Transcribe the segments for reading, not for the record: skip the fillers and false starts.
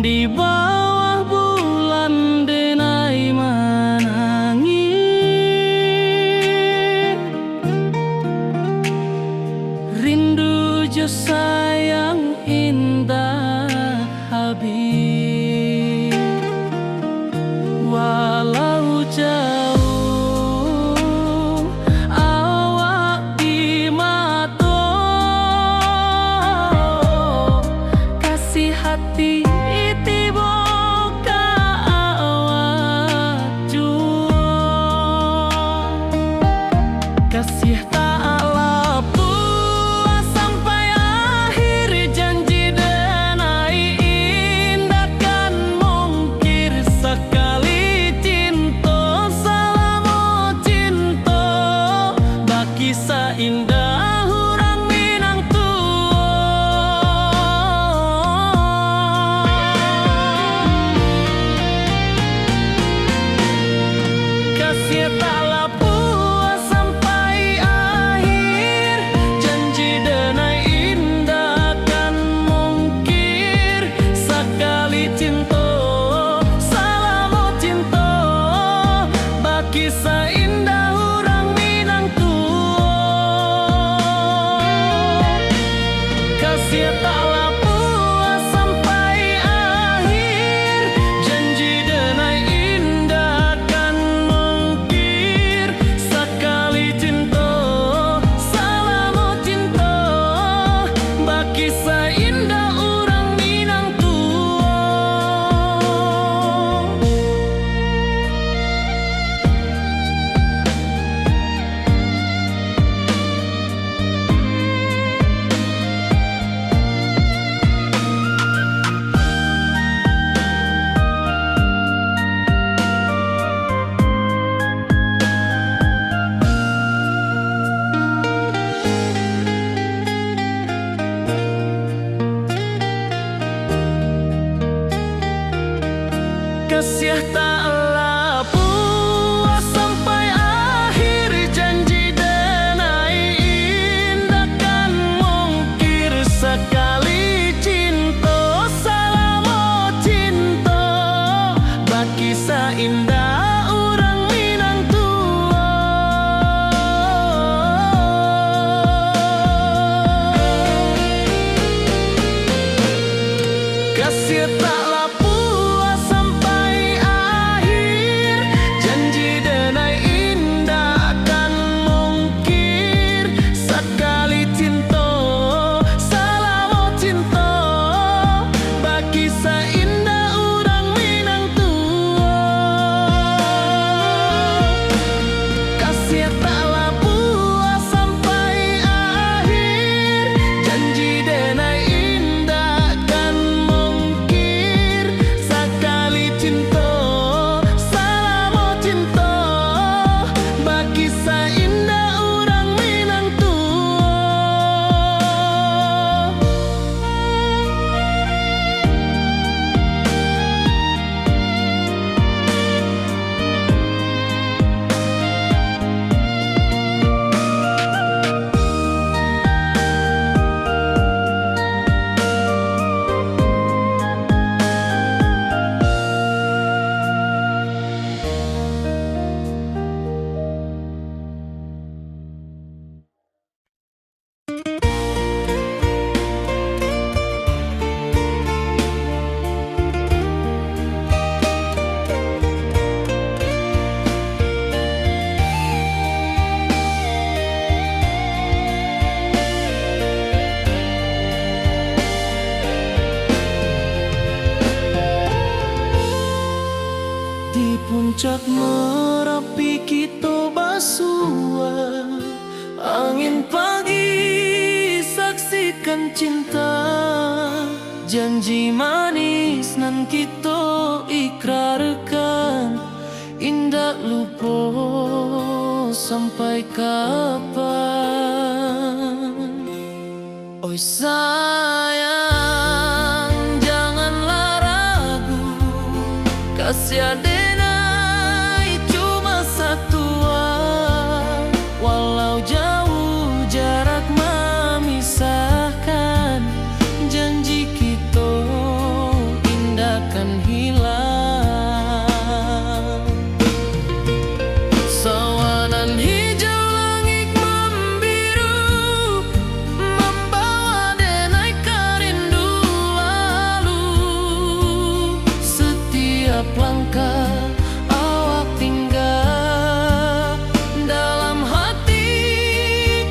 Di bawah bulan denai menangis, rindu jo sayang indah habis. Walau jauh awak di mata, kasih hati kasih taklah puas sampai akhir, janji denai indah kan mungkir sekali cinta, selama cinta baki seindah orang Minang tua. Kasih taklah kisah indah orang Minang tua. Kasih taklah puas sampai akhir, janji denai indah kan mungkir sekali cinta, selama cinta baki seindah orang Minang tua. Kasih taklah puas sampai akhir, janji denai indah kan mungkir sekali cinta, selama cinta baki seindah orang Minang tua. Kasih taklah puncak Merapi kita basua, angin pagi saksikan cinta, janji manis nan kita sampai kapan? Oi sayang, janganlah ragu, kasih adenai cuma satu. Walau jauh jarak memisahkan, janji kita indah kan hilang. Sawanan hijau langit membiru, membawa denai kerindu lalu. Setiap langkah awak tinggal, dalam hati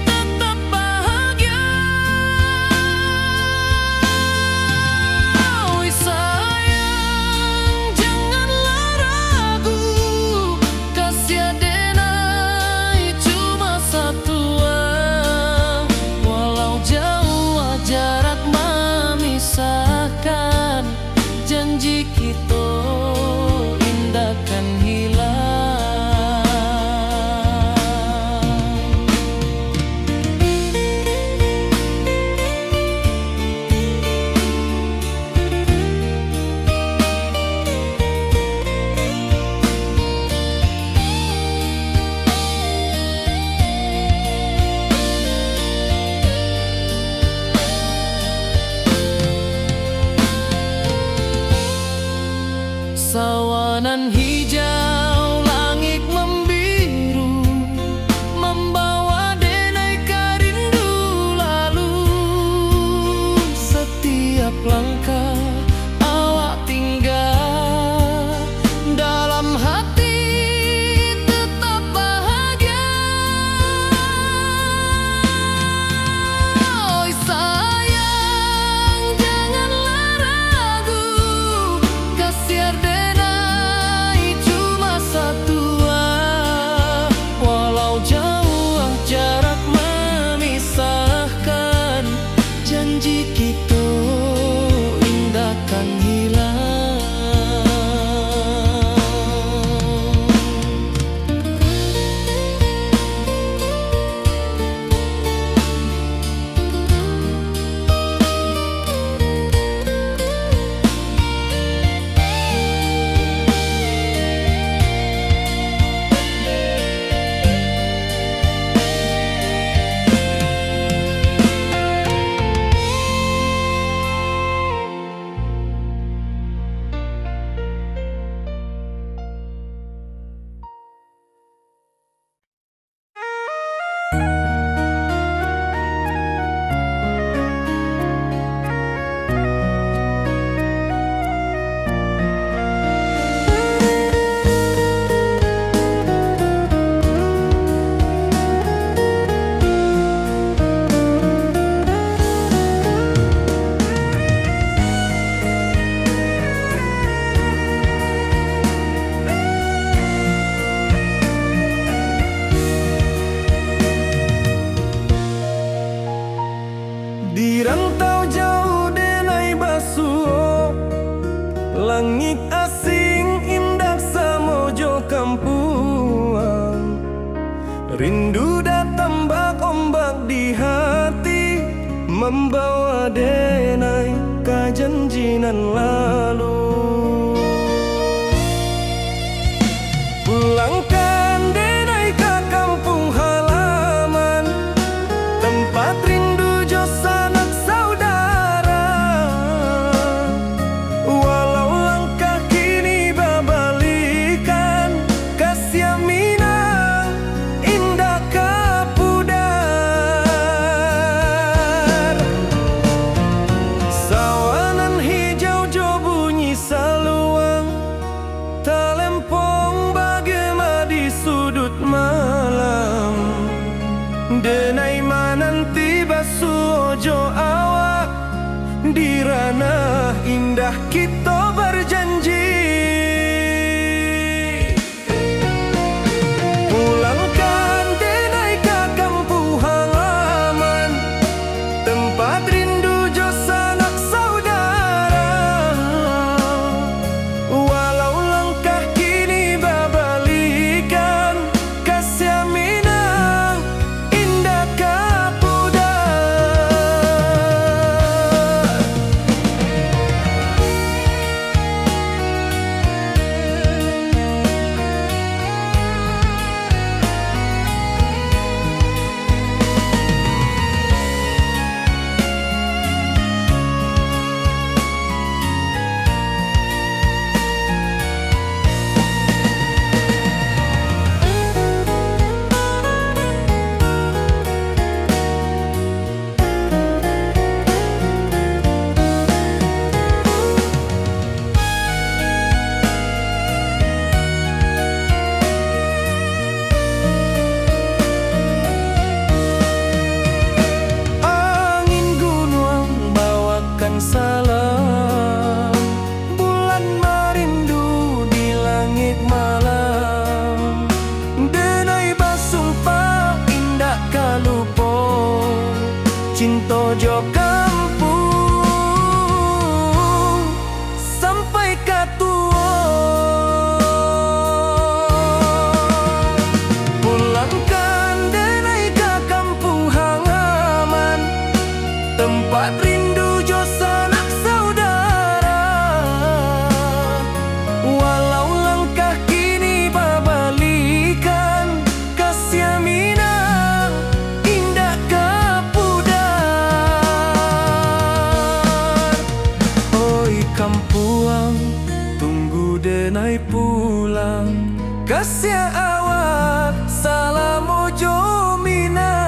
tetap bahagia. Oi sayang, janganlah ragu, kasih adenai cuma satu. Walau jauh jarak memisahkan, janji kita indah kan hilang. Sawanan hijau langit membiru, membawa denai kerindu lalu. Setiap langkah awak tinggal, dalam hati tetap bahagia. Oi sayang, janganlah ragu, kasih adenai cuma satu. Walau jauh jarak memisahkan, janji kita indah kan hilang. Di rantau jauh denai basuh, langit asing indah samojo kampuang. Rindu datang bak ombak di hati, membawa denai kajanjinan lalu. Pulangkan denai ke kampung halaman, tempat rindu jo sanak saudara. Walau langkah kini babalikan, kasih minang indah kapudar. Sawanan hijau jo katuo. Pulangkan denai ke kampung halaman, tempat rindu jo sanak saudara. Walau langkah kini babalikan, kasih minang indah kepudar. Oi kampuang, tunggu denai pulang, kasih awak salam ojo minang.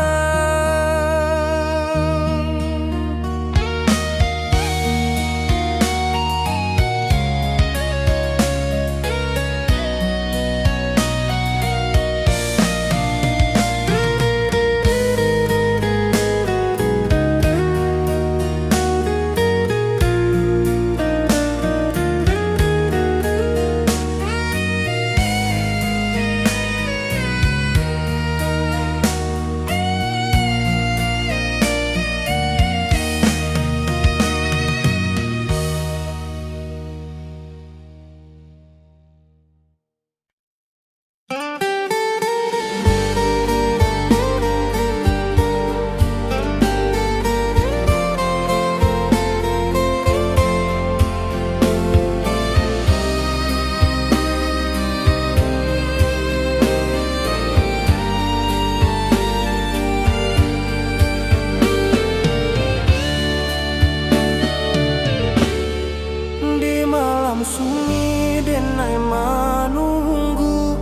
Sunyi denai menunggu,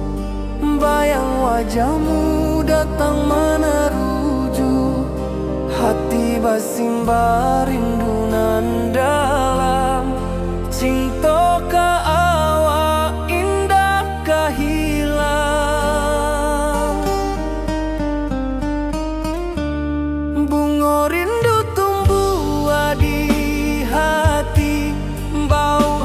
bayang wajahmu datang meneruju. Hati basimba rindu nan dalam, cinta ka awak indah kahilang. Bunga rindu tumbuh di hati, bau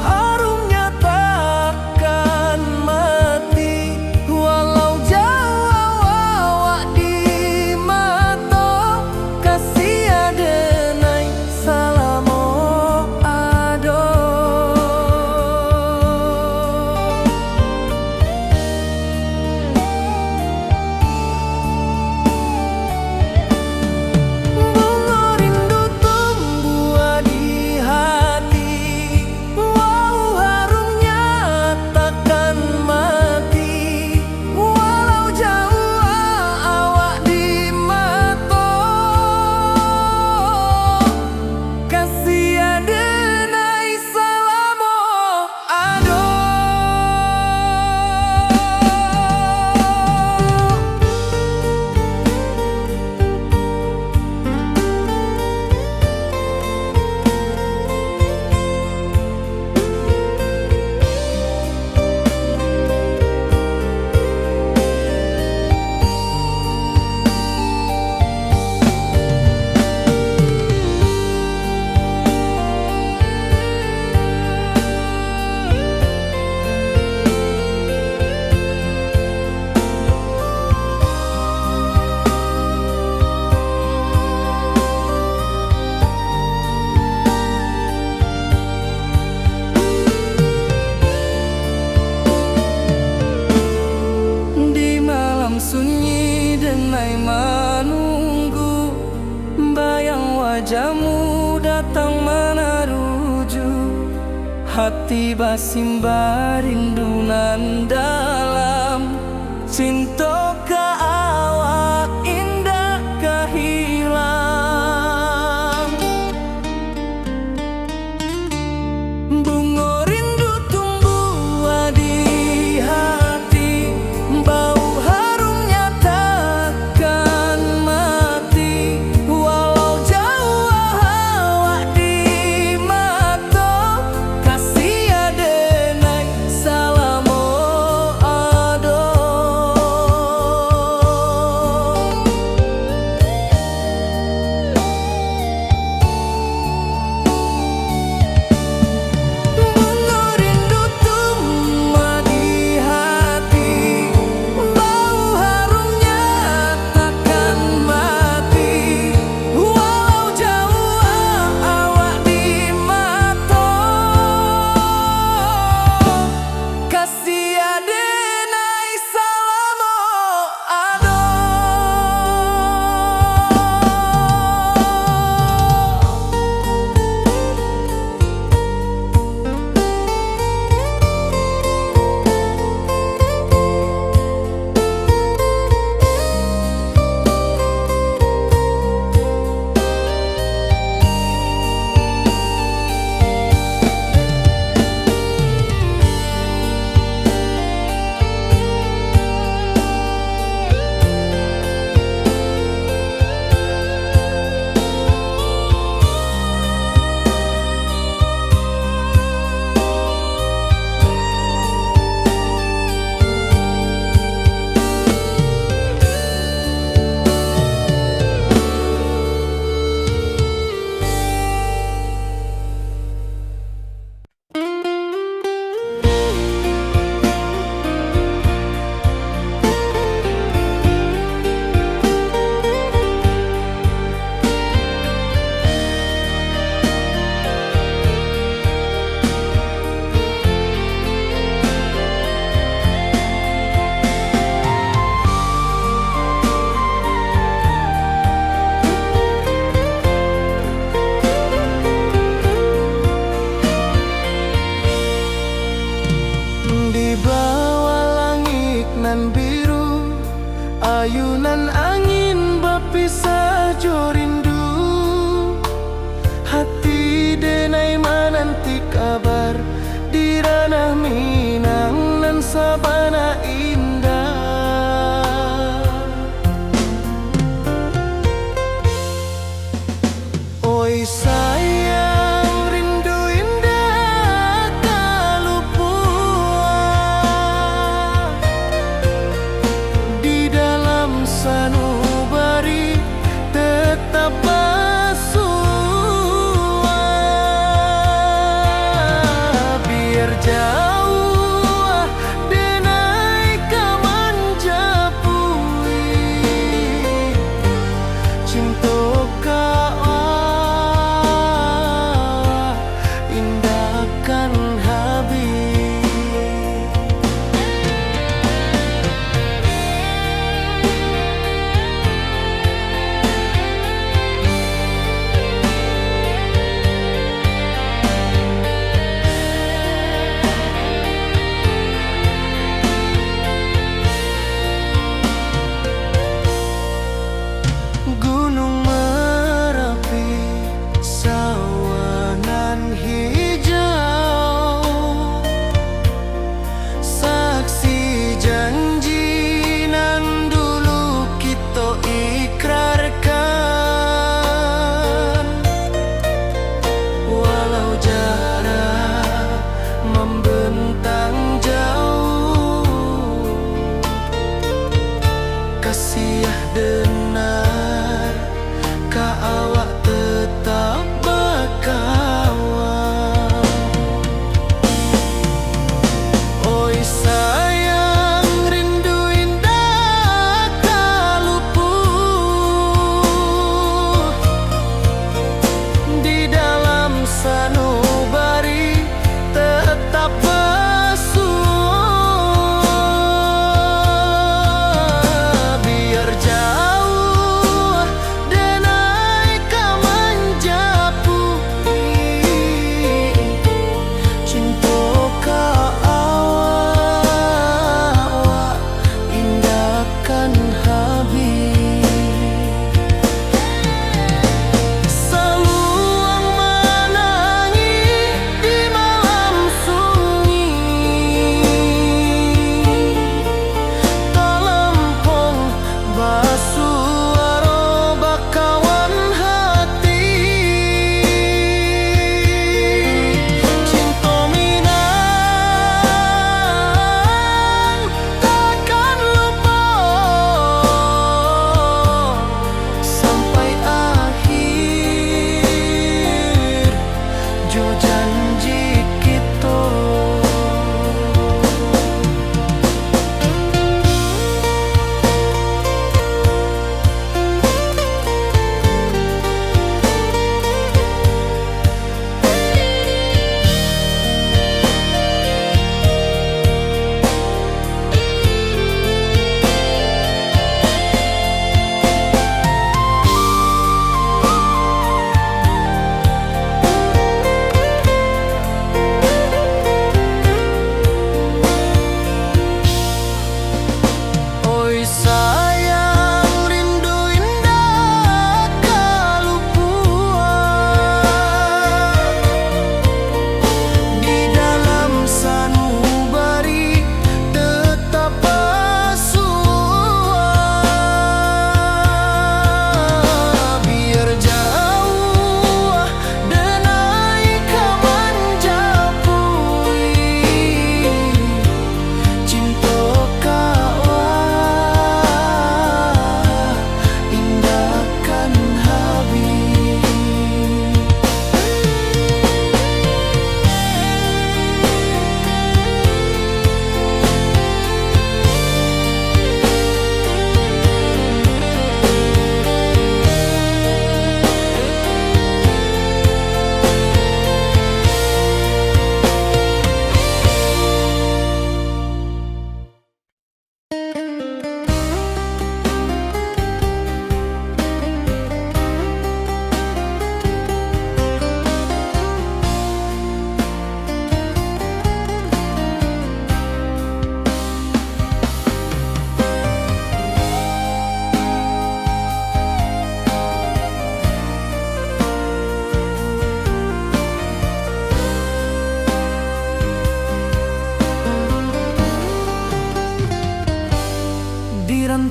sunyi denai menunggu, bayang wajahmu datang meneruju. Hati basimba rindu nan dalam, cinta ka awak indah kahilang. Bunga rindu tumbuh di hati, bau ayunan angin berpisah jo rindu, hati denai menanti kabar di ranah Minang nan sabana indah. Oi sayang, rindu indah kalupua di dalam sanubari tetap bersua. Biar jauh denai kaman japui cinta indahkan habis.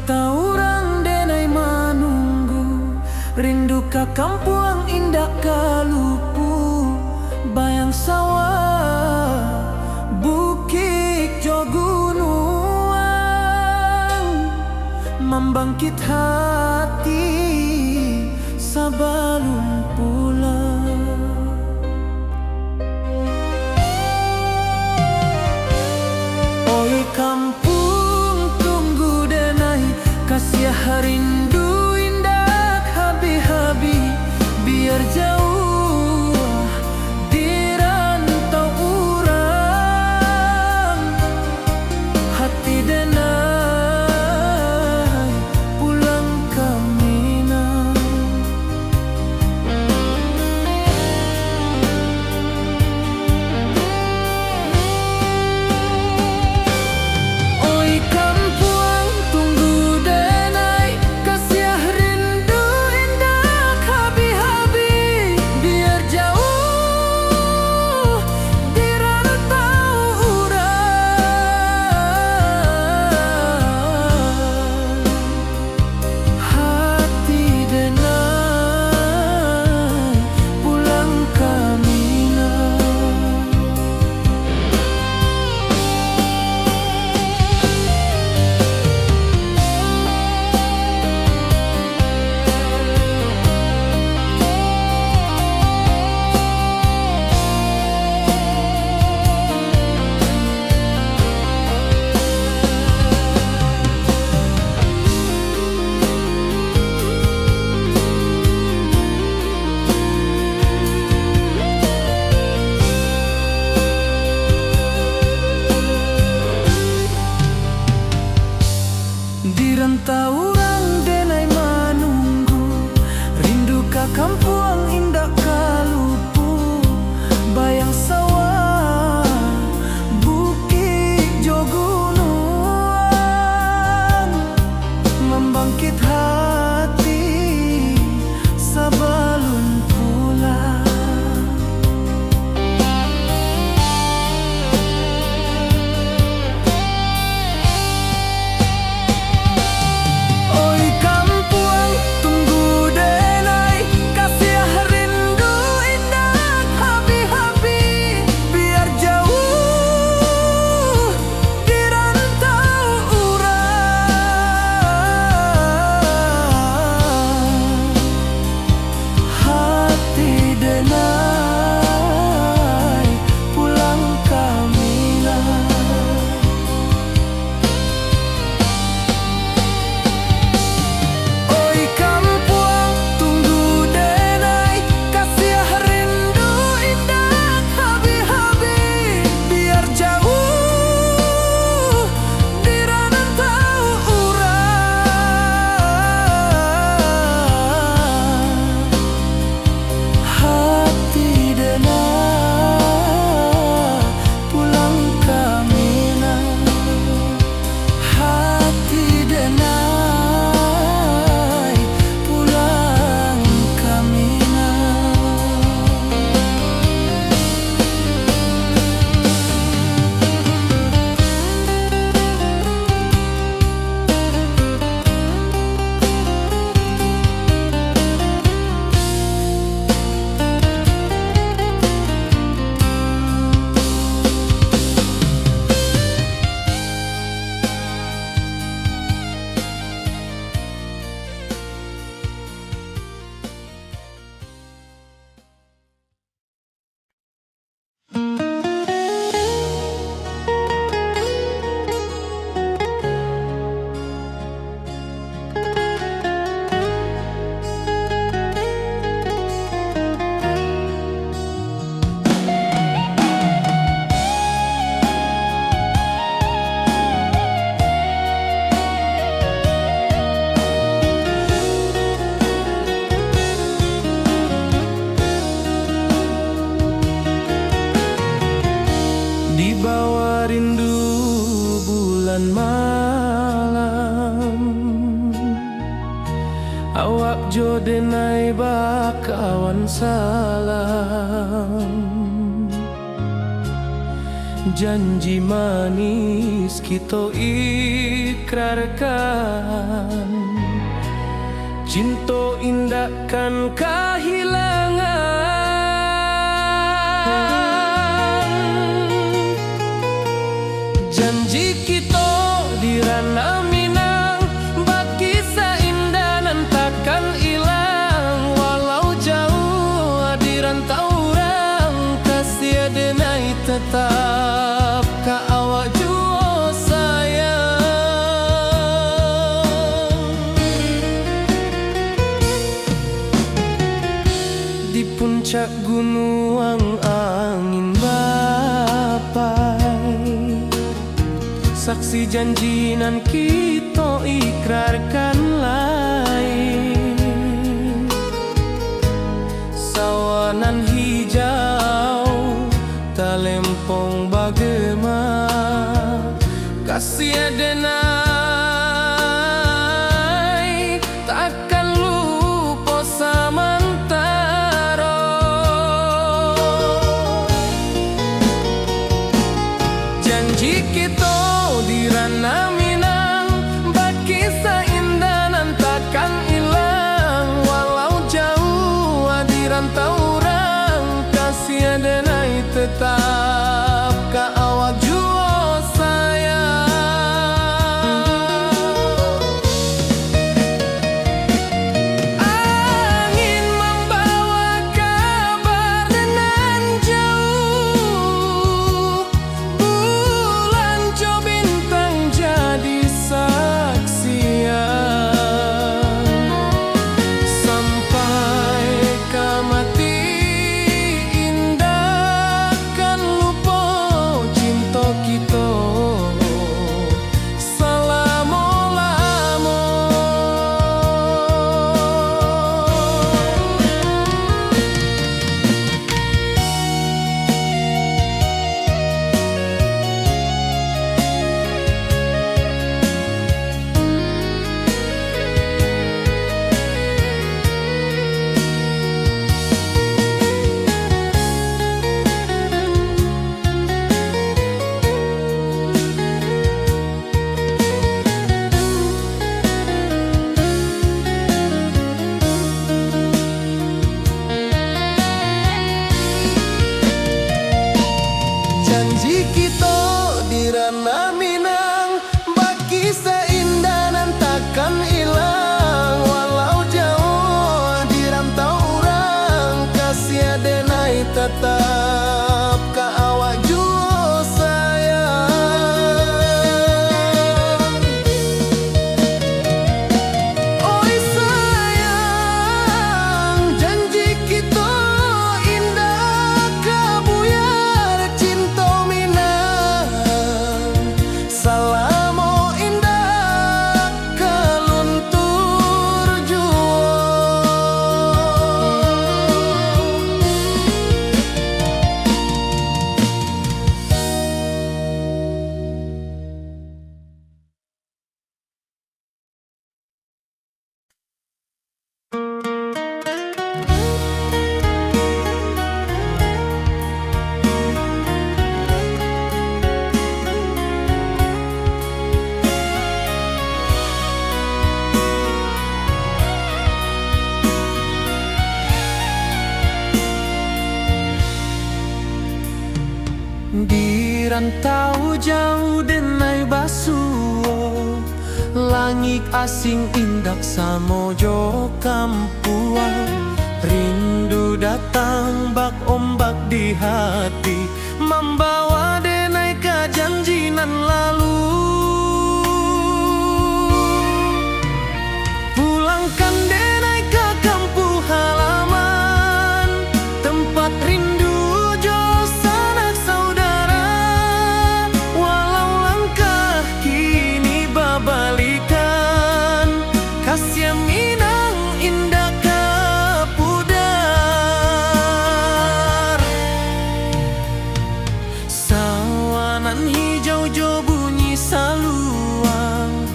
taurang denai manunggu, rindu ka kampung indah kalupu, bayang sawah bukit jo gunung, membangkit hati sabalun pulang. Oi kampung tunggu denai, kasih rindu indah habi-habi, biar jauh di rantau urang, hati denai pulang ke Minang. Oi kampung tunggu denai, kasih rindu indah habi-habi, biar jauh di rantau urang, hati denai pulang ke Minang. Di rantau urang denai manunggu, rindu ka kampung indah kalupu, bayang sawah bukit jo gunung, membangkit hati sabalun pulang. Oi kampung tunggu denai, kasih rindu indah habi-habi, biar jauh di rantau urang, hati denai pulang ke Minang. Oi kampung tunggu denai, kasih rindu indah habi-habi, biar jauh di rantau urang, hati denai pulang ke Minang, hati denai pulang ke Minang. Di bawah rindu bulan malam, awak jo denai bakawan salam. janji manis kita ikrarkan, cinta indah kan kehilangan. Janji kita di ranah Minang, bakisah indah nan takkan hilang. Walau jauh di rantau orang, kasih denai tetap ka awak jua sayang. Di puncak gunung angin bapai, saksi janji nan kita ikrarkan lain. Sawanan hijau talempong bagema, kasih denai takkan lupa samantara. Janji kita di ranah Minang, bakisah indah nan takkan hilang. Walau jauh di rantau orang, kasih denai tetap ka awak jua sayang. Angin membawa kabar nan jauh, bulan jo bintang jadi saksian. Sampai ka mati indah kan lupa cinta kita selama-lama. Janji kita di ranah Minang, bakisah indah nan takkan hilang. Walau jauh di rantau orang, kasih denai tetap ka awak jua sayang. Oi sayang, janji kita indah kabuyar cinta Minang. Salamo indah kaluntur jua. Di rantau jauh denai basuo, langit asing indak samojo kampuan. Rindu datang bak ombak di hati, membawa denai ka janji nan lalu. Pulangkan denai ke kampung halaman, tempat rindu jo sanak saudara. Walau langkah kini babalikan, kasih Minang indah kapudar. Sawanan hijau jo bunyi saluang,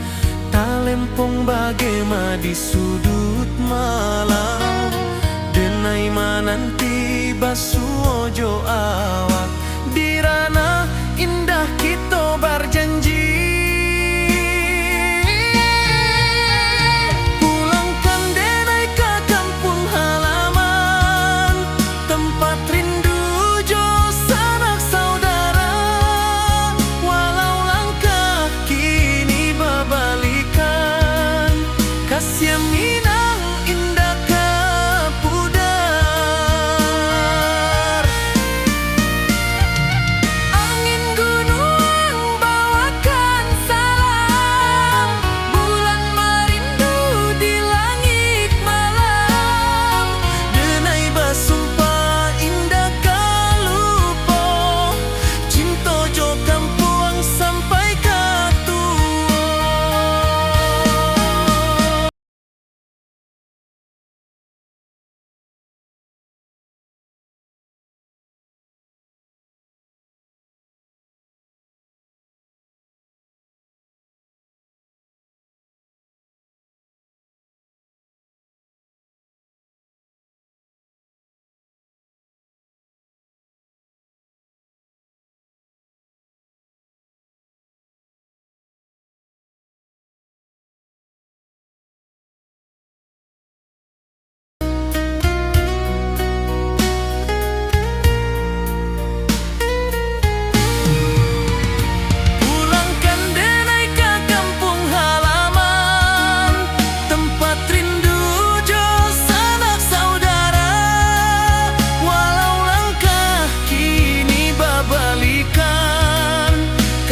talempong bagema di sudut malam. Denai mananti basuo jo awak di ranah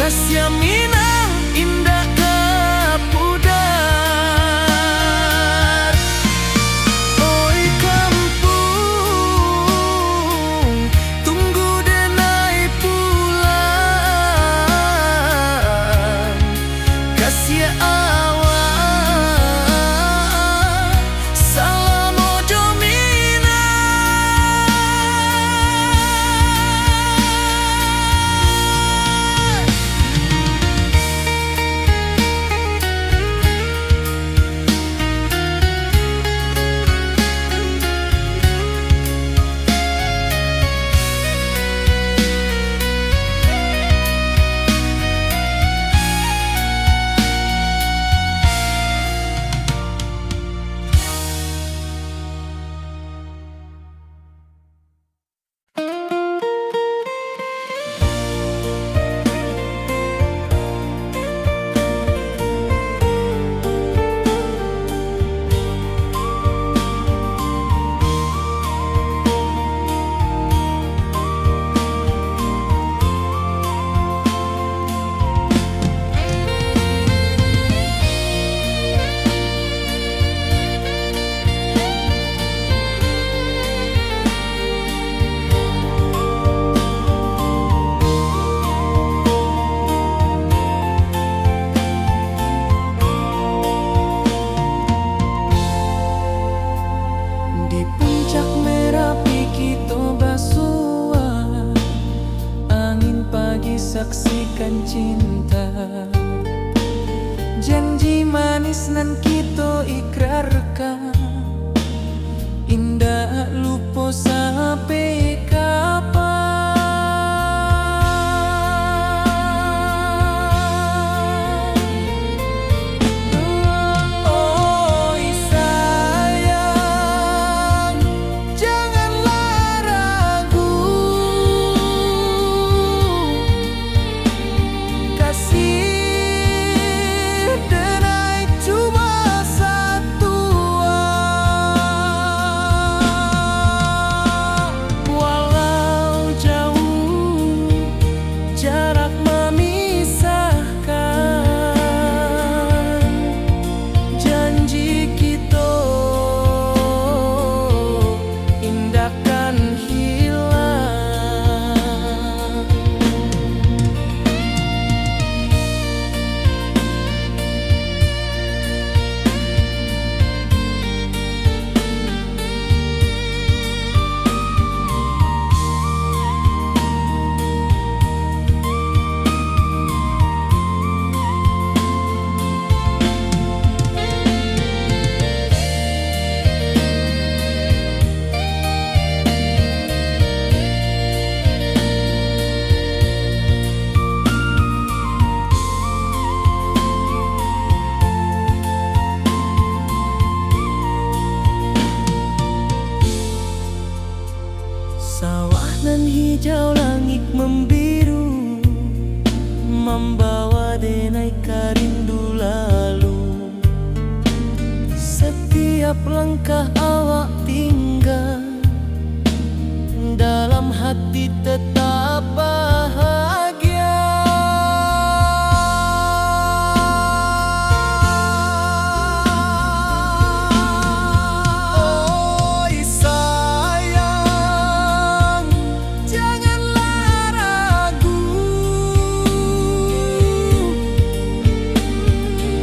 Kasih Minang indah kapudar. Oi kampung, tunggu denai pulang. Kasih awak salam ojo Minang. Di puncak Merapi kita basua, angin pagi saksikan cinta. Janji manis nan kita ikrarkan, indah lupa sampai kapan. Oi sayang, janganlah ragu. Kasih denai cuma satu. Walau jauh jarak memisahkan, janji kita indahkan hilang. Sawah nan hijau, langit membiru, membawa denai karindu lalu. Setiap langkah awak tinggal, dalam hati tetap bahagia. Oi sayang, janganlah ragu.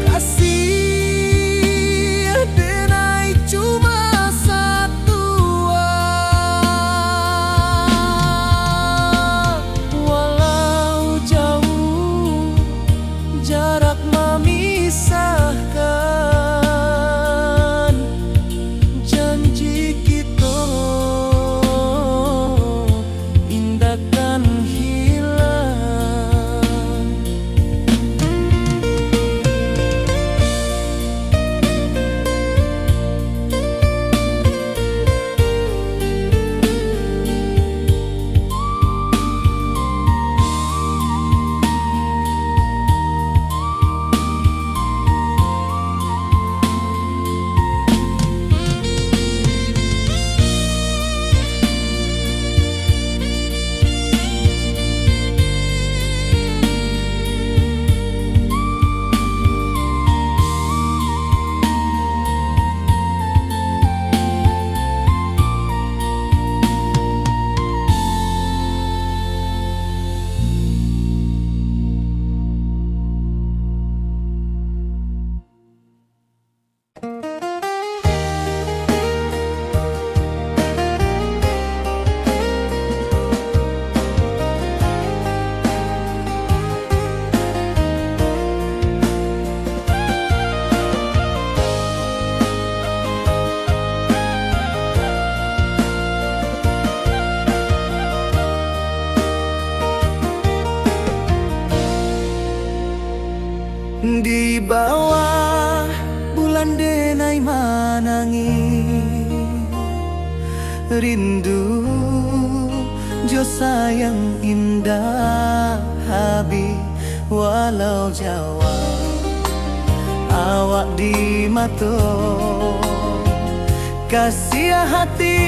Kasih denai cuma satu. Di bawah bulan denai manangi rindu jo sayang indah habi walau Jawa awak di mato kasih hati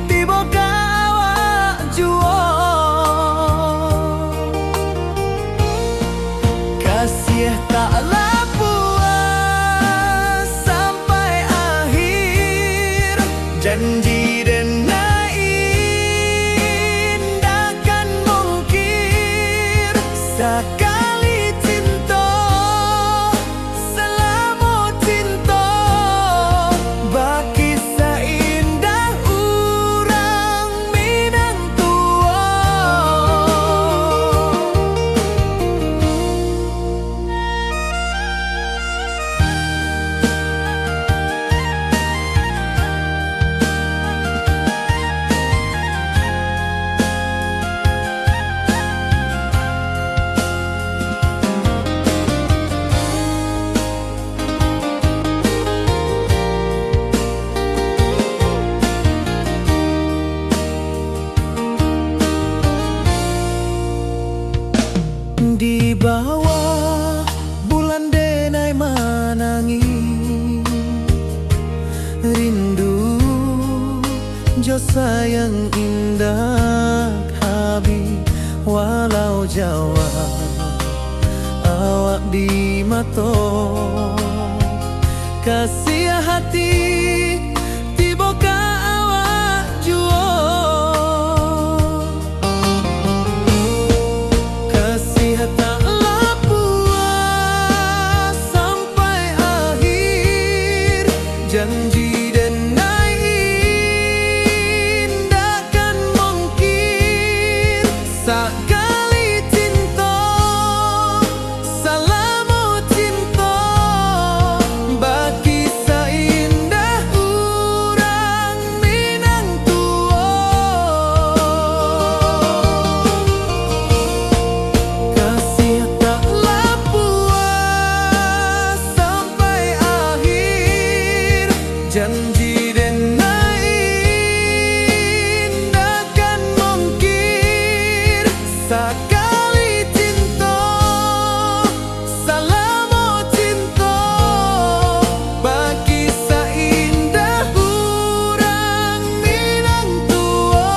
tiba ka awak juo kasih taklah puas sampai akhir janji dan indahkan mungkir sekali cinta selama cinta baki seindah urang Minang tua. Di bawah bulan denai manangi rindu jo sayang indah habi walau Jawa awak di mato kasih hati tiba ka awak juo taklah puas sampai akhir janji dan indahkan mungkir sekali cinta selama cinta baki seindah urang Minang tua. Kasih taklah puas sampai akhir janji dan indahkan mungkir sekali cinta selama cinta baki seindah urang Minang tua.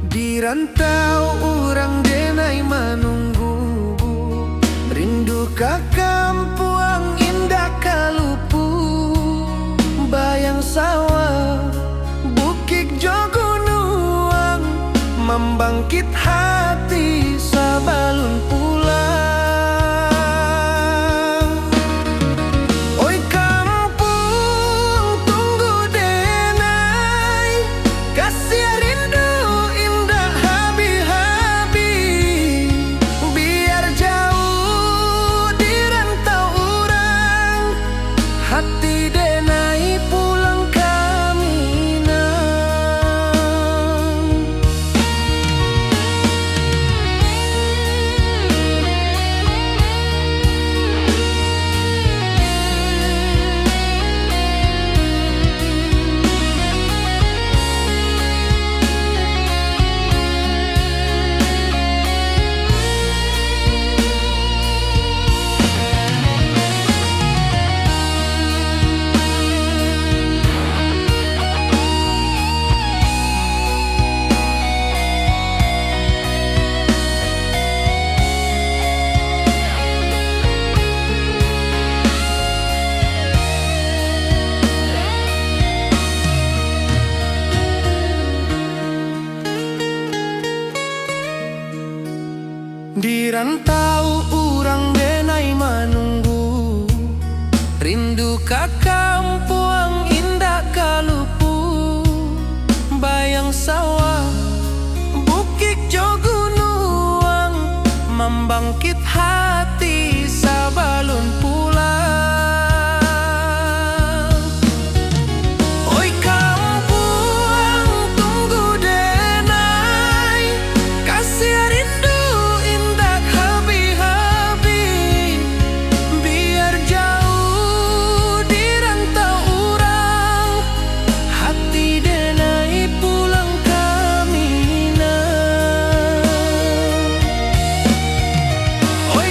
Di rantau orang denai menunggu rindu ka kampuang indah kalupu bayang sawah bukit jo gunung membangkit hati sabalun pulang. Oi kampung tunggu denai kasih rindu hati denai pulang ke Minang. Di rantau urang denai manunggu, rindu ka kampung indah kalupu. Bayang sawah, bukit jo gunung, membangkit hati sabalun pulang. Oi kampung tunggu denai, kasih rindu indah habi-habi. Biar jauh di rantau urang, hati denai pulang ke Minang. Oi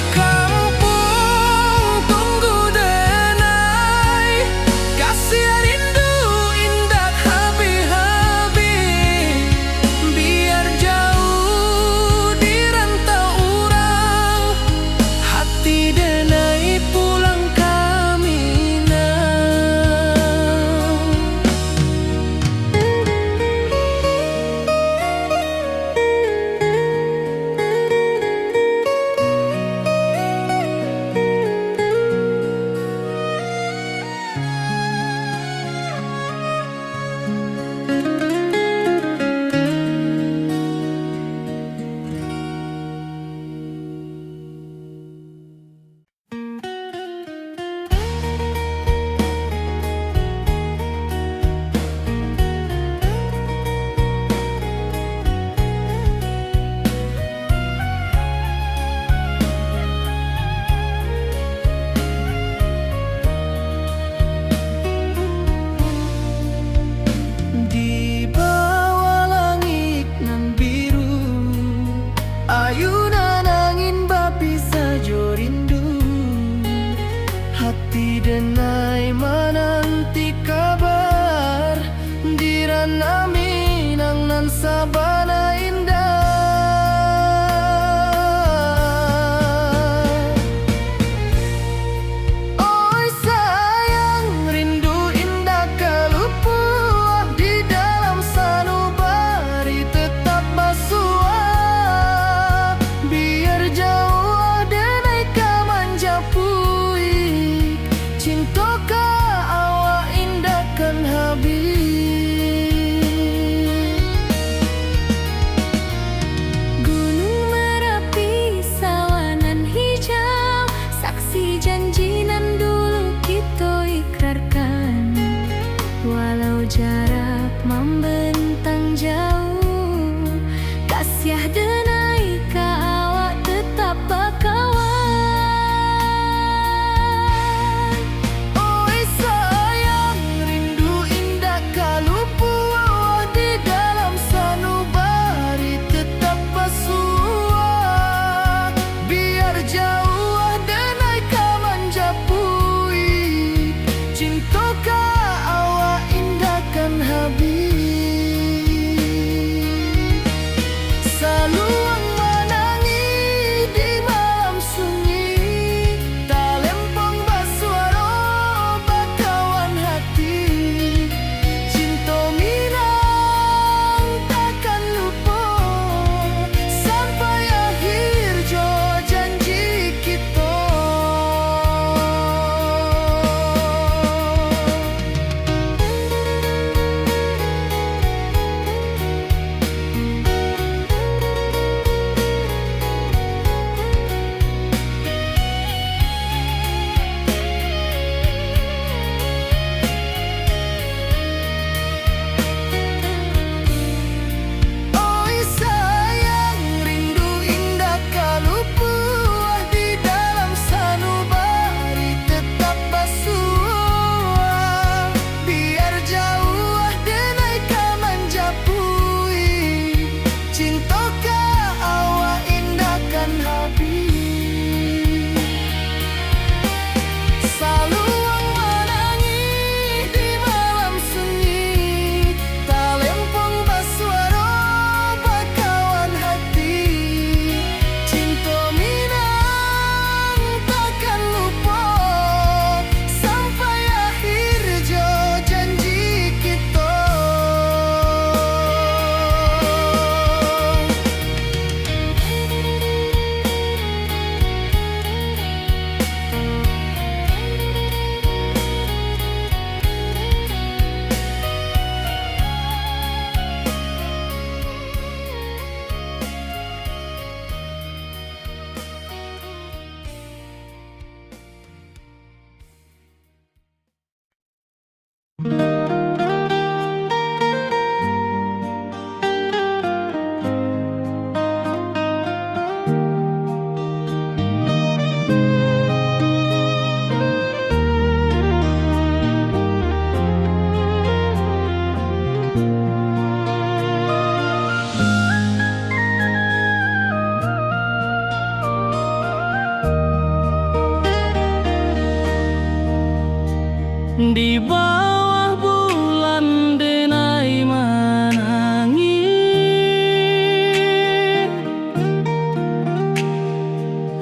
Di bawah bulan denai menangi,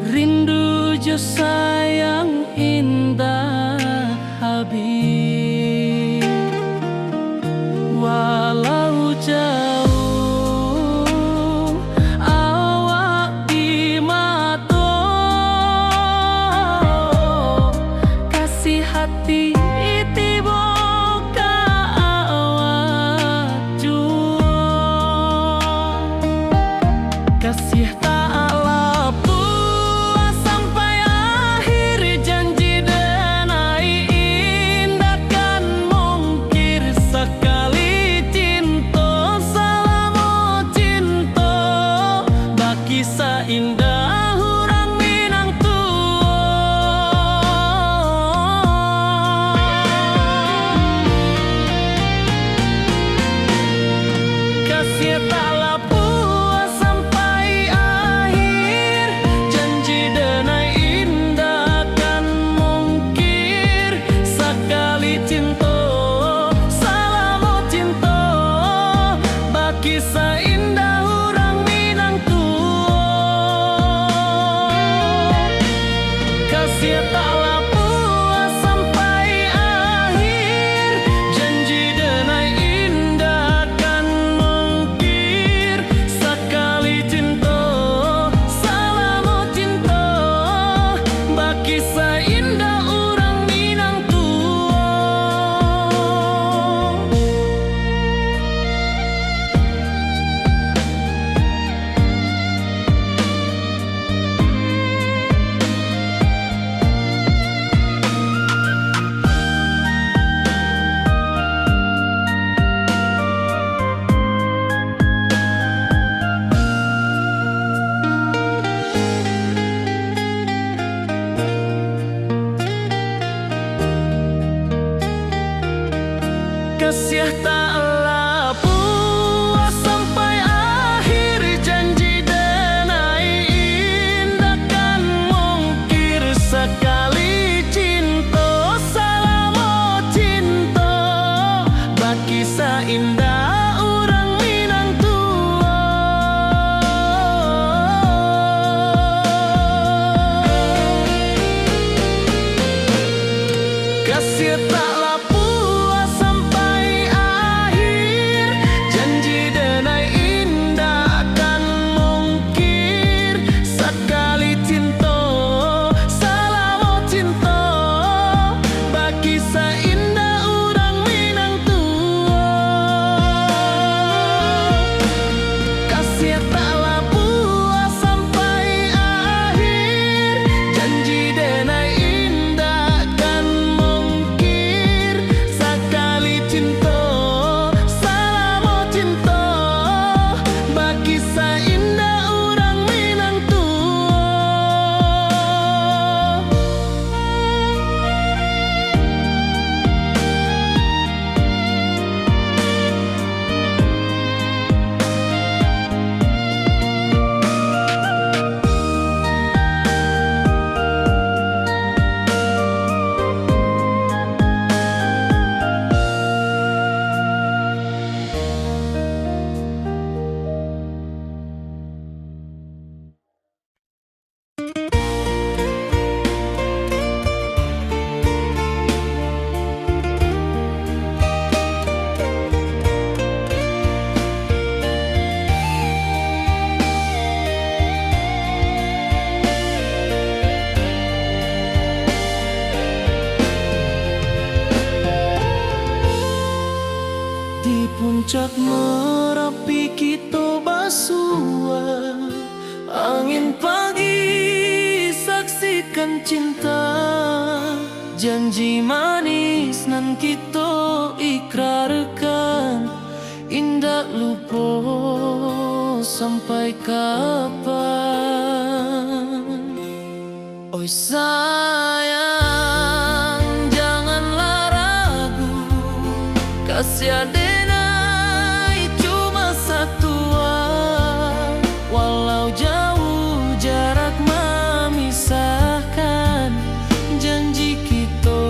rindu jo sayang indah habis. Walau jauh awak di mata, kasih hati kasih tak puas sampai akhir, janji denai indah kan mungkir sekali cinta, selama cinta baki seindah hurang Minang tua. Kasih tak puas sampai akhir, janji denai indah kan mungkir sekali cinta, selama cinta baki seindah hurang Minang tua. Kasih tak puas sampai akhir, janji denai indah kan mungkir sekali cinta, selama cinta baki seindah urang Minang tua. Kasih taklah puas sampai akhir, janji denai indah kan mungkir sekali cinta, selama cinta baki seindah urang Minang tua. Kasih taklah puas sampai akhir, janji denai indah kan mungkir sekali cinta, selama cinta baki seindah urang Minang tua. Kasih taklah puas sampai akhir, janji denai indah kan mungkir sekali cinta, selama cinta baki seindah urang Minang tua. Di puncak Merapi kita basua, angin pagi saksikan cinta, janji manis nan kita ikrarkan, indah lupa sampai kapan. Oi sayang, janganlah ragu, kasih denai cuma satu. Walau jauh jarak memisahkan, janji kita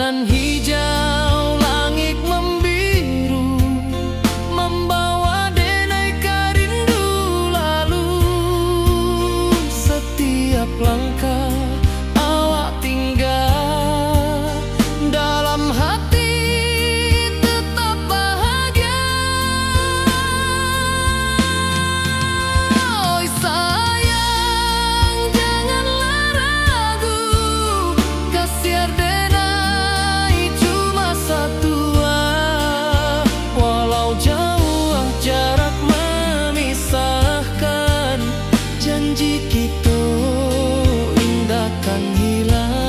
Sawanan hijau, langit membiru, membawa denai rindu lalu. Setiap langkah awak tinggal, dalam hati tetap bahagia. Oi sayang, janganlah ragu, kasih denai cuma satu. Walau jauh jarak memisahkan, janji kita indah kan hilang.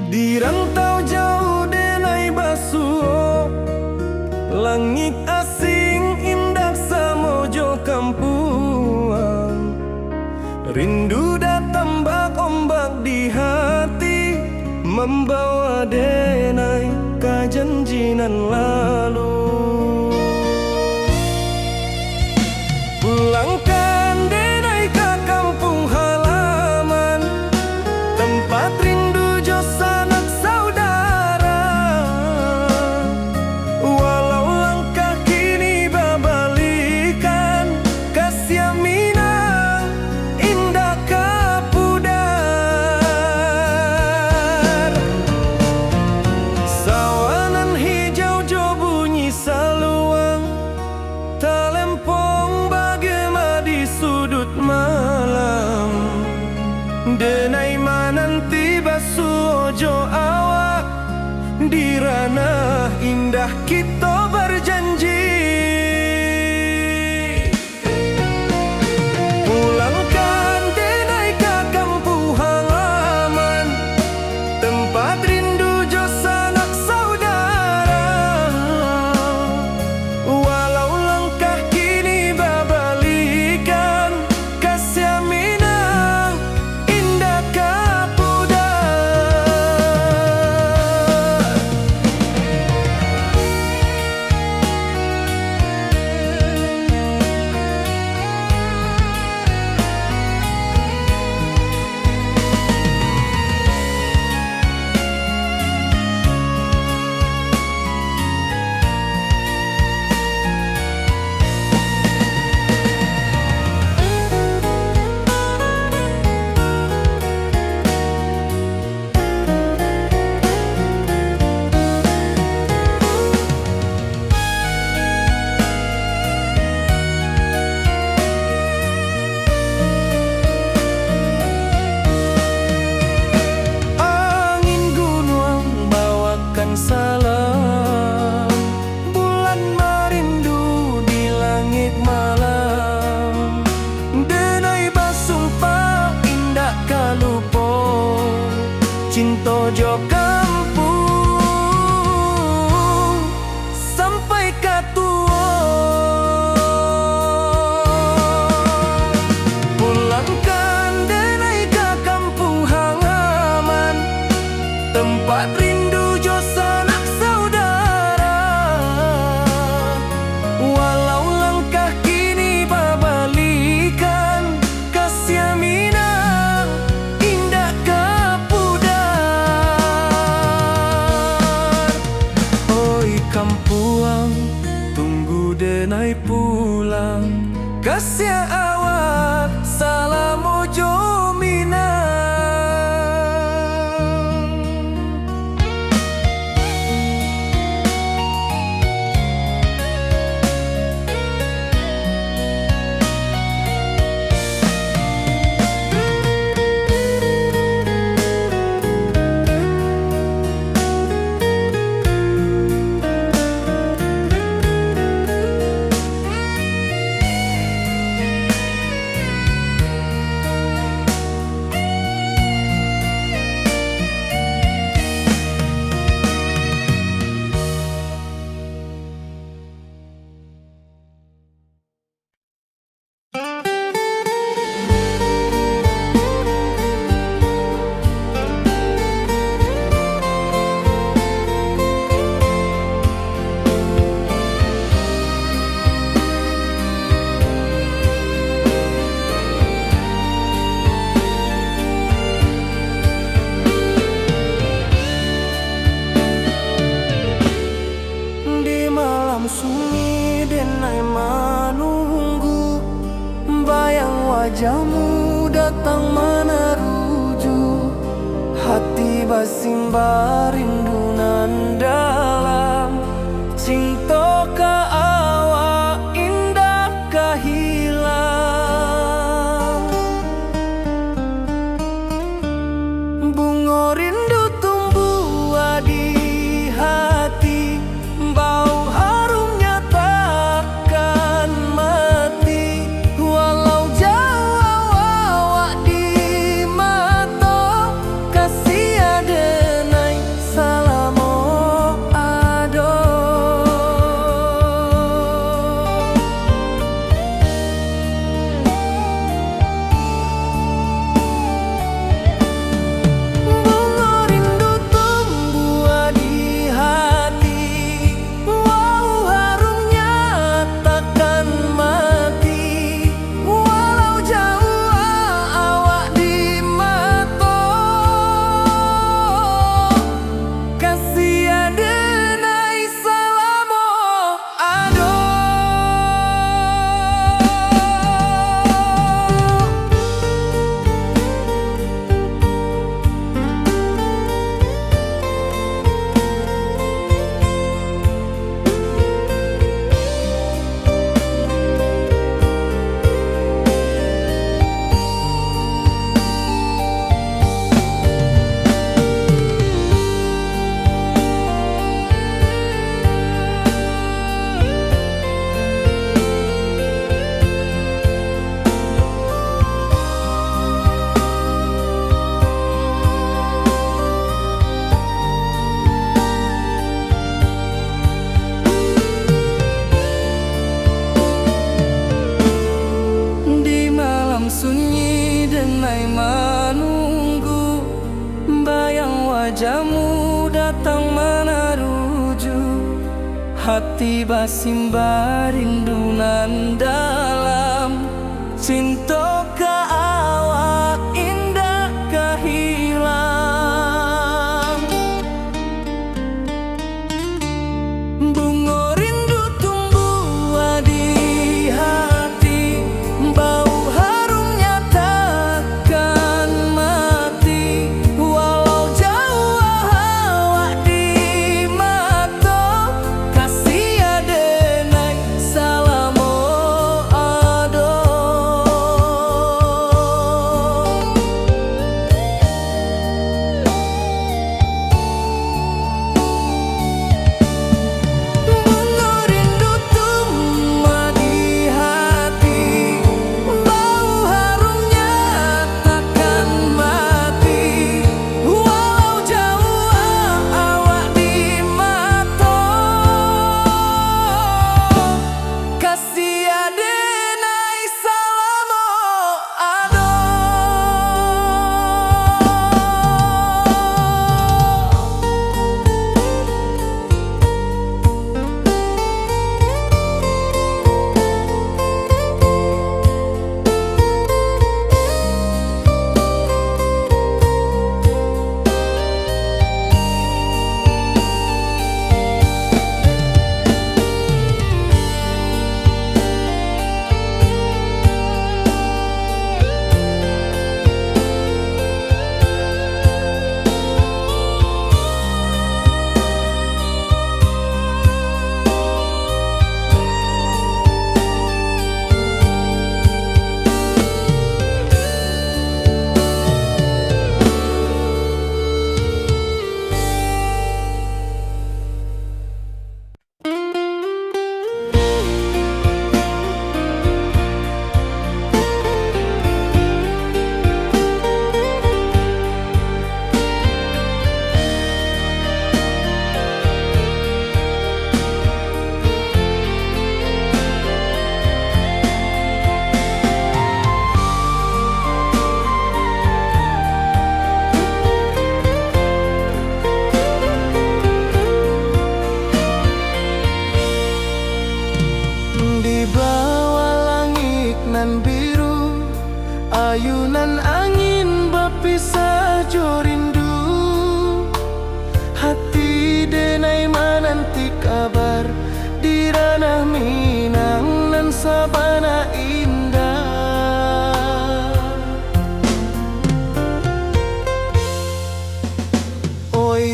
Di rantau jauh denai basuh, langit asing indah samojo kampuang. Rindu datang bak ombak di hati, membawa denai kajanjinan lalu. Pulangkan denai ke kampung halaman, tempat rindu jo sanak saudara. Walau langkah kini babalikan, kasih minang indah kapudar. Sawanan hijau jo bunyi saluang, talempong bagema di sudut malam. Denai mananti basuh ojo awak, di ranah indah kita berjanji. Pulangkan denai ke kampung halaman, tempat rindu jo sanak saudara. Walau langkah kini babalikan, kasih minang indah kapudar. Angin gunung bawakan salam, bulan merindu di langit malam. Denai basumpah indah kalupo, cinta jo kampung sampai katua. Pulangkan denai ke kampung halaman, tempat rindu jo sanak saudara. Walau langkah kini babalikan, kasih minang indah kapudar. basimba rindu nan dalam, cinta ka awak indah ka hilang. Bunga rindu tumbuh di hati, bau harumnya takkan mati. Walau jauh awak di mata, kasih adenai salamo ado. Bunga rindu tumbuh di hati, wow harumnya takkan mati. Walau jauh awak di mata, kasih adenai salamo ado. Di malam sunyi denai menunggu, bayang wajahmu datang meneruju. Hati basimba rindu nan dalam, cinta ka awak indah ka hilang. Bunga rindu tumbuh di hati, bau harumnya takkan mati. Walau jauh awak di mata, kasih adenai salamo ado.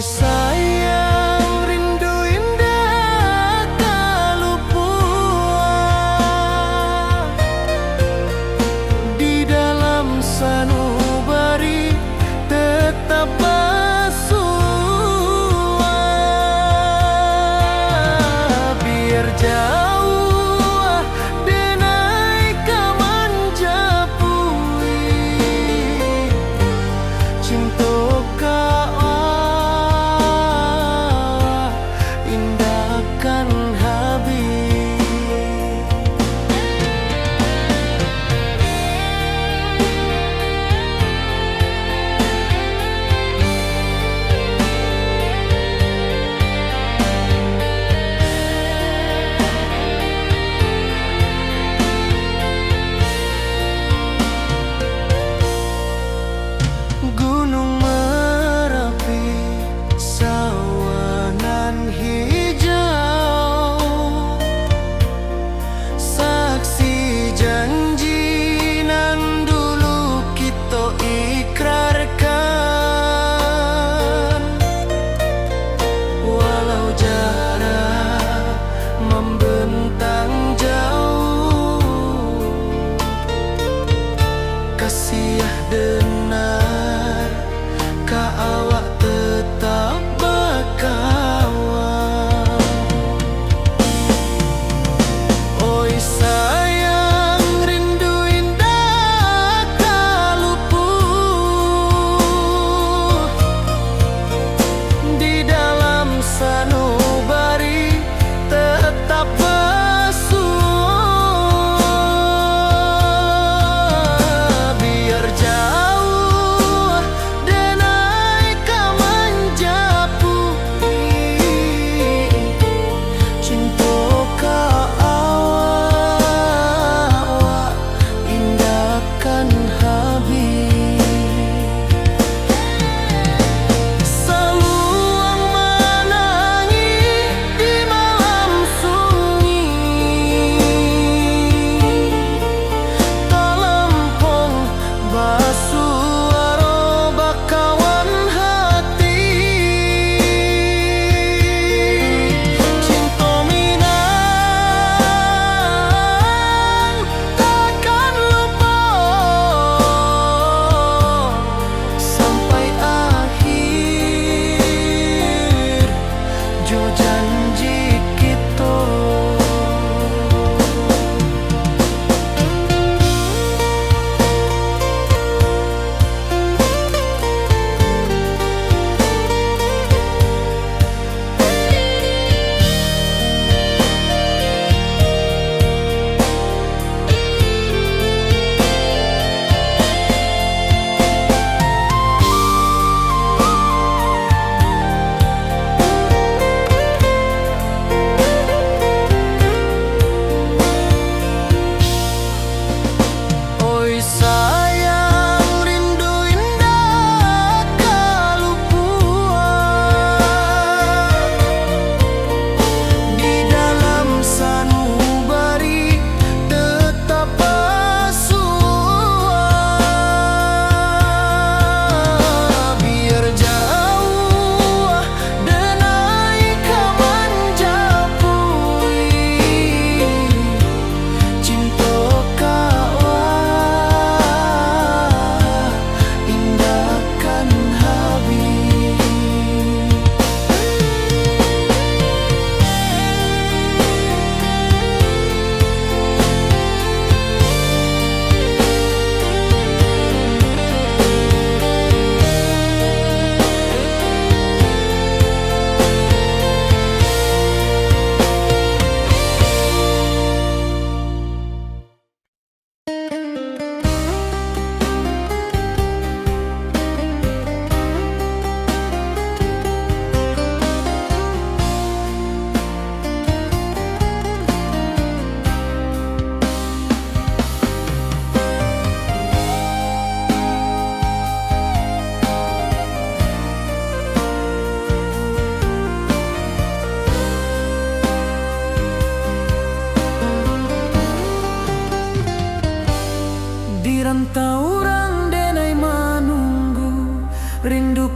sayang, rindu indah kalupua di dalam sanubari tetap bersua. Biar jauh denai kamanjapui cinta indahkan habis. Gunung Merapi, sawanan hijau, saksi janji nan dulu kita ikrarkan. Walau jarak membentang jauh, kasih denar ka awak tetap berkawan. Oi sayang, rindu indah kalupua di dalam sanubari tetap bersua. Biar jauh denai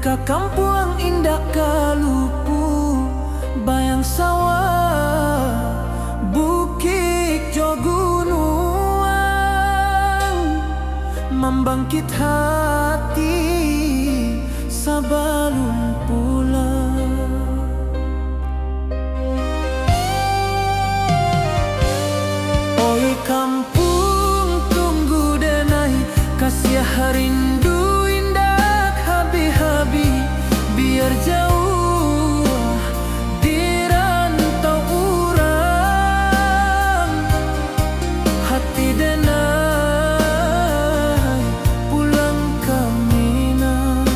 ka kampung indah kalupu, bayang sawah, bukit jo gunung, membangkit hati sebelum pulang. Oi kampung tunggu denai, kasih rindu indah habi-habi, biar jauh di rantau urang, hati denai pulang ke Minang.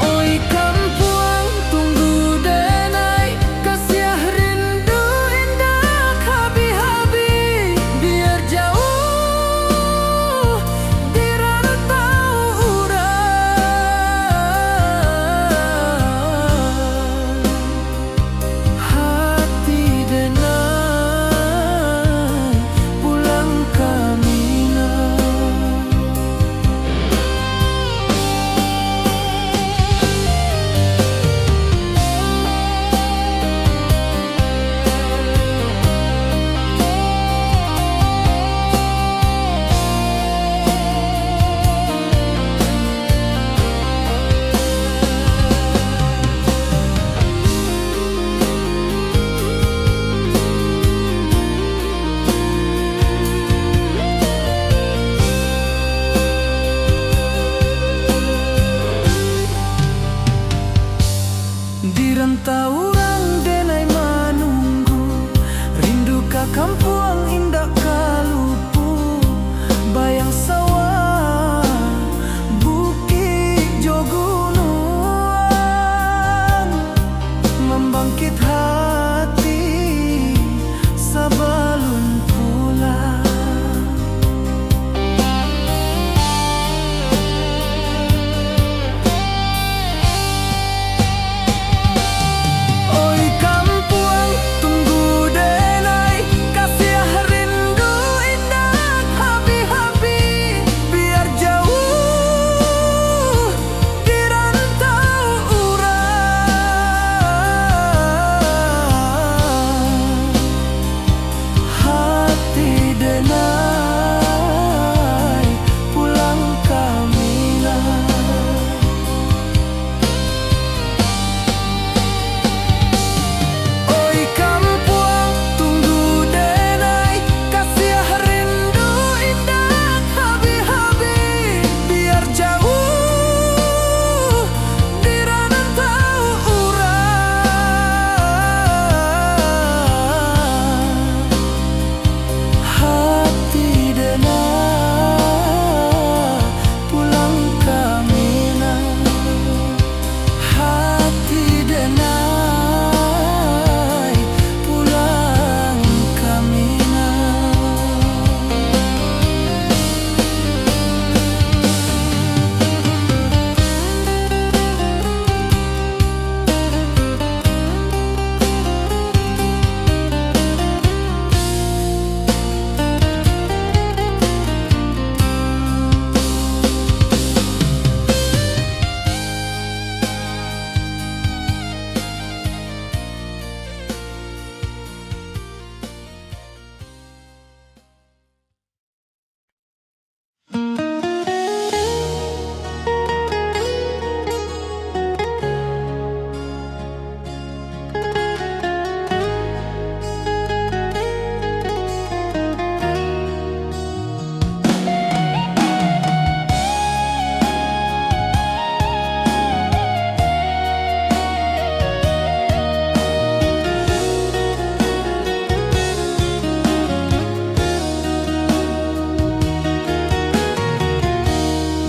Oi kampung tunggu denai, kasih rindu indah habi-habi, biar jauh di rantau urang, hati denai pulang ke Minang. Di rantau urang denai menunggu, rindu ka kampung indah kalupu, bayang sawah, bukit jo gunung, membangkit hati sebelum pulang. Oi kampung tunggu denai, kasih rindu indah habi-habi, biar jauh di rantau urang, hati denai pulang ke Minang. Oi kampung tunggu denai, kasih rindu indah habi-habi, biar jauh di rantau urang, hati denai pulang ke Minang, hati denai pulang ke Minang.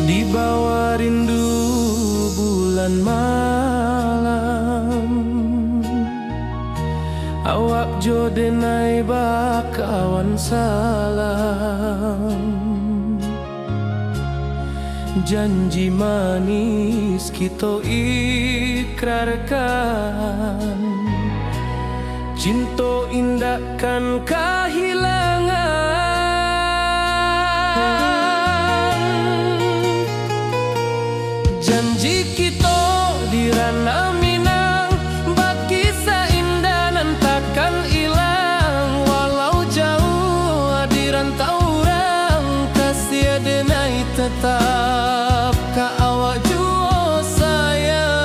Di bawah rindu bulan malam, awak jo denai bakawan salam, janji manis kita ikrarkan, cinta indah kan kehilangan. Janji kita di ranah Minang, bakisah indah nan takkan hilang. Walau jauh di rantau orang, kasih denai tetap ka awak jua sayang.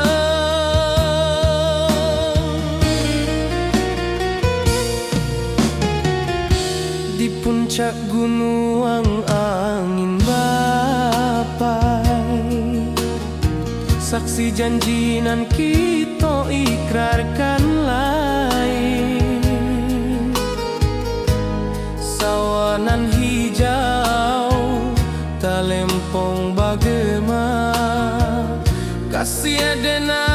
Di puncak gunung angin bapai, saksi janji nan kita ikrarkan lain. Sawanan hijau talempong bagema, kasih denai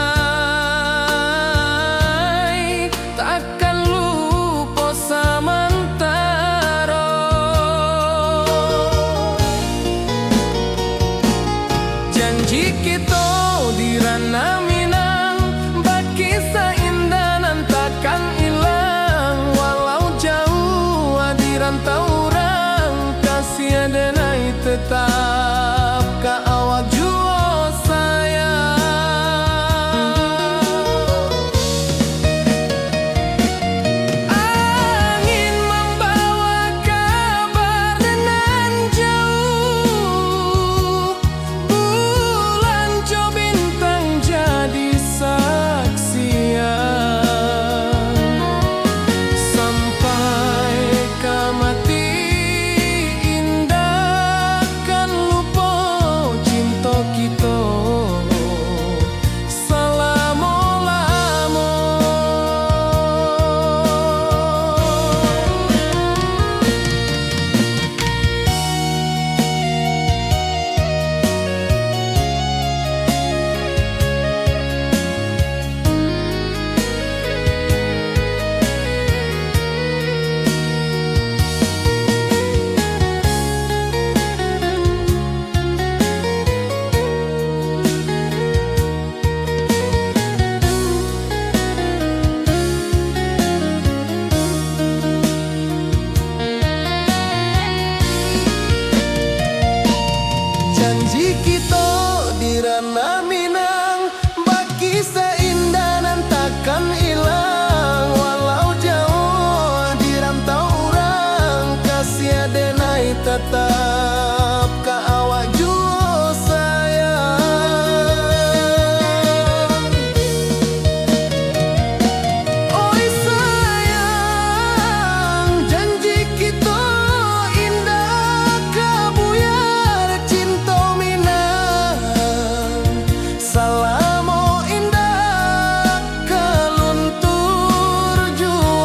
takkan lupa samantara. Janji kita di ranah Minang, bakisah indah nan takkan hilang. Walau jauh di rantau orang, kasih denai tetap ka awak jua sayang. Angin membawa kabar nan jauh, bulan jo bintang jadi saksian. Sampai ke mati indah kan lupa cinta kita selama-lama. Janji kita di ranah Minang, bakisah indah nan takkan hilang. Walau jauh di rantau orang, kasih denai tetap ka awak jua sayang. Oi sayang, janji kita indah kabuyar cinta Minang. Salamo indah keluntur jua.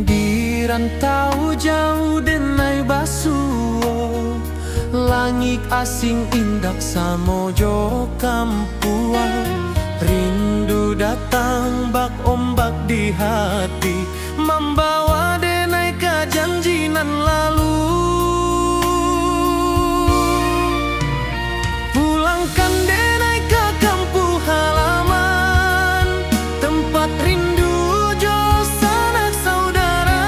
Di rantau jauh denai basuo, langit asing indak samojo kampuan. Rindu datang bak ombak di hati, membawa denai ke janji nan lalu. Pulangkan denai ke kampung halaman, tempat rindu jo sanak saudara.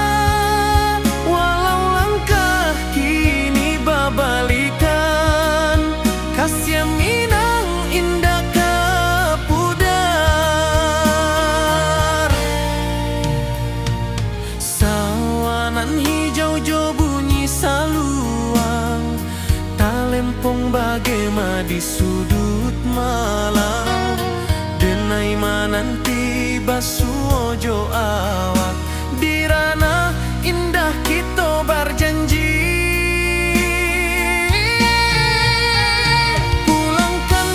Walau langkah kini babalikan, kasih Minang indah kapudar. Sawanan hijau jo bunyi saluang, talempong bagema di sudut malam. Denai mananti basuojo awak, di ranah indah kita berjanji. Pulangkan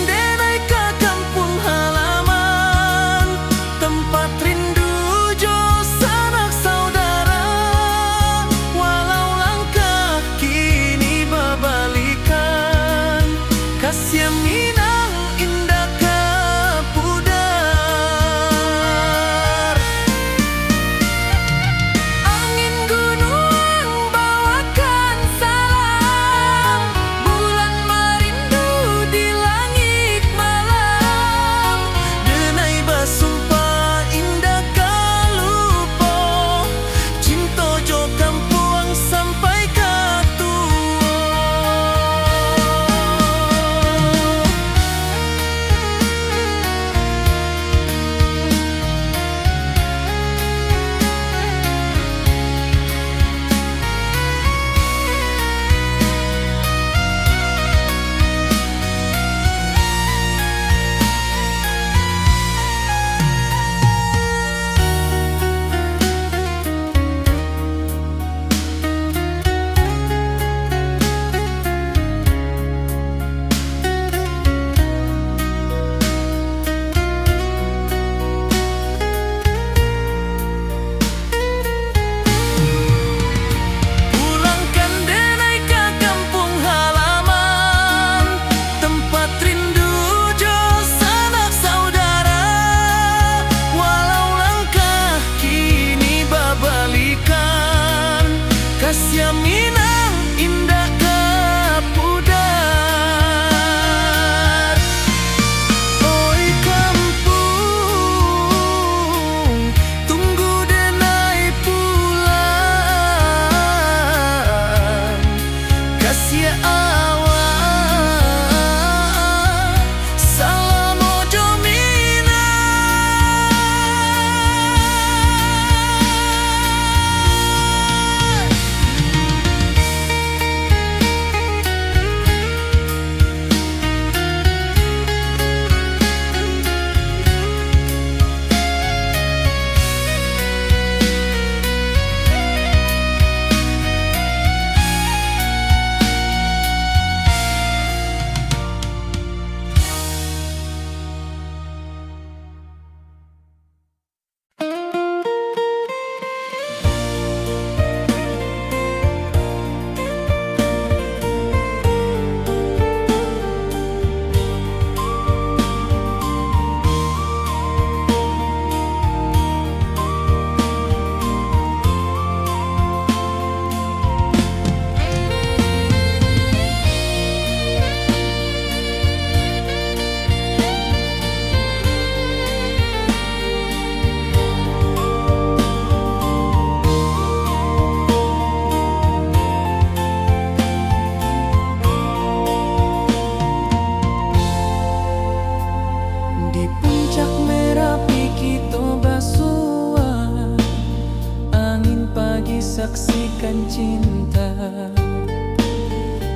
saksikan cinta.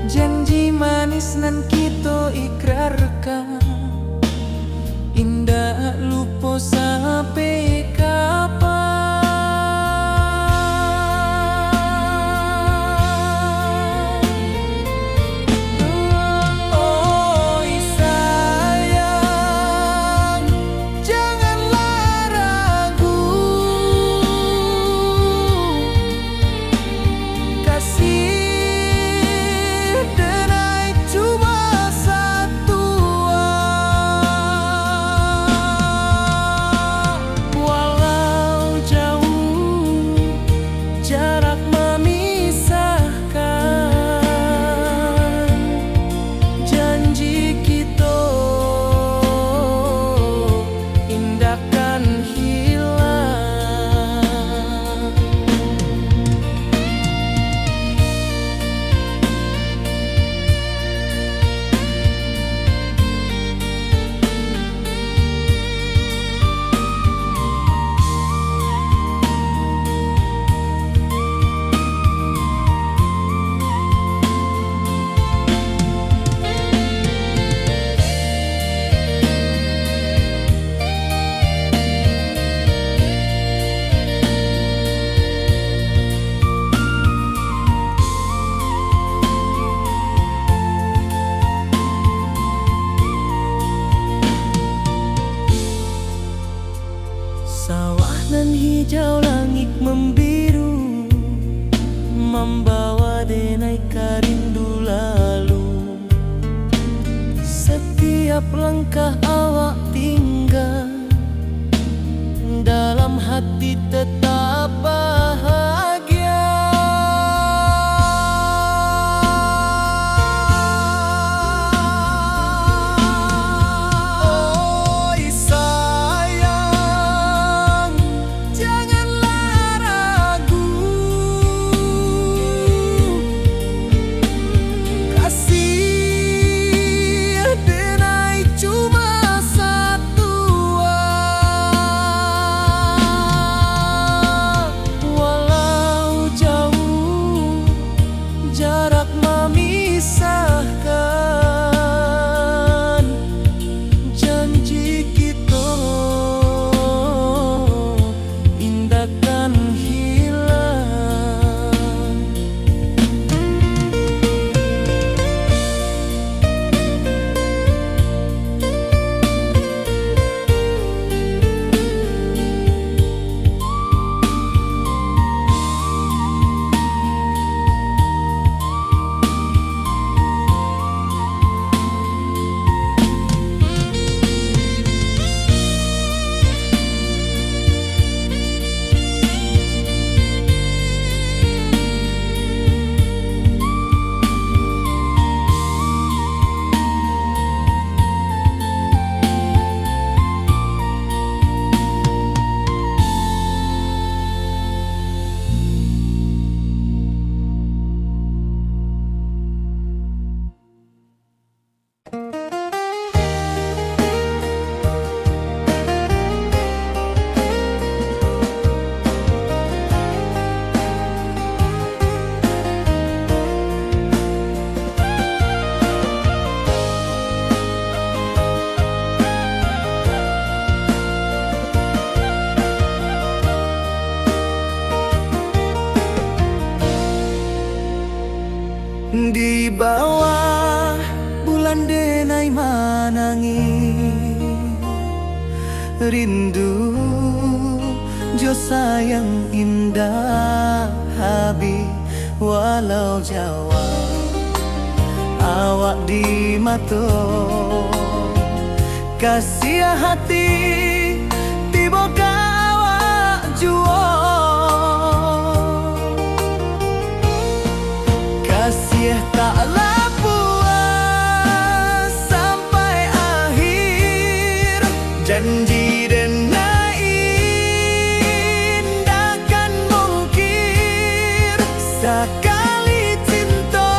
Janji manis nan kita ikrarkan, indah lupa sampai kapan. Oi sayang, janganlah ragu, kasih denai cuma satu. Walau jauh jarak memisahkan, janji kita indahkan hilang. Sawah nan hijau, langit membiru, membawa denai karindu lalu. Setiap langkah awak tinggal, dalam hati tetap bahagia. Oi sayang, janganlah ragu, kasih denai cuma satu. Walau jauh jarak memisahkan, janji kita indahkan hilang. Di bawah bulan denai manangi, rindu jo sayang indah habi. Walau jauh awak di mata, kasih hati tiba awak jua. Kasih taklah puas sampai akhir, janji denai indahkan mungkir. Sekali cinta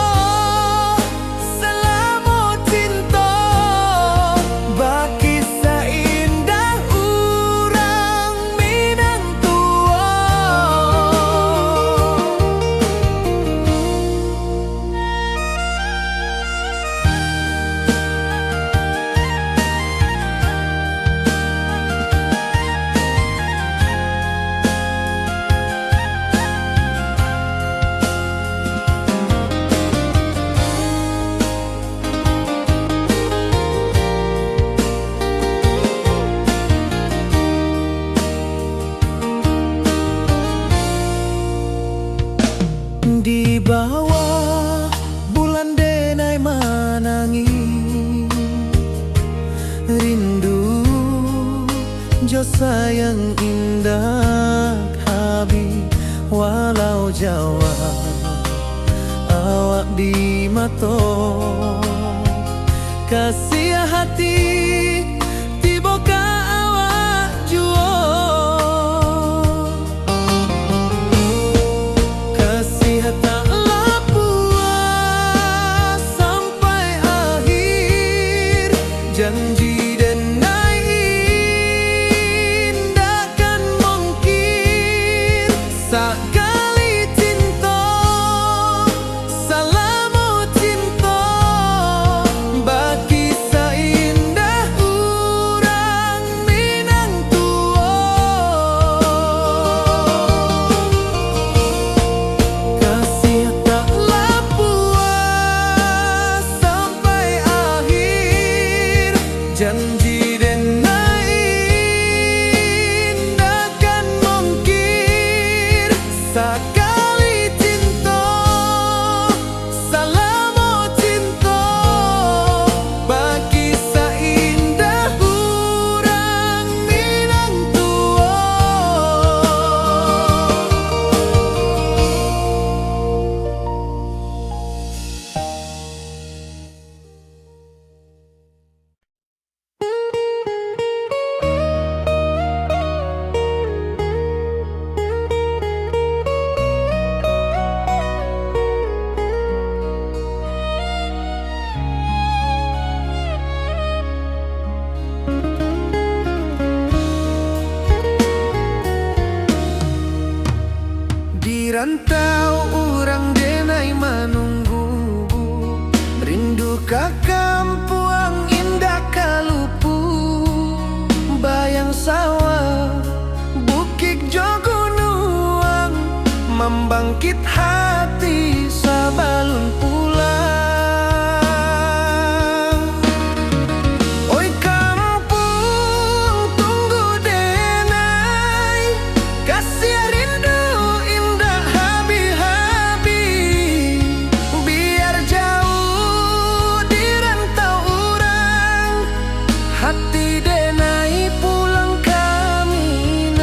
selama cinta, baki seindah urang minang tua. Jo sayang indah habi walau Jawa awak di mato kasih hati tiba ka awak juo kasih tak puas sampai akhir janji sakali cinta salamu cinta bagi seindah urang Minang tua kasih taklah puas sampai akhir janji sakali cinta salamu cinta bagi seindah urang Minang tua di rantau urang denai menunggu rindu ka kampuang indah kalupu bayang sawah bukit jogunuang membangkit hati sabalun pulang oi kampung tunggu denai kasih rindu hati denai pulang ke Minang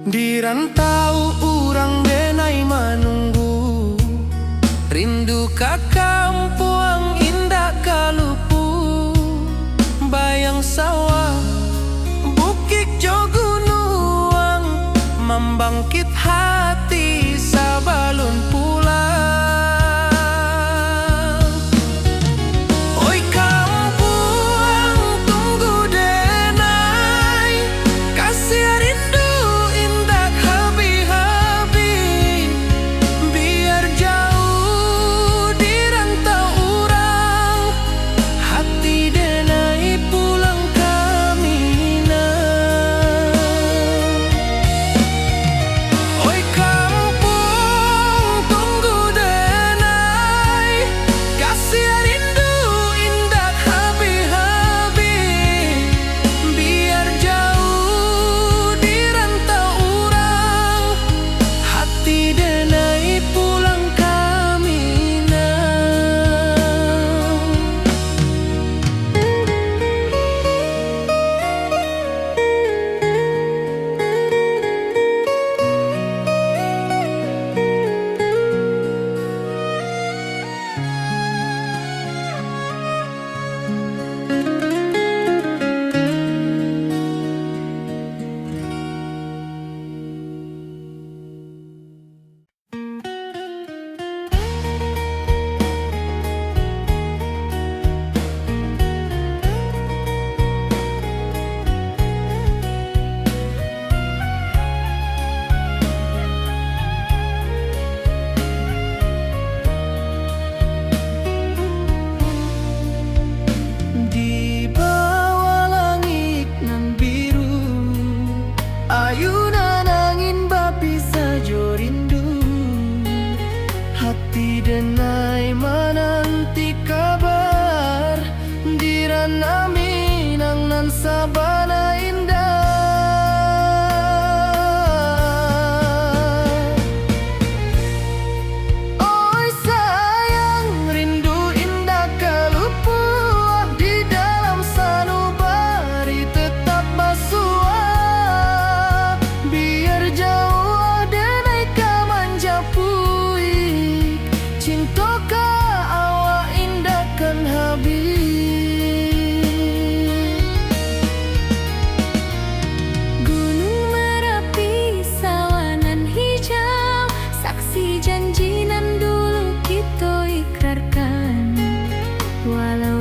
di rantau urang denai menunggu rindu ka kampuang indah kalupu bayang sawah bukit jogunuang membangkit hati sabalun pulang oi kampuang tunggu denai kasih rindu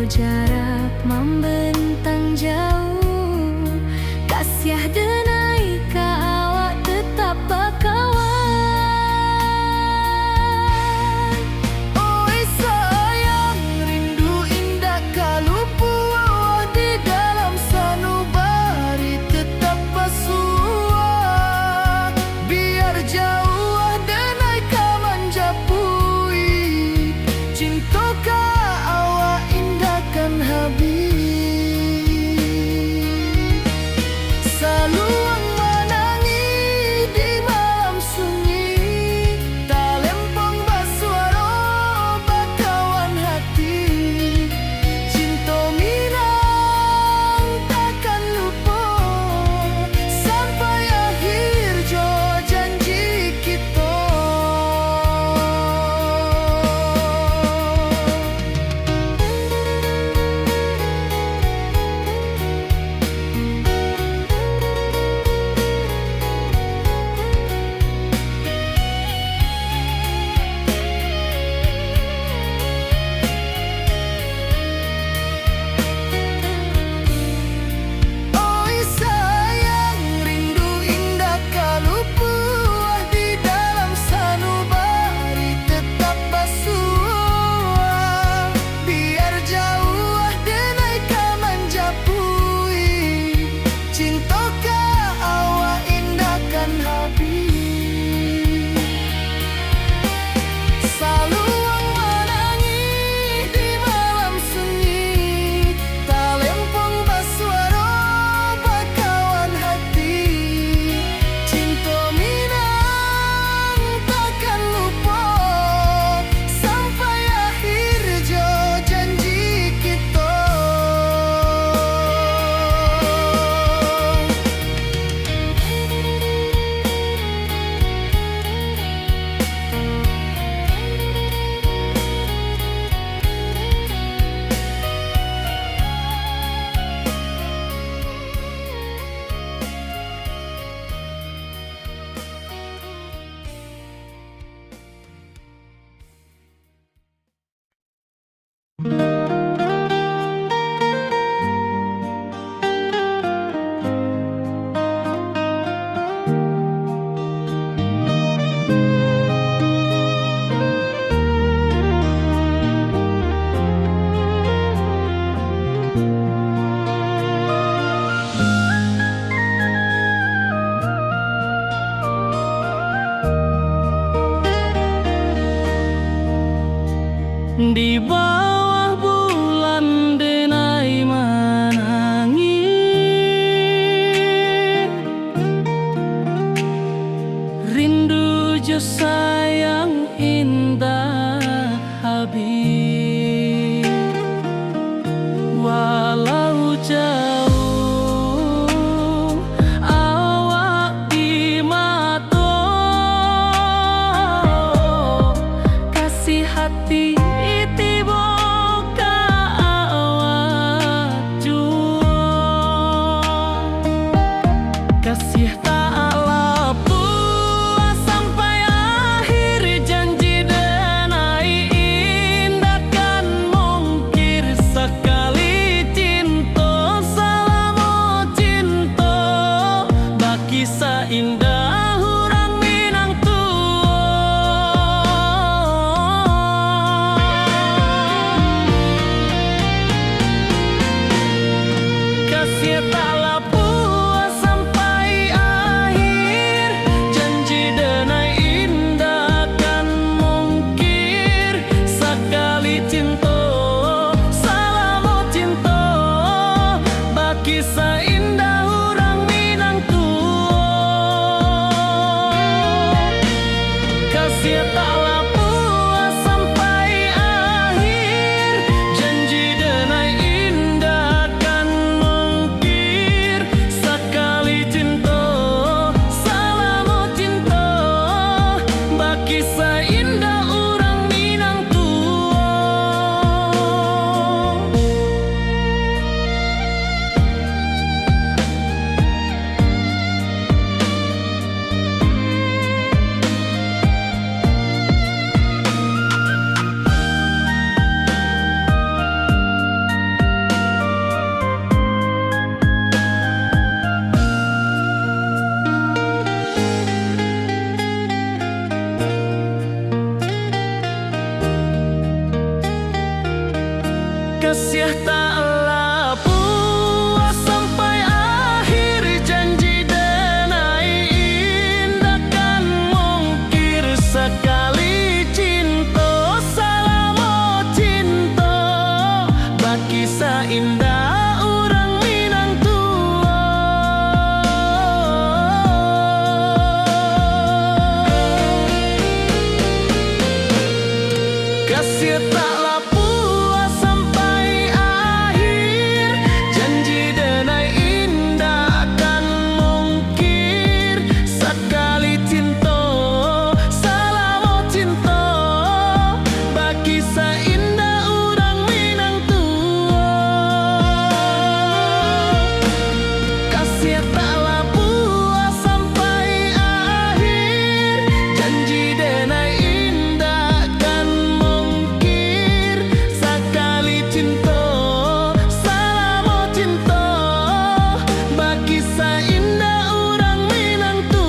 jarak membentang jauh, kasih denai ka awak tetap bakawan. Oi sayang, rindu indah kalupu wawa di dalam sanubari tetap basua. Biar jauh denai ka manjapui, cinta ka awak indahkan Kasih taklah puas sampai akhir, janji denai indah kan mungkir. Sekali cinta salamo cinta, baki indah orang Minang tua. Kasih taklah puas sampai akhir, janji denai indah kan mungkir. Sekali cinta salamo cinta, baki indah orang Minang tua. Kasih taklah puas sampai akhir, janji denai indah kan mungkir. Sekali cinta salamo cinta, baki indah orang Minang tua.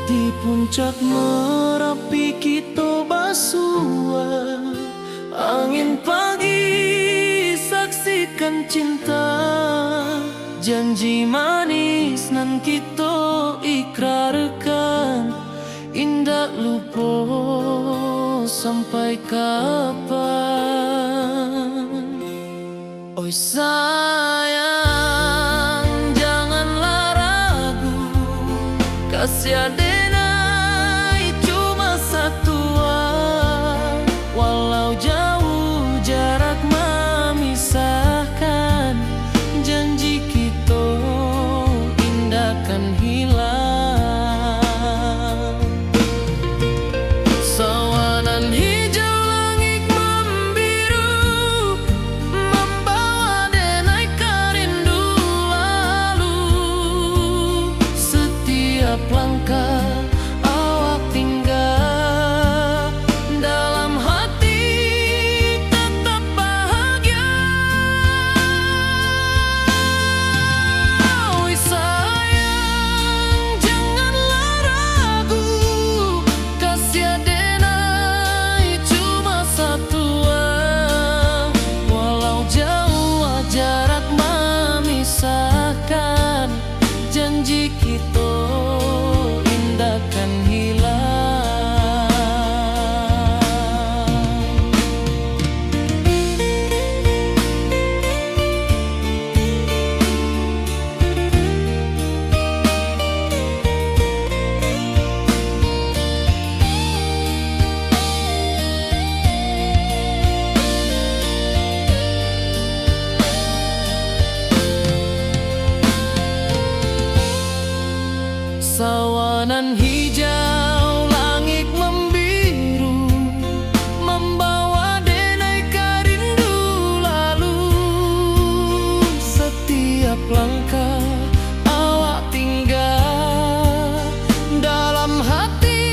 Di puncak Merapi kita basua, angin pagi saksikan cinta. Janji manis nan kita ikrarkan, indah lupa sampai kapan. Oi sayang, janganlah ragu, kasih denai cuma satuan. Walau jauh jarak memisahkan, janji kita indah kan hilang. Sawanan hijau langit membiru, membawa denai kerindu lalu. Setiap langkah awak tinggal, dalam hati tetap bahagia. Oi sayang, janganlah ragu, kasih denai cuma satuan. Walau jauh jarak memisahkan, janji kita indah kan hilang. Sawanan hijau langit membiru, membawa denai kerindu lalu. Setiap langkah awak tinggal, dalam hati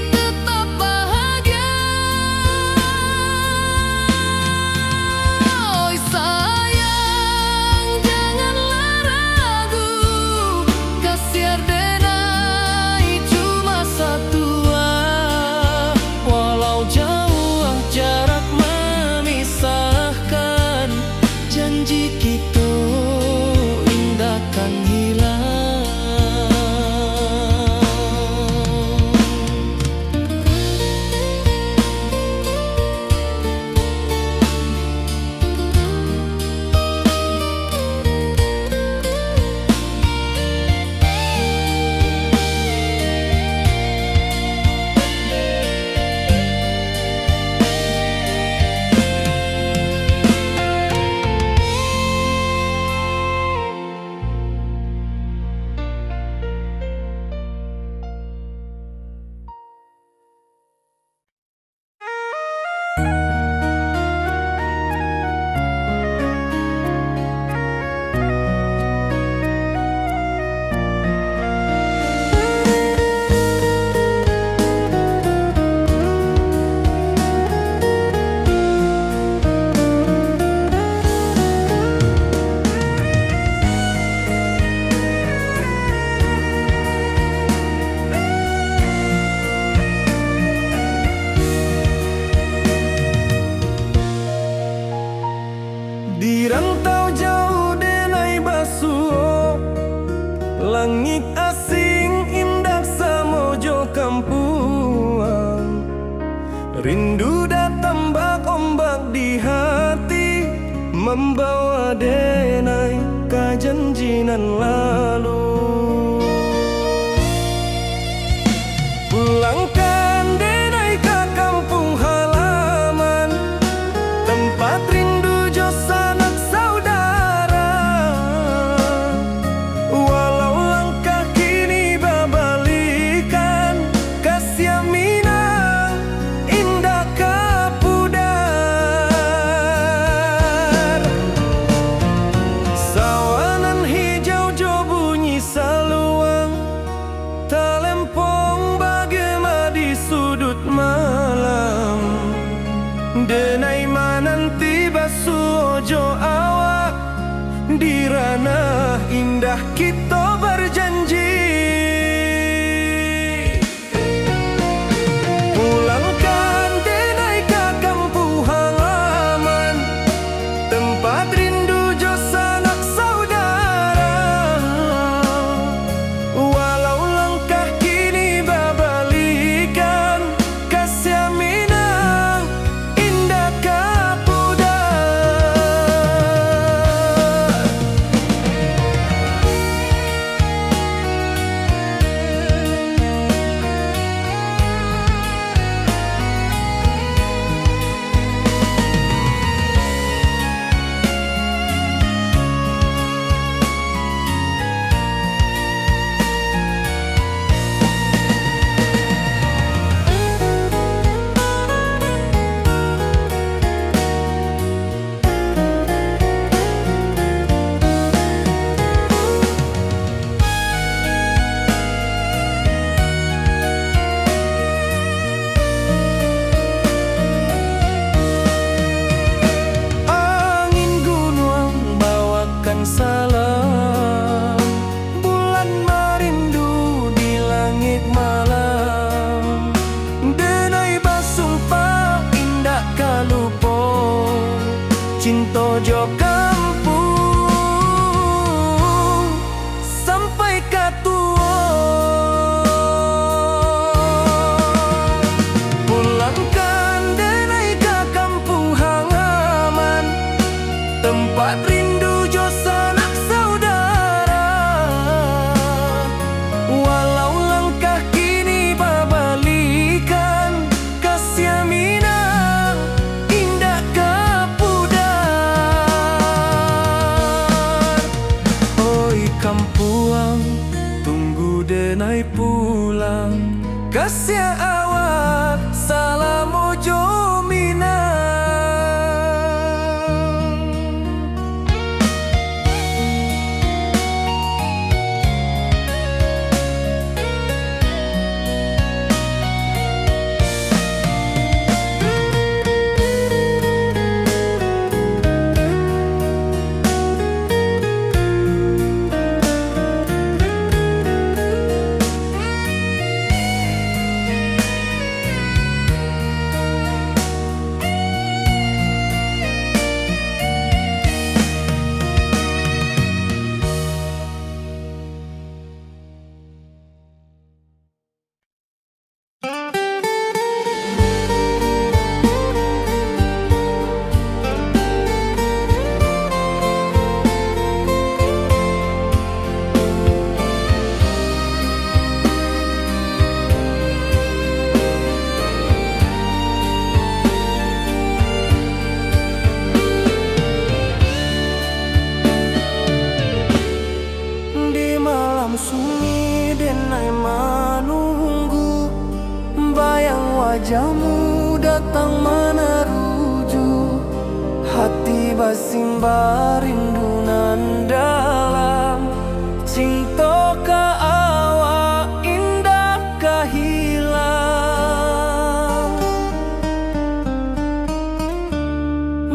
tetap bahagia. Oi sayang, janganlah ragu, kasih denai cuma membawa denai ka janjinan lalu. Pulangkan denai ka kampung halaman, tempat rindu jo sanak saudara. Walau langkah kini babalikan, kasih Minang indah ka pudar. Sawanan hijau jo bunyi saluang, talempong bagema di sudut malam. Denai mananti basuh jo awak, di ranah indah kita berjanji. Pulangkan denai ka kampung halaman, tempat rindu jo sanak saudara. Walau langkah kini babalikan, kasih Minang indah ka pudar. Angin gunung bawakan salam, bulan merindu di langit malam. Denai basumpah indah kalupo, cinta jo kampung sampai katua. Pulangkan denai ka kampung halaman, tempat rindu jo sanak saudara. Walau langkah kini babalikan, kasih Minang indah ka pudar. Oi kampuang, tunggu denai pulang, kasih awak salam ojo Minang. Di malam sunyi denai menunggu, bayang wajahmu datang meneruju. Hati basimba rindu nan dalam, cinta ka awak indah ka hilang.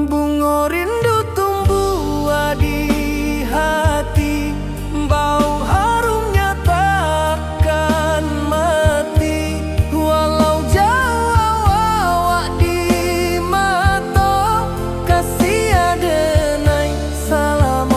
Bunga rindu tumbuh di hati, bau harumnya takkan mati. Walau jauh awak di mata, kasih denai salam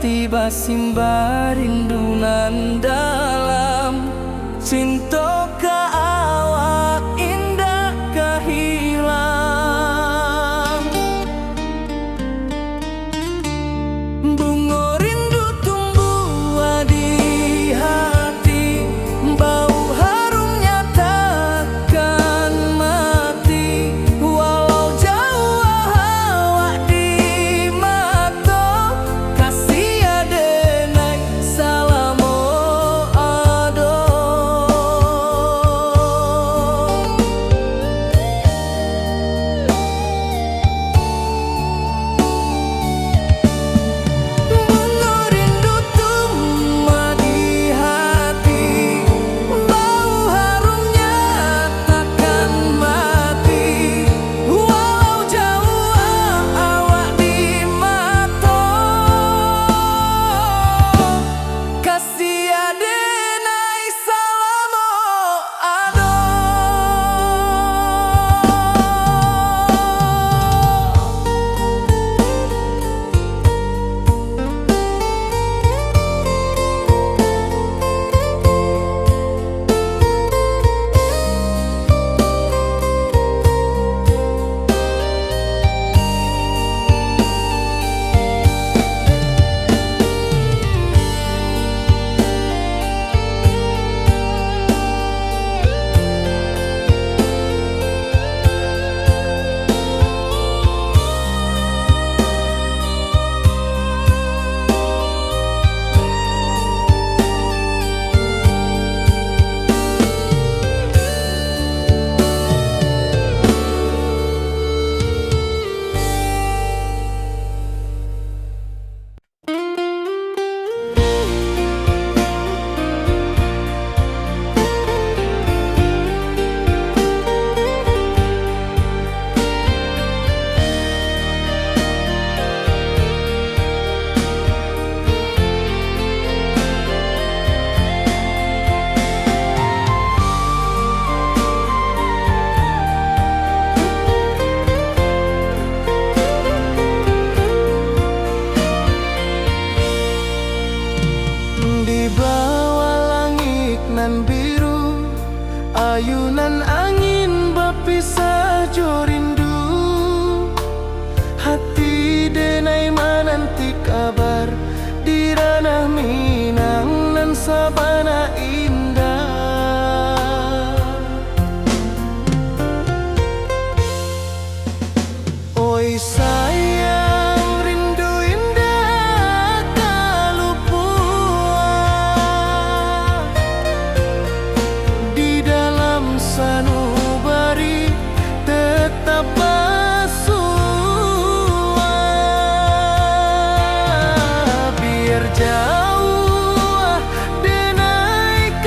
tiba simba rindunan dalam cinta ka awak indah kahilang. Bunga rindu tumbuh di hati, bau harumnya takkan mati. Walau jauh awak di mata, kasih adenai salamo ado. Bunga rindu tumbuh di hati, bau harumnya takkan mati. Walau jauh awak di mata, kasih adenai salamo ado. Di bawah langit nan biru, ayunan angin berpisah jo rindu. Hati denai menanti kabar di ranah Minang nan sabana indah. Oi sayang, rindu indah kalupua di dalam sanubari tetap bersua. Biar jauh denai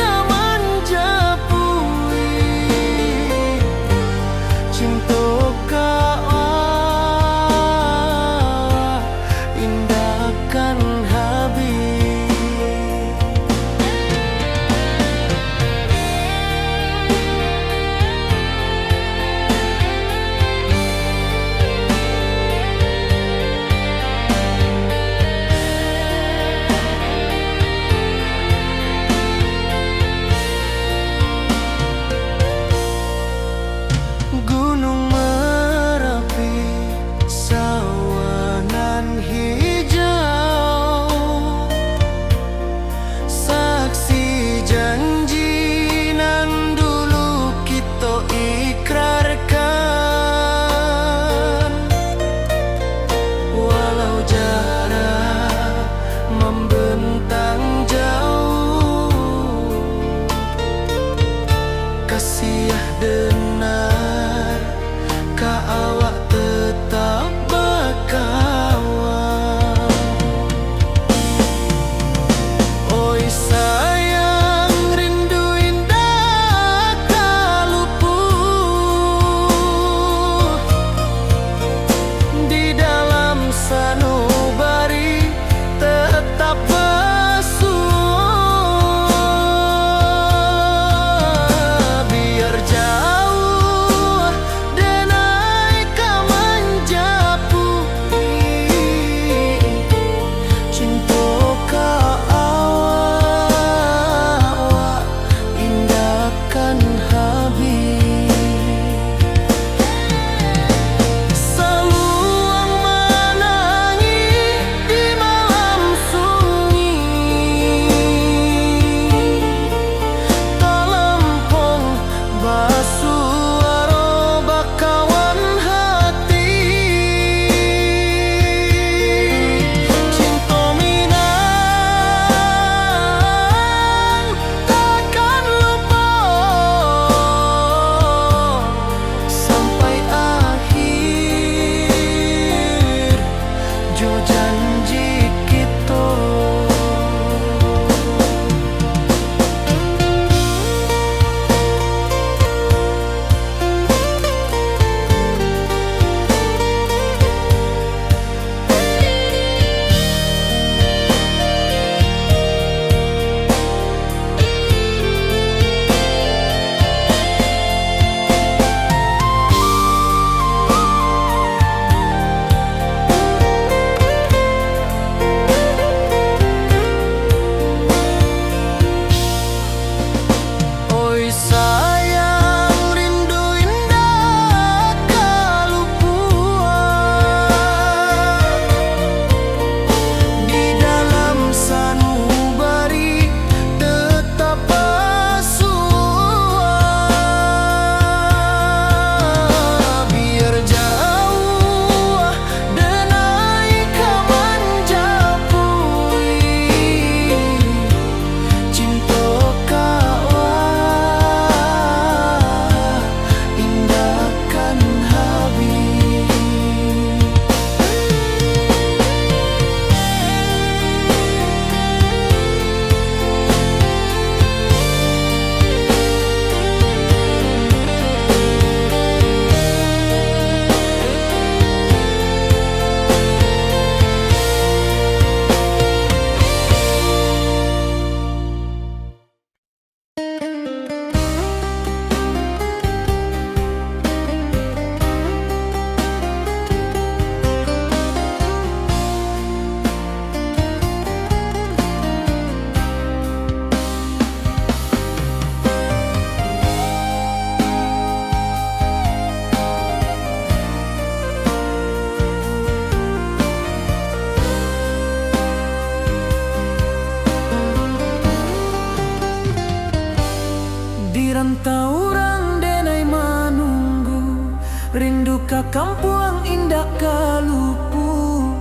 rantau orang denai manunggu, rindu ka kampung indah kalupu,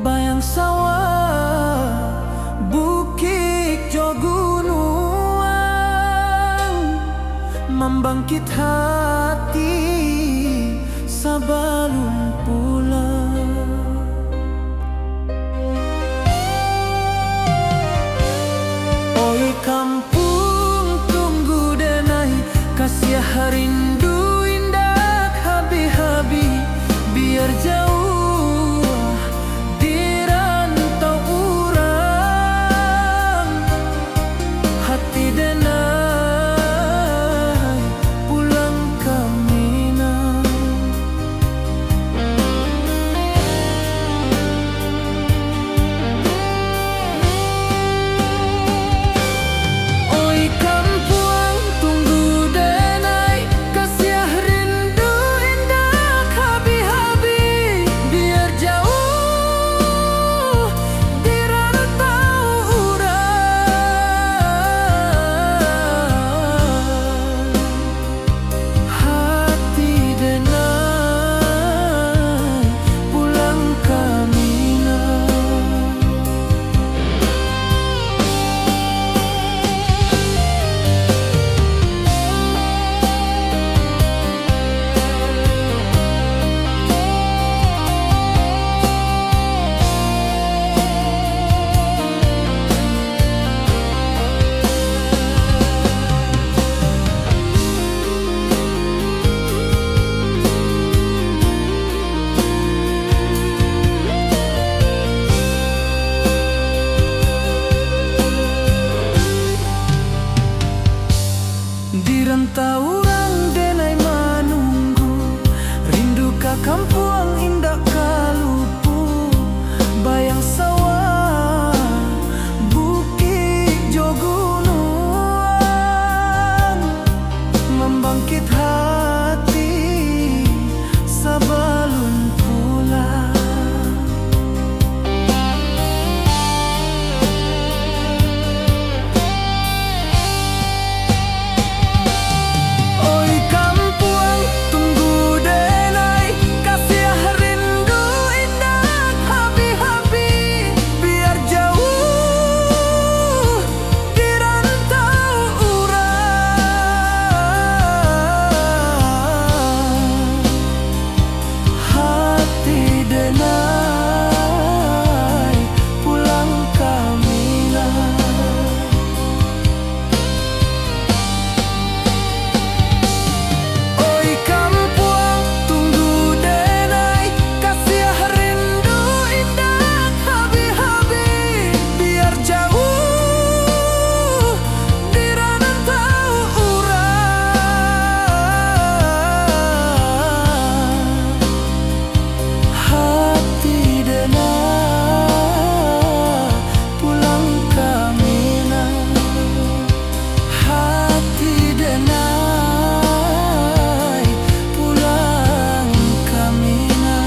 bayang sawah, bukit jo gunung, membangkit hati sabalun pulang. Oi kampung tunggu denai, kasih rindu indah habi-habi, biar jauh di rantau urang, hati denai pulang ke Minang. Oi kampung tunggu denai, kasih rindu indah habi-habi, biar jauh di rantau urang, hati denai pulang ke Minang. Di rantau orang denai manunggu, rindu ka kampung indah kalupu, bayang sawah, bukit jo gunung, membangkit hati sabalun pulang. Oi kampung tunggu denai, kasih rindu indah habi-habi, biar jauh di rantau urang, hati denai pulang ke Minang. Oi kampung tunggu denai, kasih rindu indah habi-habi, biar jauh di rantau urang, hati denai pulang ke Minang, hati denai pulang ke Minang.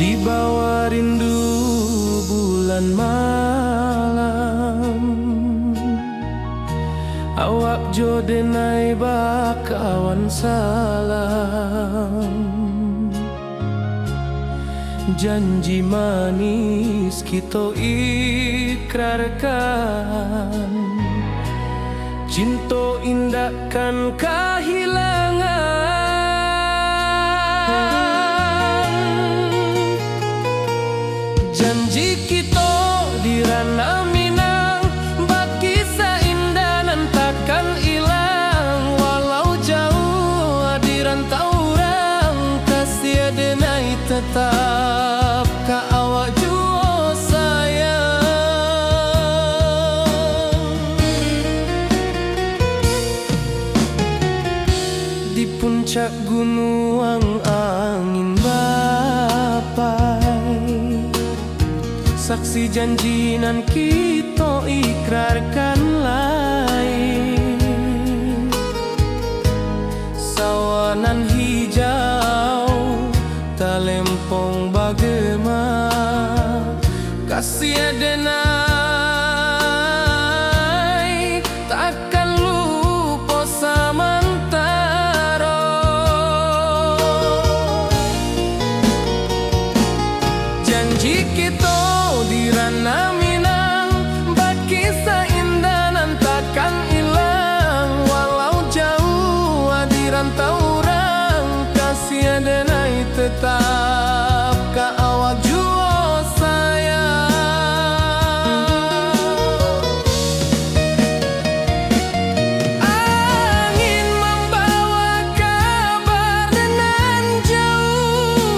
Di bawah rindu bulan malam, awak jo denai bakawan salam, Janji manis kita ikrarkan, cinta indahkan kehilangan. Janji kita di ranah Minang, baki seindah nan takkan hilang. Walau jauh di rantau orang, kasih denai tetap ka awak jua sayang. Di puncak gunung angin bapai, saksi janji nan kita ikrarkan lain. Sawanan hijau talempong bagema, kasih denai takkan lupa samantara. Janji kita di ranah Minang, baki seindah nan takkan hilang. Walau jauh di rantau orang, kasih denai tetap ka awak jua sayang. Angin membawa kabar dengan jauh,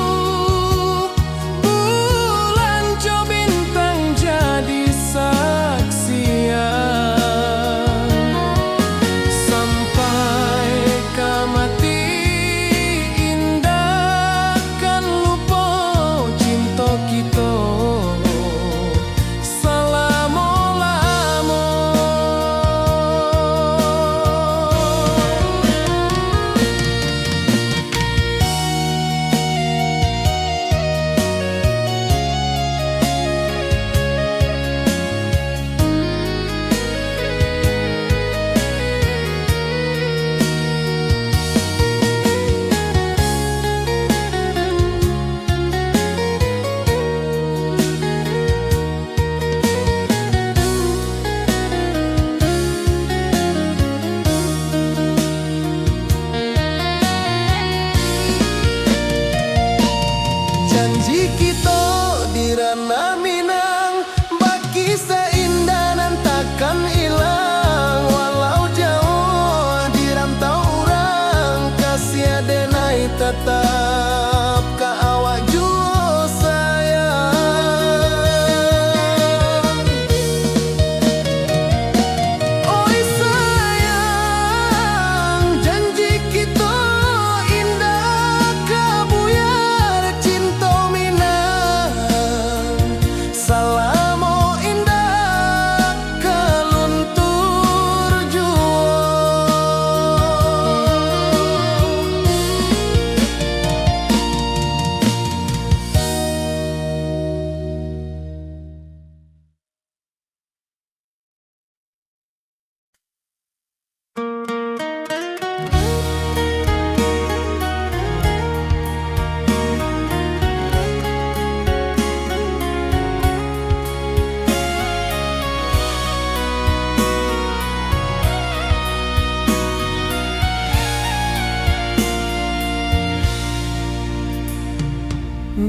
bulan jo bintang jadi saksian. Sampai ke mati indahkan lupa cinta kita selama-lama. Janji kita di ranah Minang, baki seindah nan takkan hilang. Walau jauh di rantau orang, kasih denai tetap ka awak jua sayang. Oi sayang, janji kita indah kabuyar cinta Minang. Salamo indah keluntur jua.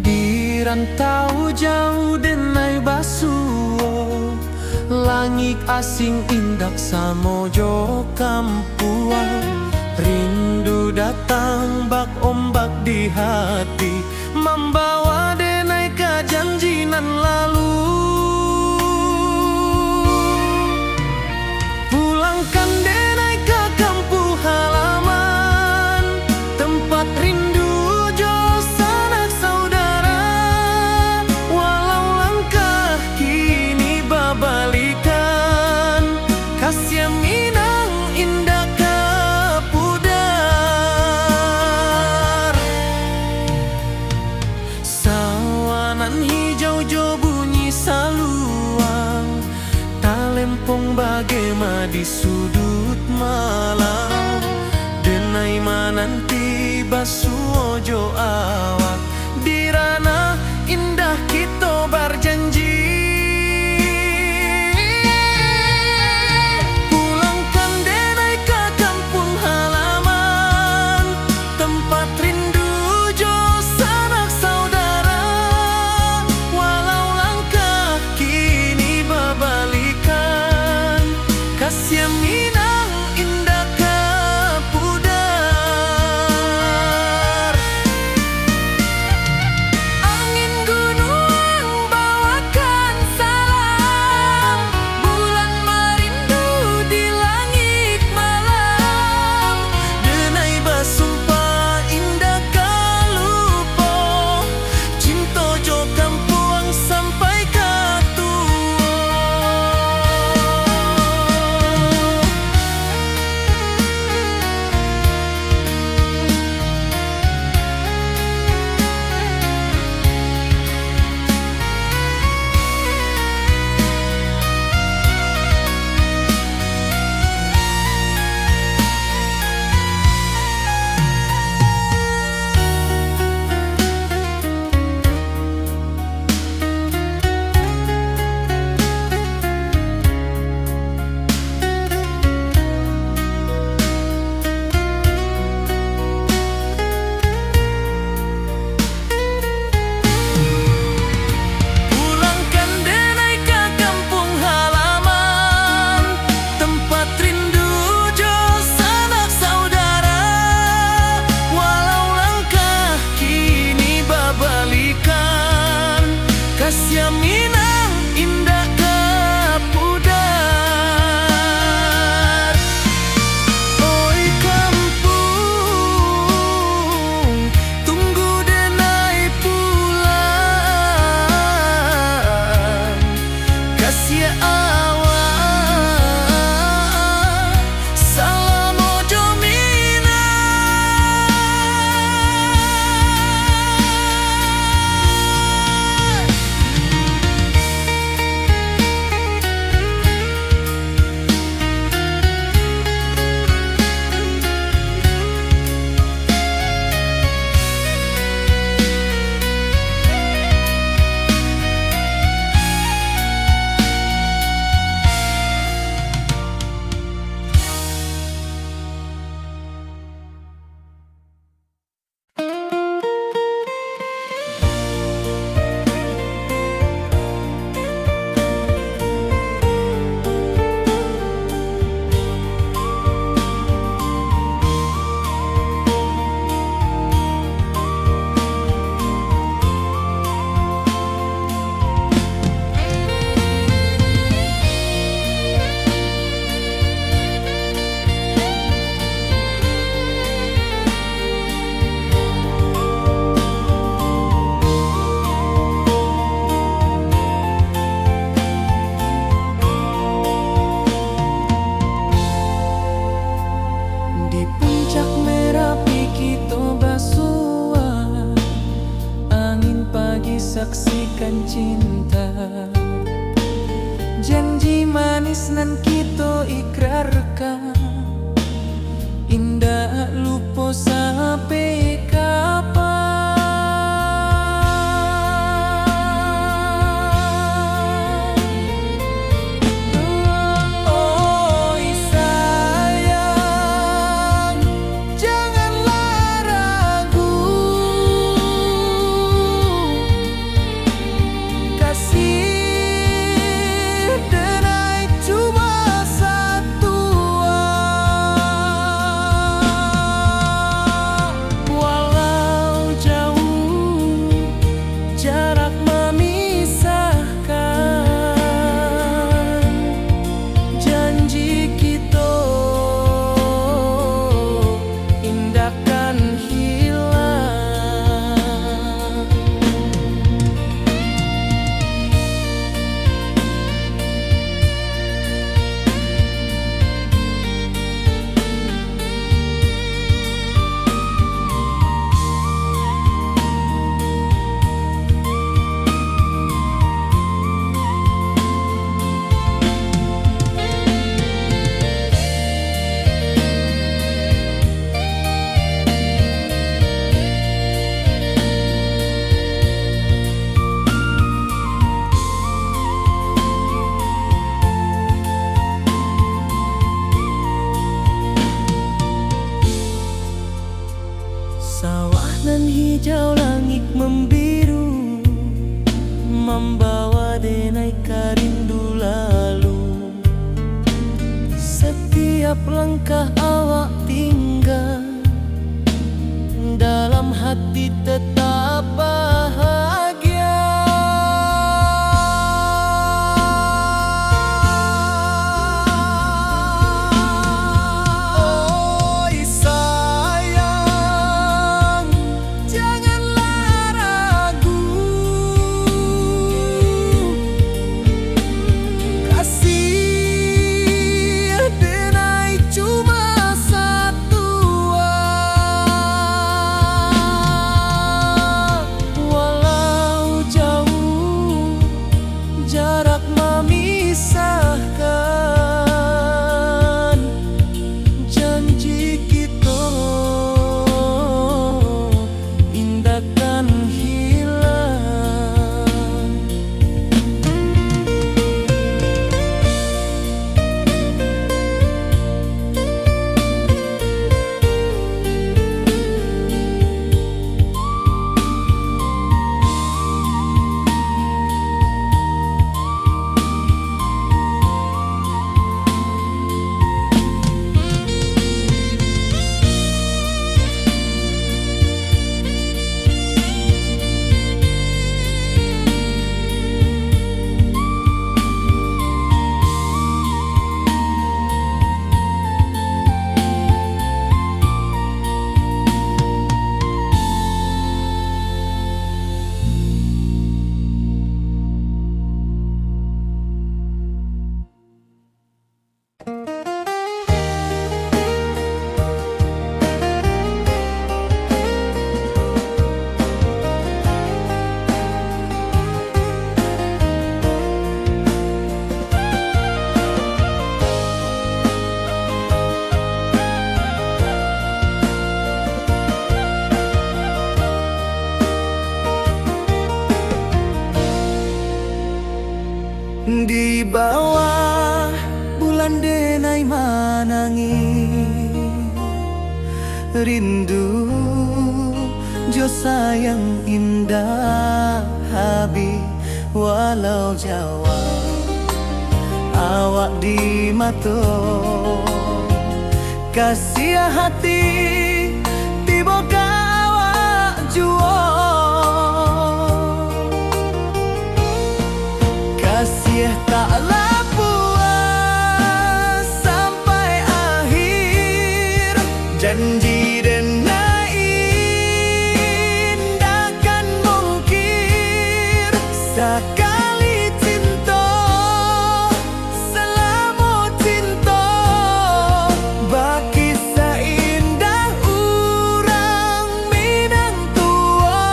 Di rantau jauh denai basuo, langit asing indak samojo kampuan. Rindu datang bak ombak di hati, membawa denai ke janji nan lalu. Pulangkan denai ke kampung halaman, tempat rindu jo sanak saudara. Walau langkah kini babalikan, kasih Minang indah kapudar. Sawanan hijau jo bunyi saluang, talempong bagema di sudut malam. Denai mananti basuo jo awak di ranah indah kasih awak selama jomina. Di puncak Merapi kita basua, angin pagi saksikan cinta. Janji manis nan kita ikrarkan, indah lupa sampai kapan. Oi sayang, janganlah ragu, kasih denai cuma satu. Walau jauh jarak memisahkan, janji kita indahkan hilang. Sawah nan hijau, langit membiru, membawa denai karindu lalu. Setiap langkah awak tinggal, dalam hati tetap bahagia. Oi sayang, janganlah ragu, kasih denai cuma satu. Walau jauh jarak memisahkan, janji kita indahkan hilang. Di bawah bulan denai manangi rindu jo sayang indah habi walau Jawa awak di mato kasih hati tiba awak juo kasih taklah puas sampai akhir janji dan indahkan mungkir sekali cinta selama cinta baki seindah urang Minang tua.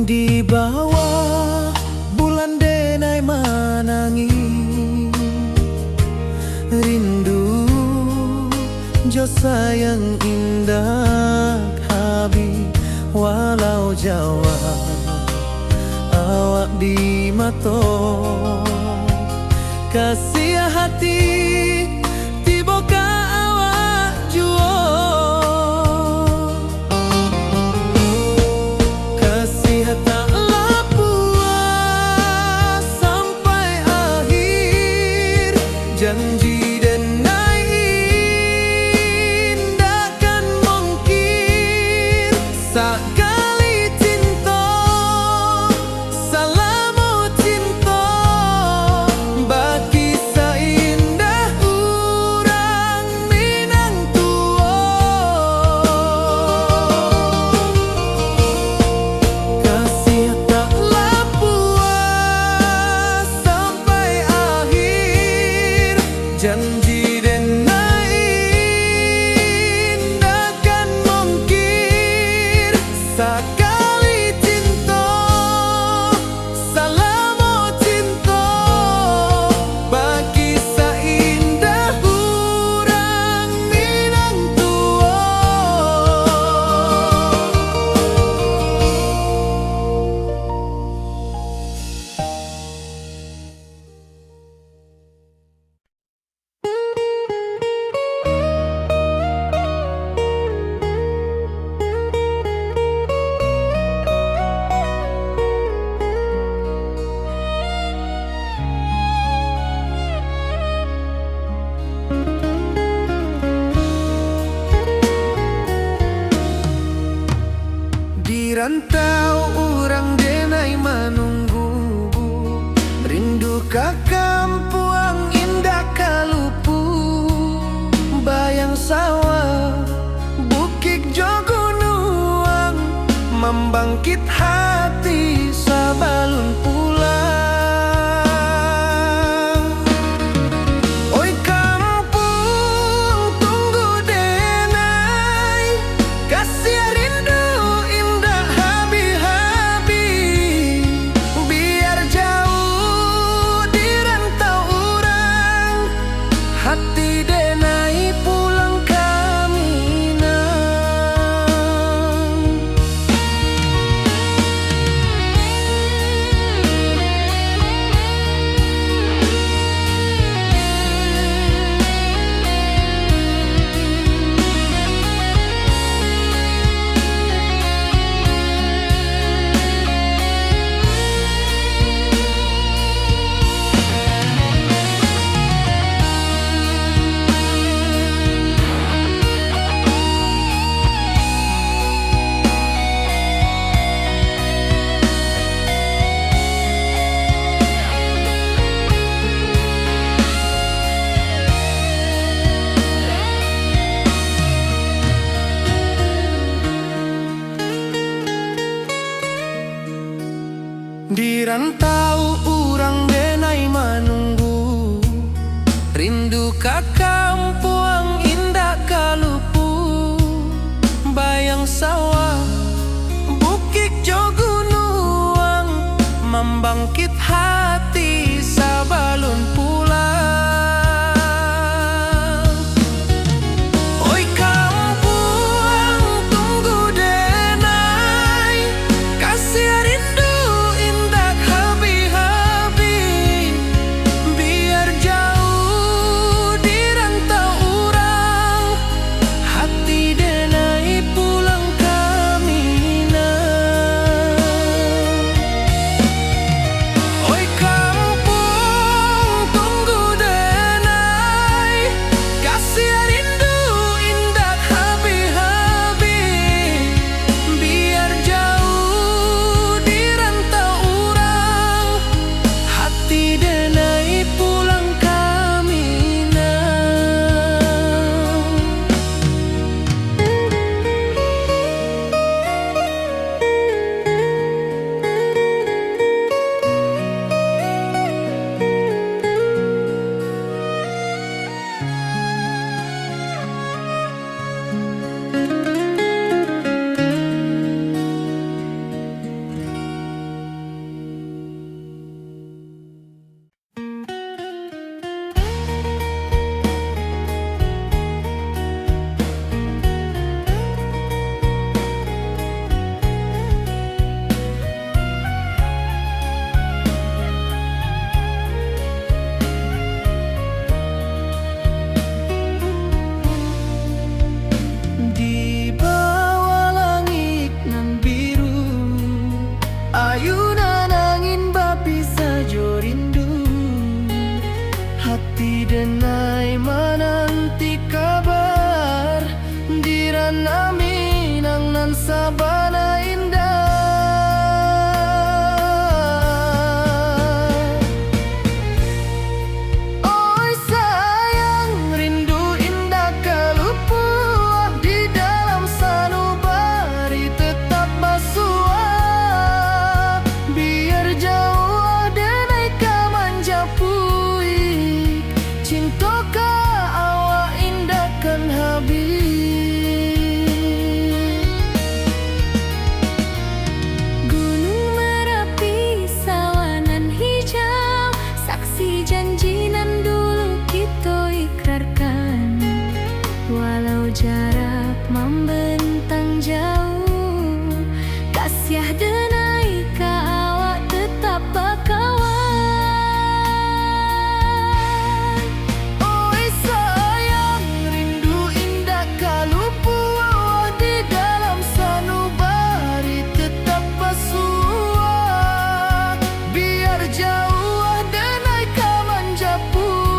Di bawah bulan denai manangi rindu jo sayang indah habi walau Jawa awak di mato kasih hati tiba ka awak juo taklah puas sampai akhir janji dan indahkan mungkir sekali cinta selama cinta baki seindah urang Minang tua. Kasih taklah puas sampai akhir janji dan indahkan mungkir sekali cinta selama cinta baki seindah urang Minang tua. Di rantau orang denai menunggu rindu ka kampuang indah kalupu bayang sawah bukit jo gunung membangkit hati sabalun pulang. Oi kampung tunggu denai kasih rindu indah habi-habi biar jauh di rantau urang hati denai pulang ke Minang. rantau urang denai manunggu, rindu ka kampung indah kalupu, bayang sawah bukit jo gunung, membangkit hati sabalun pulang. Oi kampung tunggu denai, kasih rindu indah habi-habi, biar jauh di rantau urang, hati denai pulang kamina. Oi kampung tunggu denai, kasih rindu indah habi-habi, biar jauh di rantau urang, hati denai pulang kamina. Di bawah langit nan biru, ayunan angin bapi sajo rindu, hati denai menanti kabar, di ranah Minang nan sabana indah. Oi sayang rindu indah kalupu, di dalam sanubari tetap basua, biar jauh denai ka manjapui, cinta ka awak indah kan habis. Gunung Merapi sawanan hijau, saksi janji nan dulu kita ikrarkan, walau jarak membentang jauh, kasih denai ka awak tetap bakawan. Oi sayang rindu indah kalupu, di dalam sanubari tetap basua, biar jauh denai ka manjapui,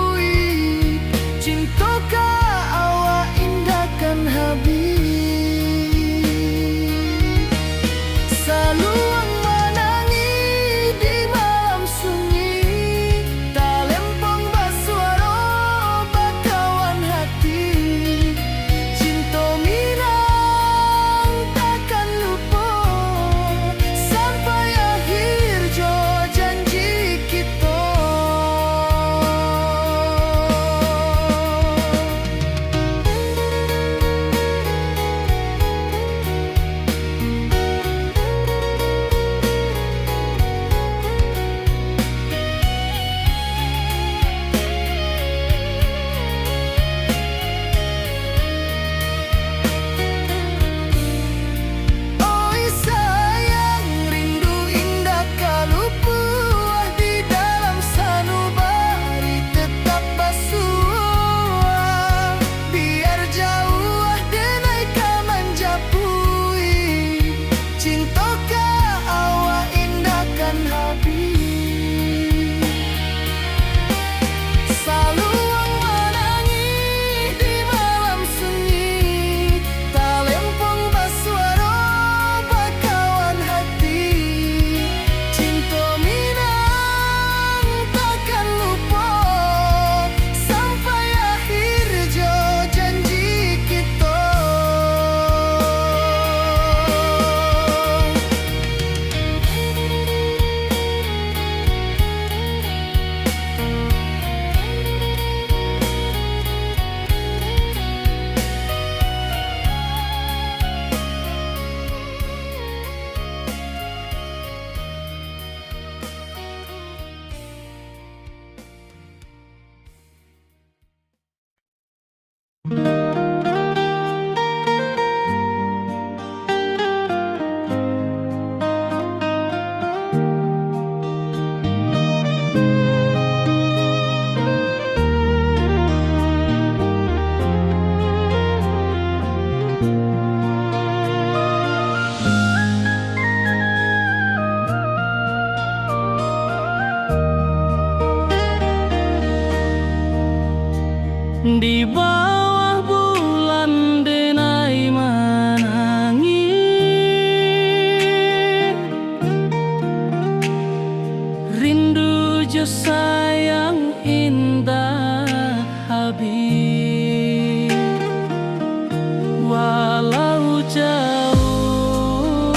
Di bawah bulan denai menangi, rindu jo sayang indah habis. Walau jauh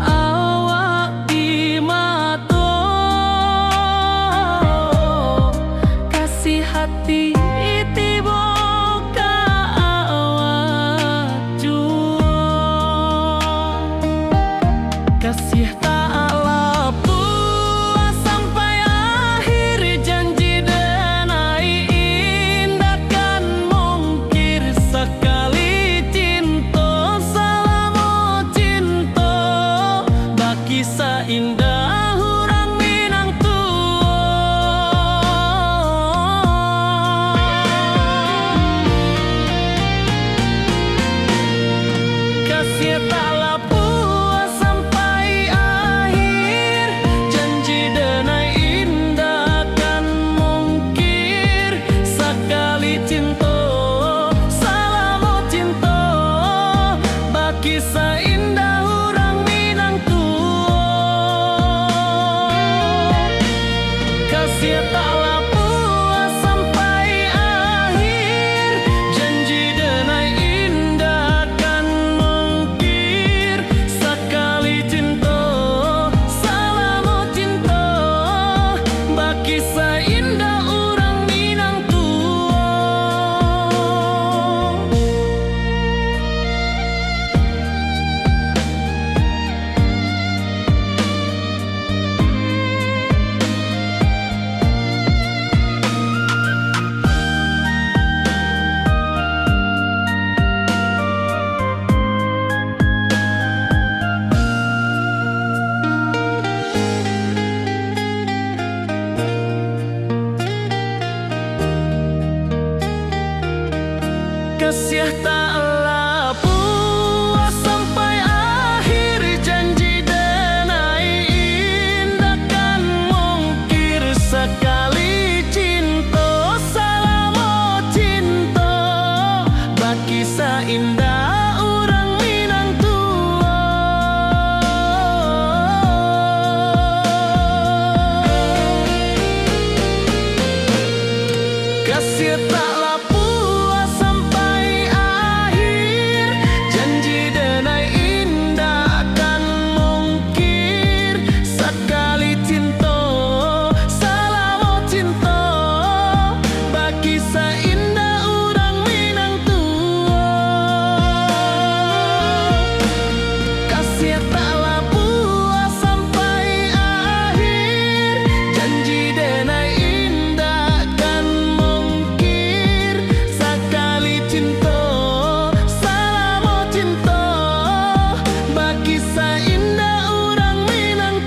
awak di mata, kasih hati tiba ka awak jua. Kasih tak lepas sampai akhir, janji denai indah kan mungkir. Sekali cinta selama cinta, baki seindah orang Minang kasih tak puas sampai akhir, janji denai indah kan mungkir. Sekali cinta selama cinta, baki seindah orang Minang kasih tak puas sampai akhir, janji denai indah kan mungkir. Sekali cinta selama cinta, baki seindah orang Minang kasih tak puas sampai akhir, janji denai indah kan mungkir. Sekali cinta selama cinta, baki seindah orang Minang kasih tak puas sampai akhir, janji denai indah kan mungkir. Sekali cinta selama cinta, baki seindah orang Minang kasih tak puas sampai akhir, janji denai indah kan mungkir. Sekali cinta selama cinta, baki seindah orang Minang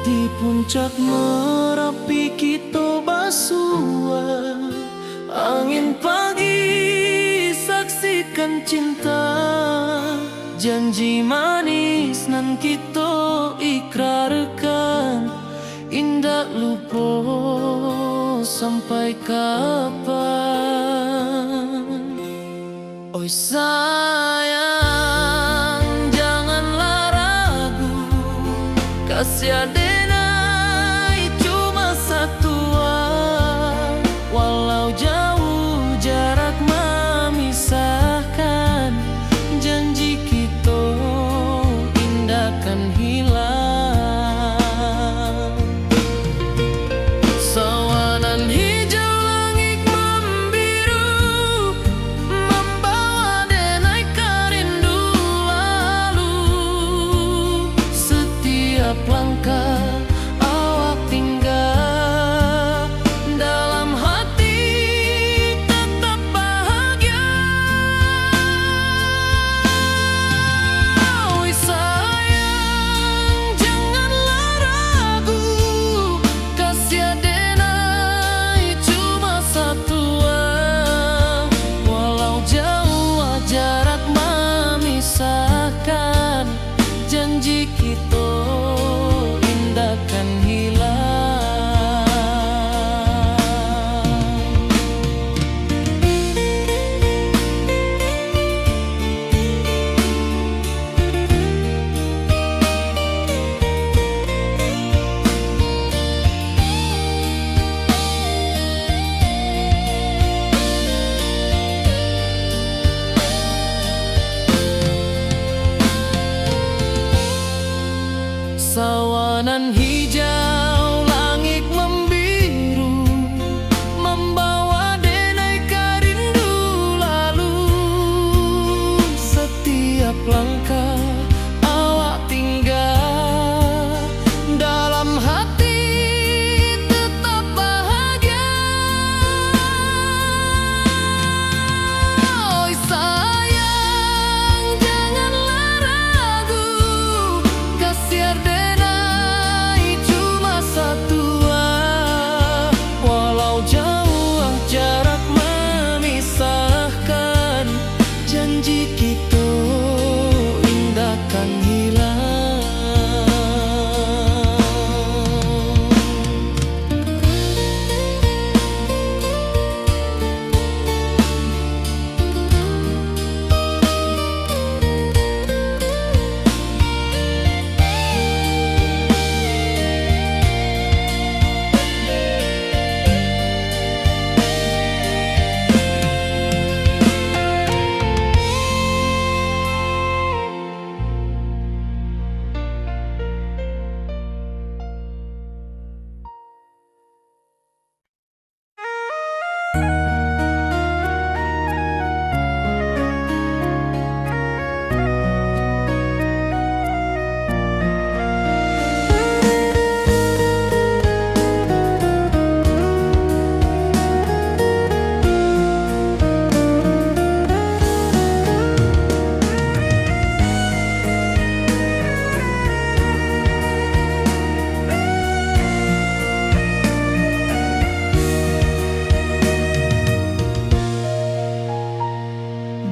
di puncak Merapi kita basua, angin pagi saksikan cinta. Janji manis nan kita ikrarkan, indah lupa sampai kapan. Oi sayang, janganlah ragu, kasih denai cuma satu. Walau jauh jarak memisahkan, janji kita indah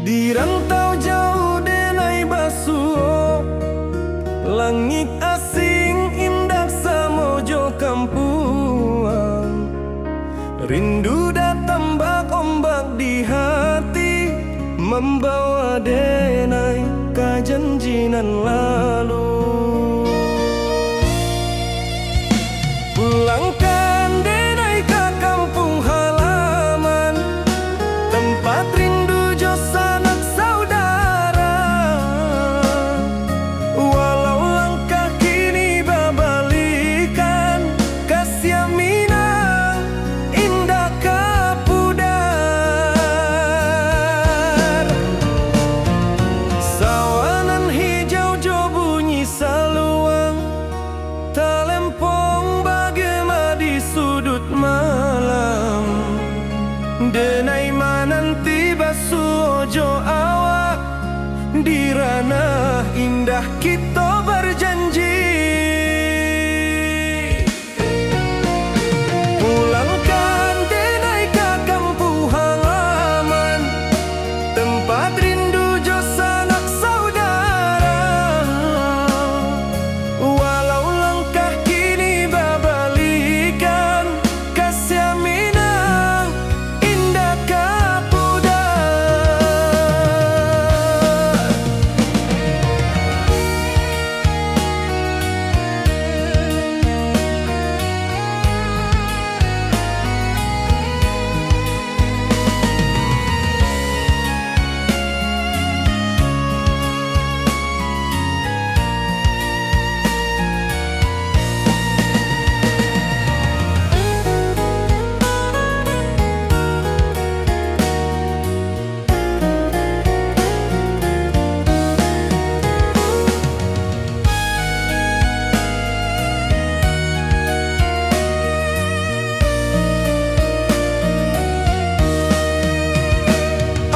Di rantau jauh denai basuh, langit asing indah samojo kampuang. Rindu datang bak ombak di hati, membawa denai ke janjinan lalu. Pulangkan denai ke kampung halaman, tempat rindu jo sanak saudara. Walau langkah kini babalikan, kasih Minang indah kapudar. Sawanan hijau jo bunyi saluang, talempong bagema di sudut malam. Denai mananti basuh ojo awak, di ranah indah kita berjanji. Pulangkan denai ke kampung halaman, tempat rindu jo sanak saudara. Walau langkah kini babalikan, kasih Minang indah kapudar.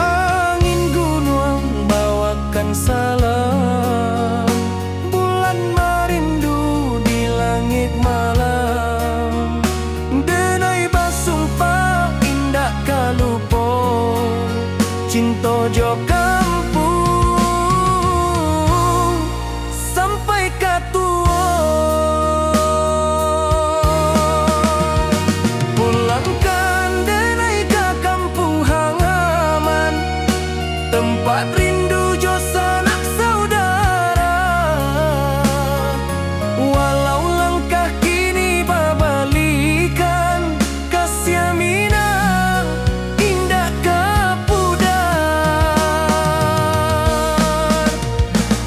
Angin gunung bawakan salam, bulan merindu di langit malam. Denai basumpah indah kalupo, cinta jo kampung sampai katua. Pulangkan denai ke kampung halaman, tempat rindu jo sanak saudara. Walau langkah kini babalikan, kasih Minang indah kapudar.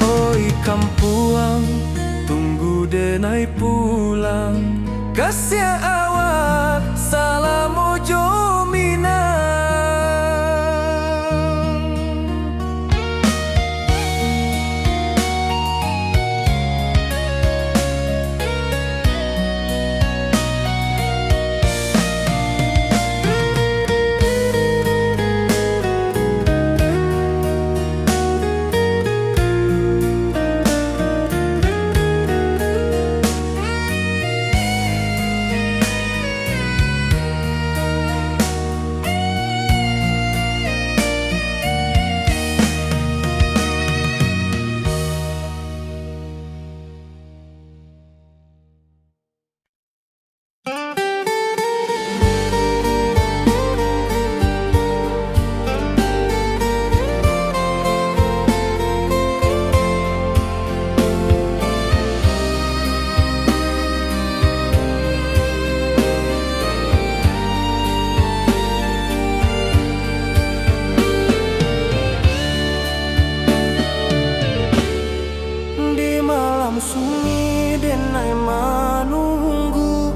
Oi kampuang, tunggu denai pulang, kasih awak salam ojo Minang. Di malam sunyi denai menunggu,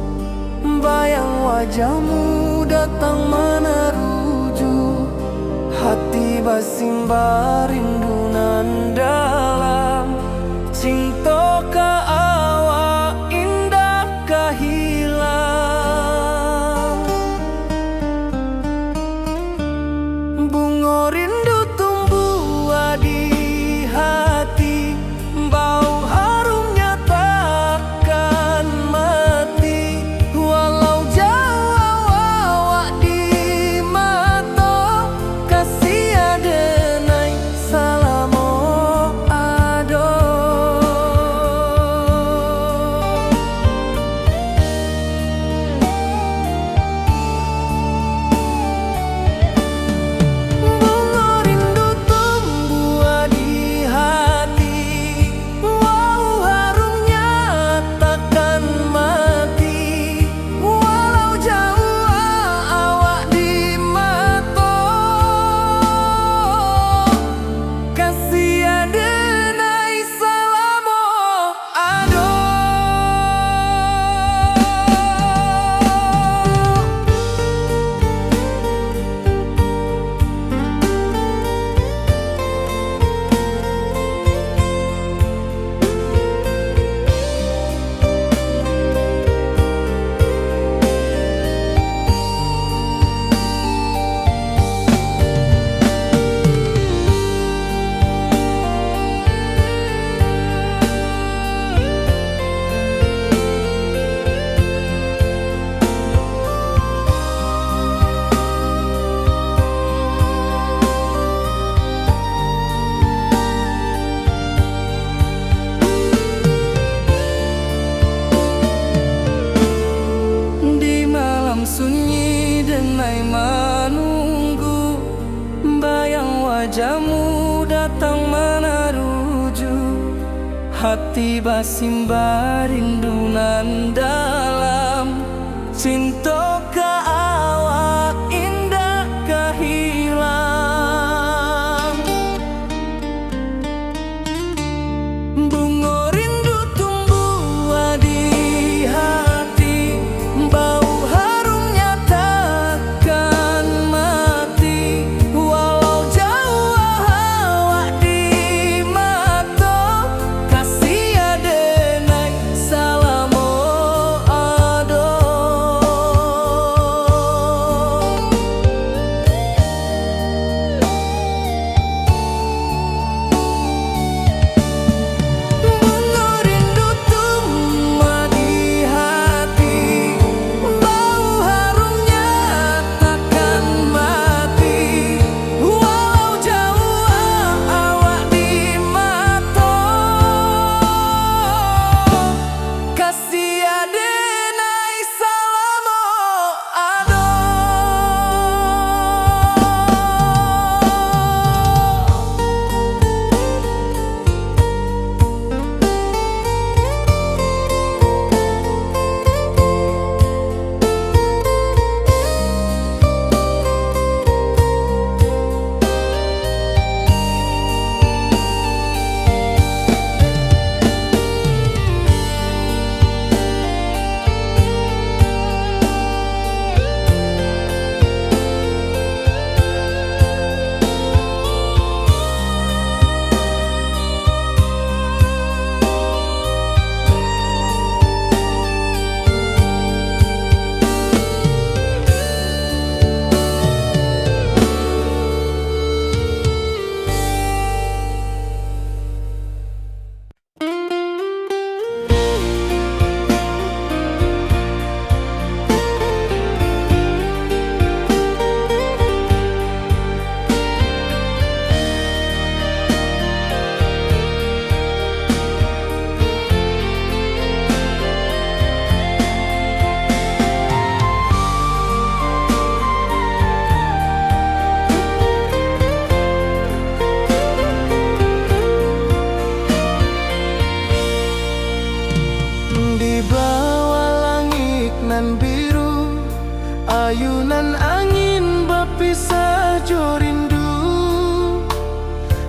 bayang wajahmu datang meneruju. Hati basimba rindu nan dalam, cinta ka awak indah ka hilang. Bunga rindu tumbuh di hati, bau harumnya takkan mati. Walau jauh awak di mata, kasih ada datang menaruju, hati basimba rindu nan dalam. Cinta ka awak indah kahilang. Bunga rindu tumbuh di hati, bau harumnya takkan mati. Walau jauh awak di mata, kasih adenai salamo ado. Bunga rindu tumbuh di hati, bau harumnya takkan mati. Walau jauh awak di mata, kasih adenai salamo ado. Di bawah langit nan biru, ayunan angin berpisah jo rindu.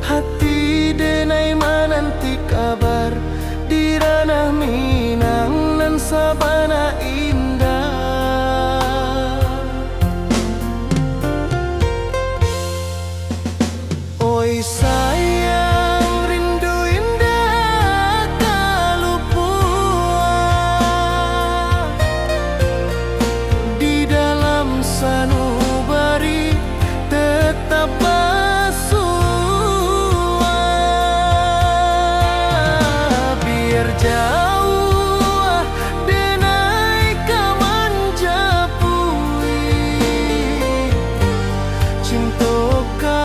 Hati denai menanti kabar di ranah Minang nan sabana indah. Oi sayang, rindu indah kalupua di dalam sanubari tetap bersua. Biar jauh denai kaman japui, cinta ka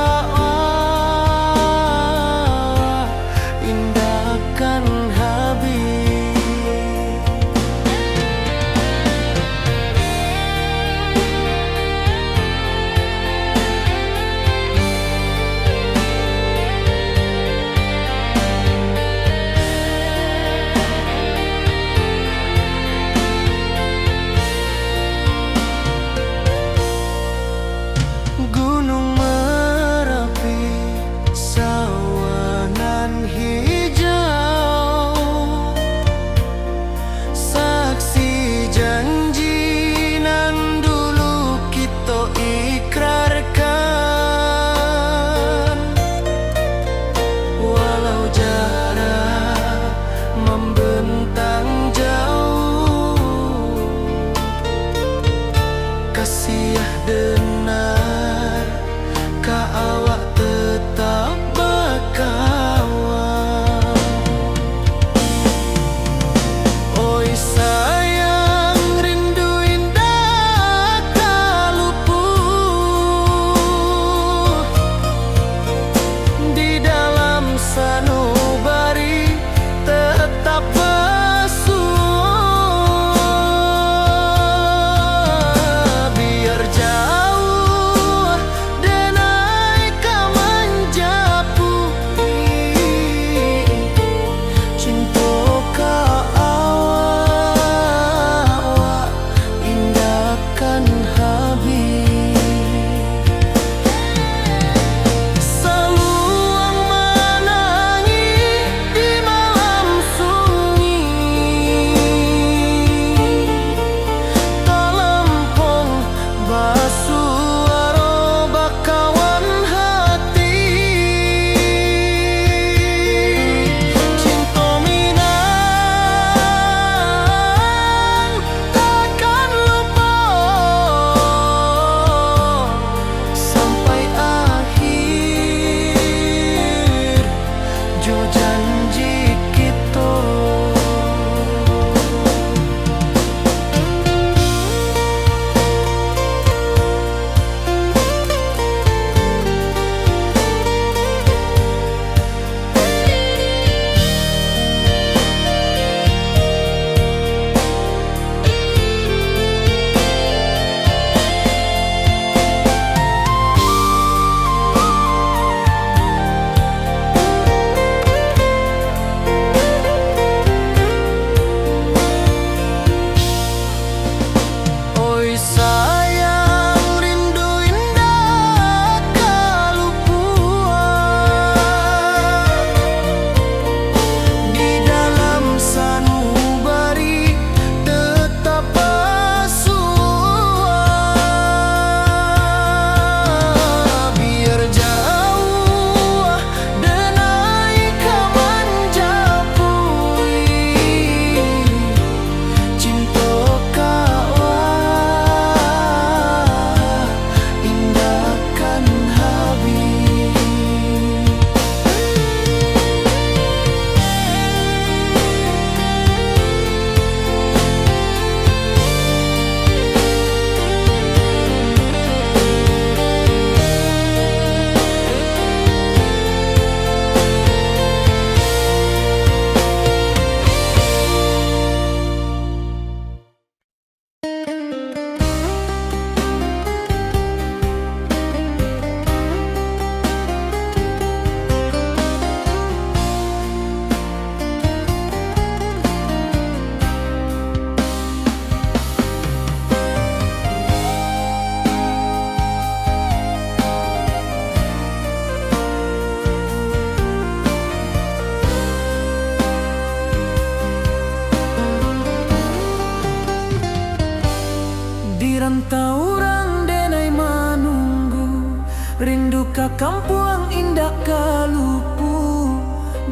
ka kampung indah kalupu,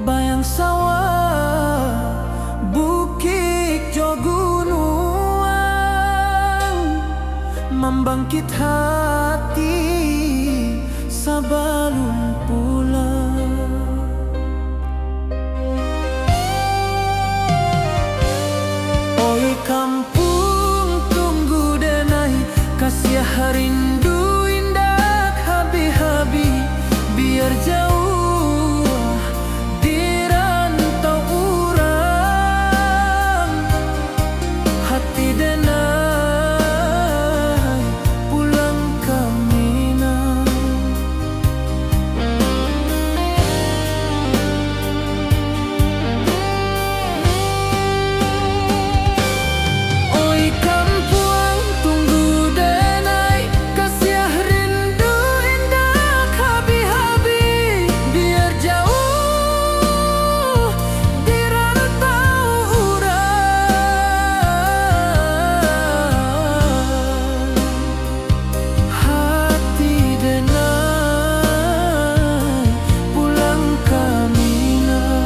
bayang sawah, bukit jo gunung, membangkit hati sebelum pulang. Oi kampung tunggu denai, kasih rindu indah habi-habi, biar jauh di rantau urang, hati denai pulang ke Minang. Oi kampung tunggu denai, kasih rindu indah habi-habi, biar jauh di rantau urang, hati denai pulang ke Minang.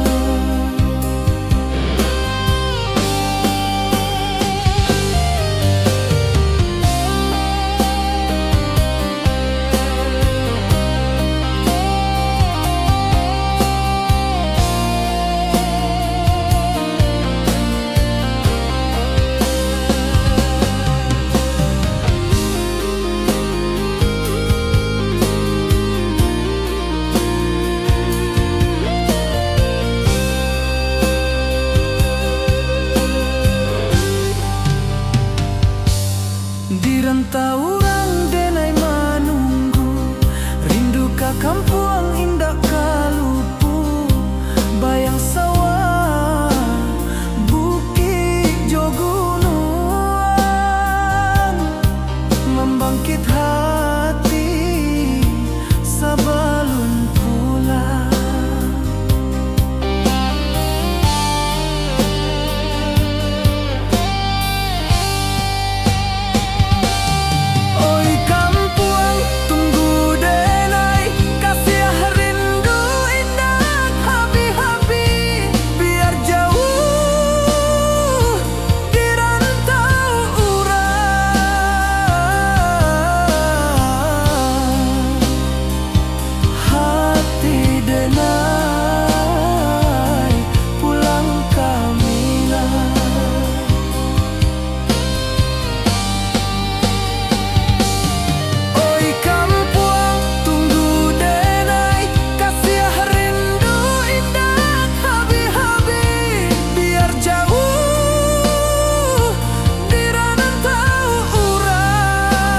Di rantau urang denai menunggu, rindu ka kampung indah kalupu, bayang sawah, bukit jo gunung, membangkit hati sebelum pulang. Oi kampung tunggu denai, kasih rindu indah habi-habi, biar jauh di rantau urang, hati denai pulang ke Minang. Oi kampung tunggu denai, kasih rindu indah habi-habi, biar jauh di rantau urang,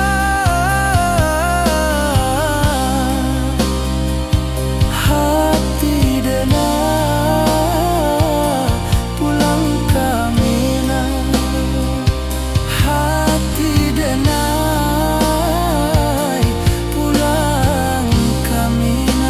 hati denai pulang ke Minang, hati denai pulang ke Minang.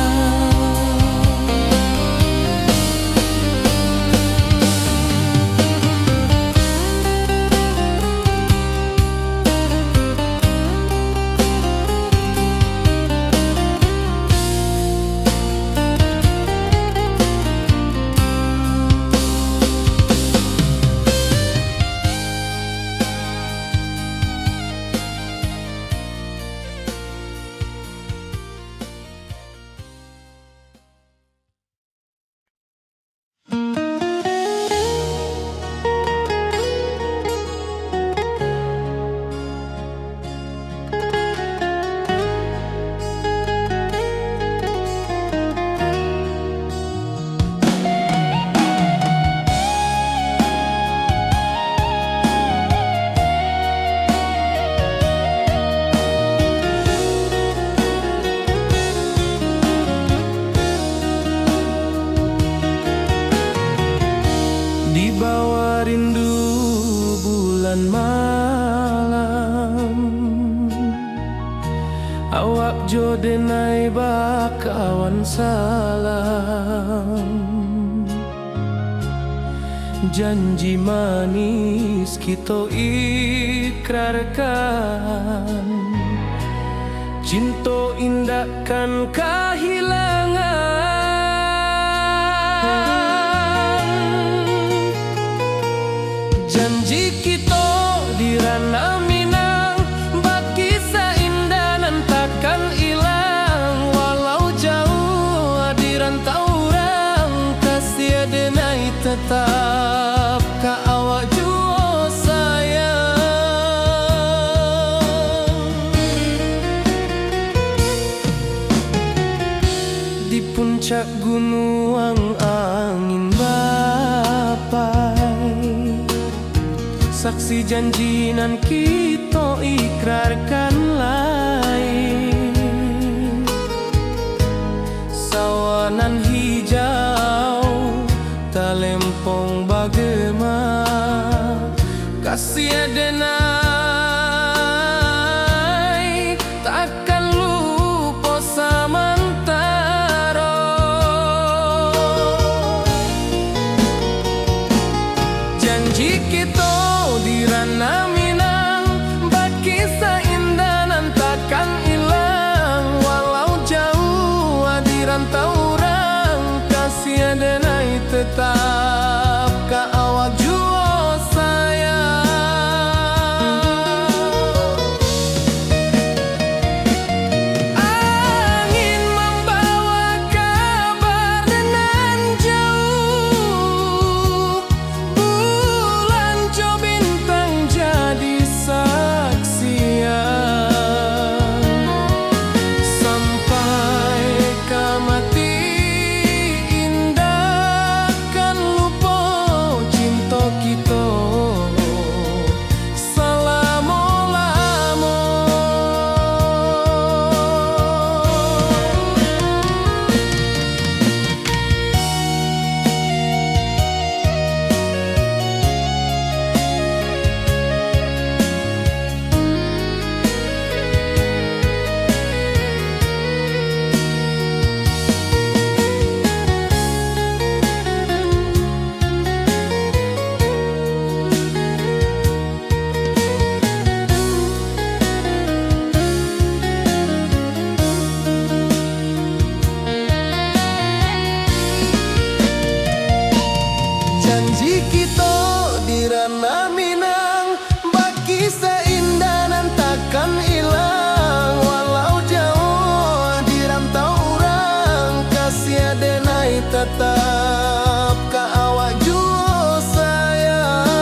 Di bawah rindu bulan malam, awak jo denai bakawan salam, janji manis kita ikrarkan, Cinta indah kan kehilangan. Janji kita di Ranah Minang, bagi seindah nan takkan hilang. Walau jauh di rantau orang, kasih denai tetap ka awak jua sayang. Di puncak gunung angin bapai, saksi janji nan kita ikrarkan lain. Sawanan hijau talempong bagema, kasih denai takkan lupa samantara. Janji kita di Ranah Minang, bagi seindah nan takkan hilang. Walau jauh di rantau orang, kasih denai tetap ka awak jua sayang. Angin membawa kabar nan jauh, bulan jo bintang jadi saksian. Sampai ke mati indah kan lupa cinta kita selama-lama. Janji kita di Ranah Minang, bagi seindah nan takkan hilang. Walau jauh di rantau orang, kasih denai tetap ka awak jua sayang.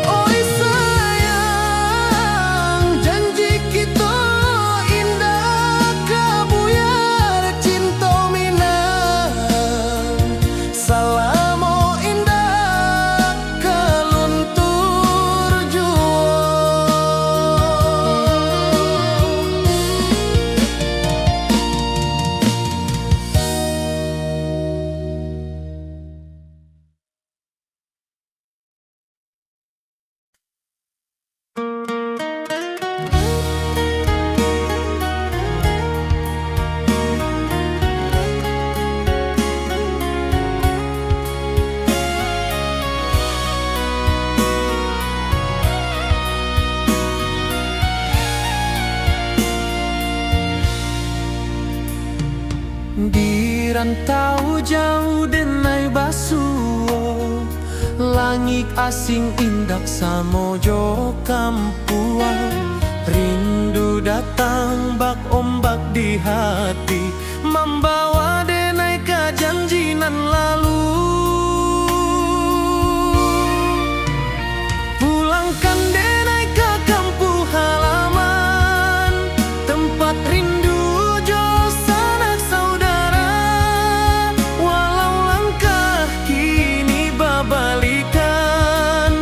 Oi sayang, janji kita indah kabuyar cinta Minang. Salamo indah keluntur jua. Di rantau jauh denai basuo, langit asing indak samojo kampuan. Rindu datang bak ombak di hati, membawa denai ke janji nan lalu. Pulangkan denai ke kampung halaman, tempat rindu jo sanak saudara. Walau langkah kini babalikan,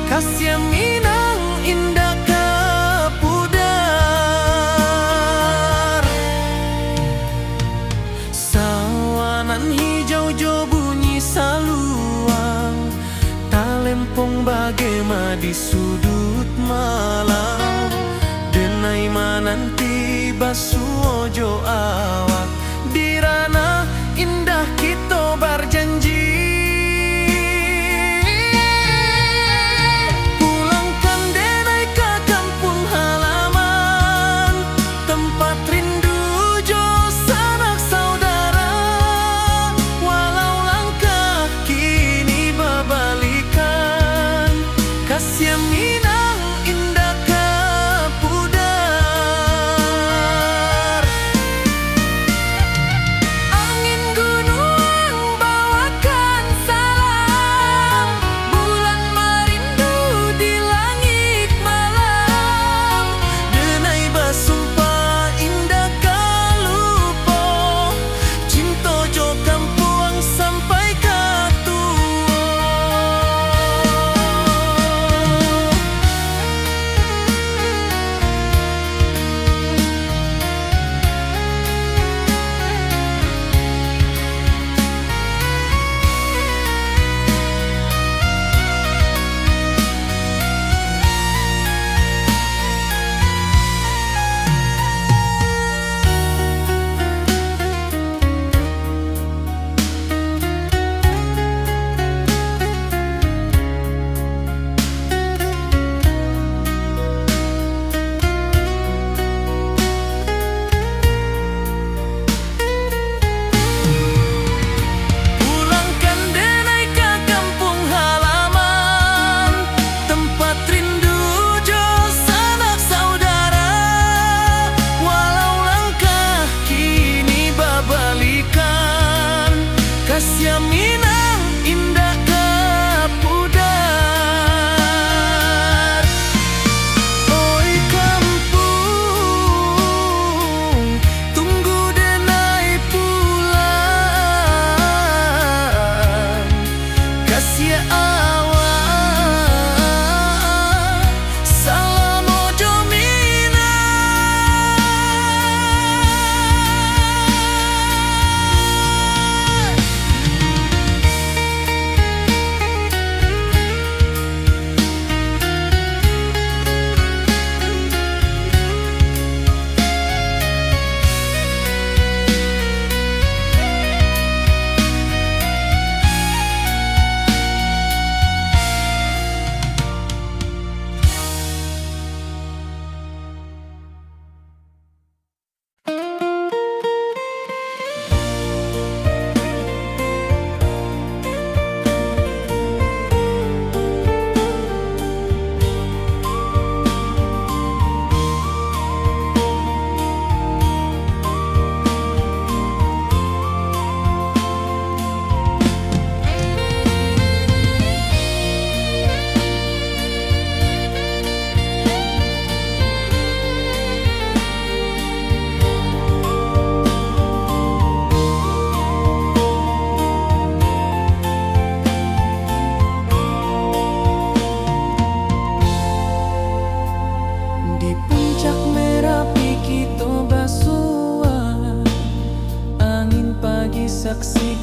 kasih Minang indah kapudar. Sawanan hijau jo bunyi saluang, talempong bagema di sudut malam. Denai mananti basuo jo awak, di Ranah indah kita berjanji. Pulangkan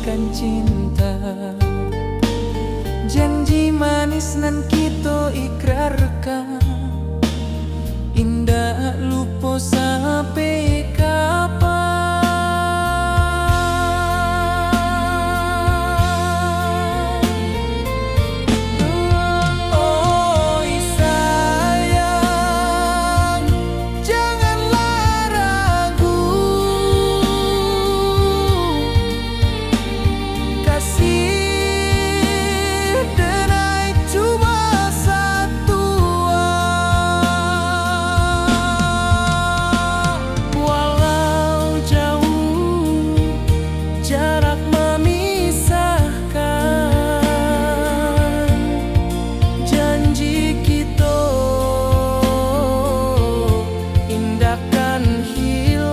akan cinta. Janji manis nan kita ikrarkan, indah lupa sampai kapan. Oh sayang, janganlah ragu, kasih denai cuma satu. Walau jauh jarak memisahkan, janji kita indahkan hilang.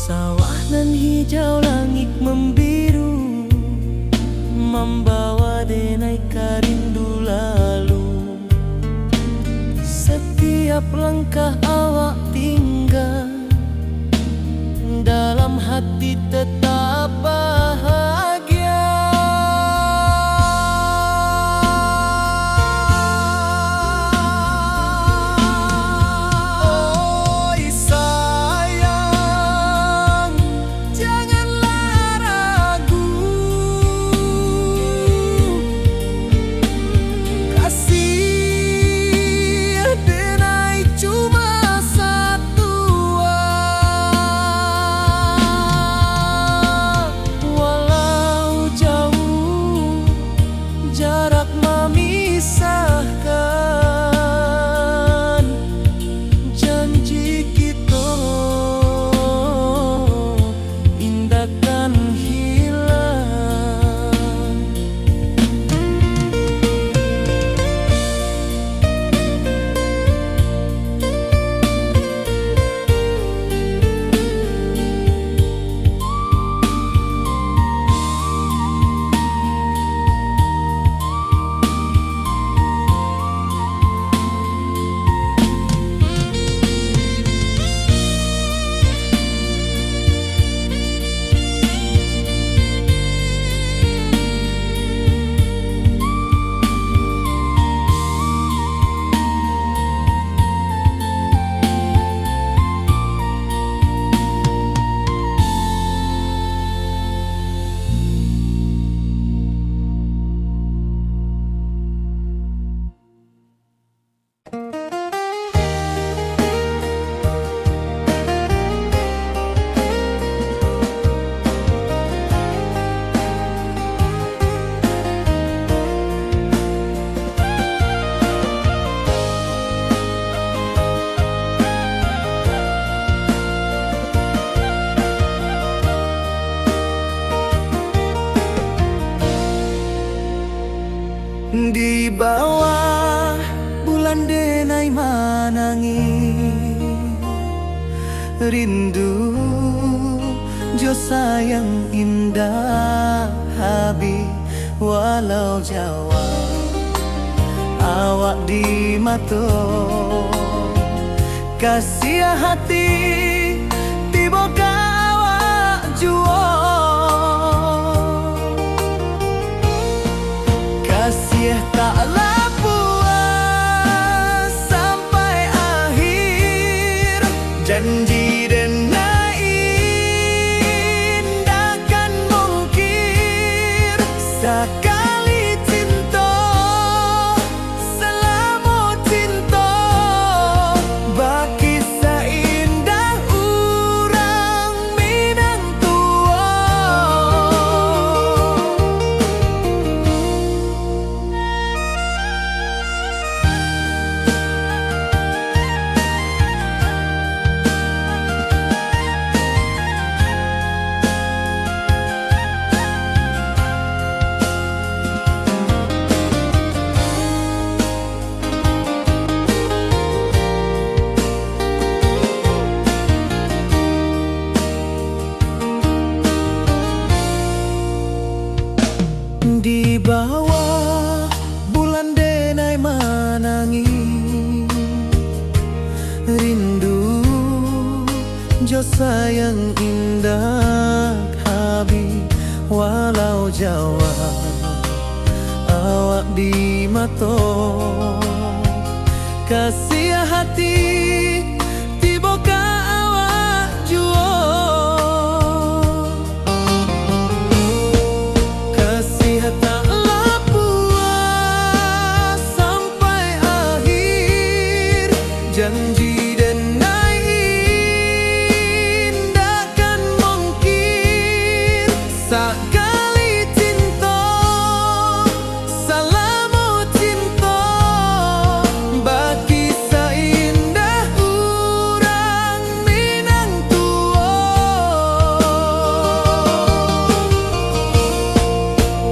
Sawah nan hijau, langit membiru, membawa denai rindu lalu. Setiap langkah awak tinggal, dalam hati tetap bahagia. Oh sayang, janganlah ragu, kasih denai cuma satu. Walau jauh jarak memisahkan, janji kita indahkan hilang. Di bawah bulan denai manangi, rindu jo sayang indah habi. Walau jauh awak di mata, kasih hati tiba awak jua. Kasih taklah puas sampai akhir, janji denai indahkan mungkir. Sekali cinta selama cinta, baki seindah sayang indah habi walau Jawa awak di mato kasih hati tiba ka awak juo kasih tak puas sampai akhir janji sekali cinta salamu cinta bagi seindah urang Minang tua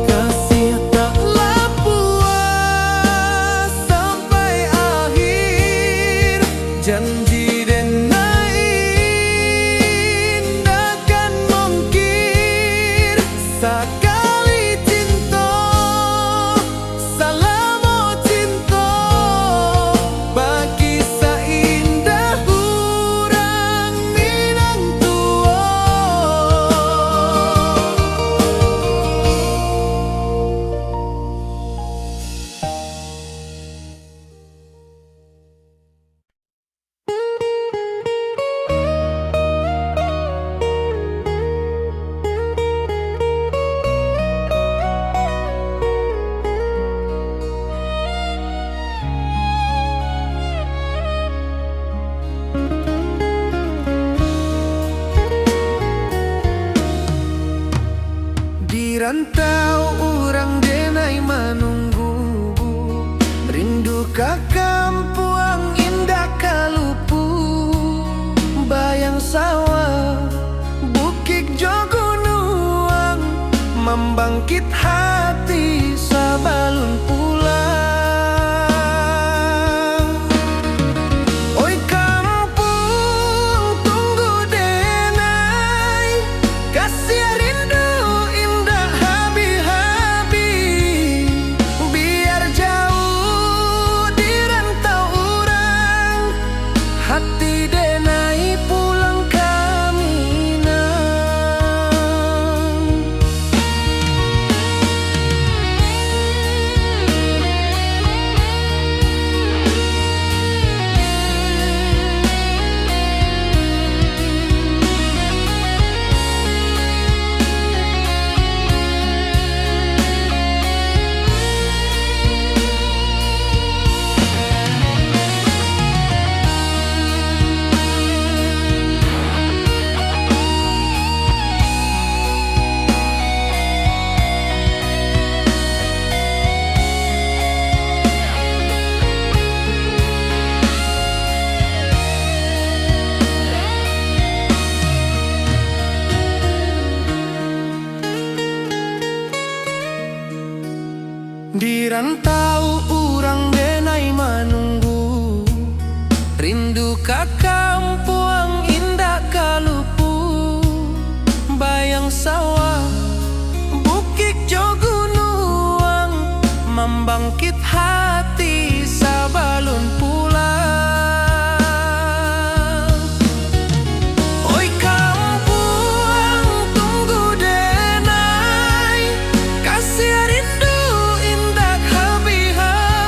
kasih taklah puas sampai akhir janji sekali cinta salamu cinta bagi seindah urang Minang tua Rantau orang denai menunggu rindu ka kampuang indah kalupu bayang sawah bukit jogunuang membangkit hati sabalun pulang oi kampung tunggu denai kasih rindu hati denai pulang ke Minang di rantau urang denai menunggu rindu ka kampuang indah kalupu bayang sawah bukit jogunuang membangkit hati sabalun pulang oi kampuang tunggu denai kasih rindu indah habi-habi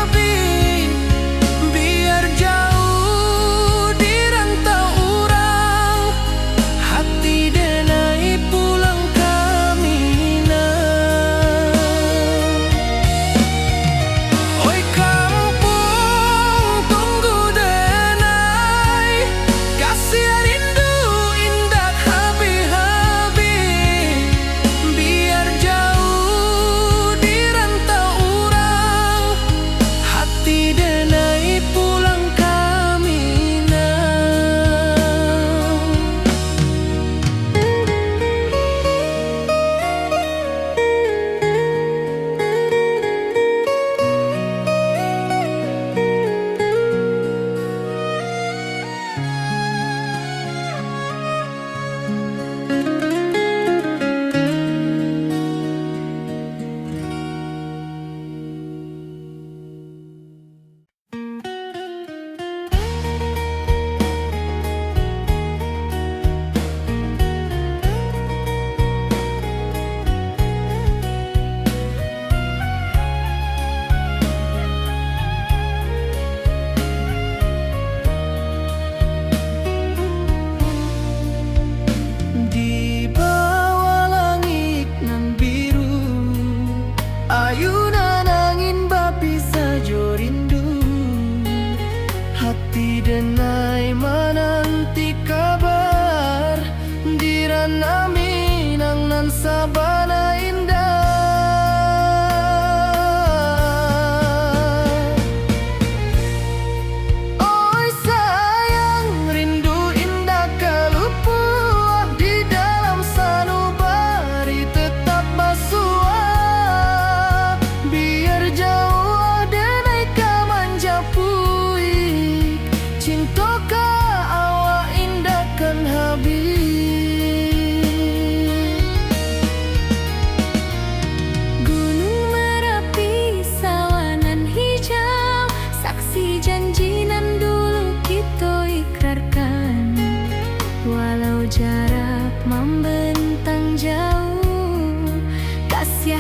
Tanah Minang nan sabana indah. Oi sayang, rindu indah kelupuah di dalam sanubari tetap basua. Biar jauh denai ka manjapuik, cinta ka awak indahkan habis. Gunung Merapi, sawanan hijau, saksi janji nan dulu kita ikrarkan. Walau jarak membentang jauh, kasih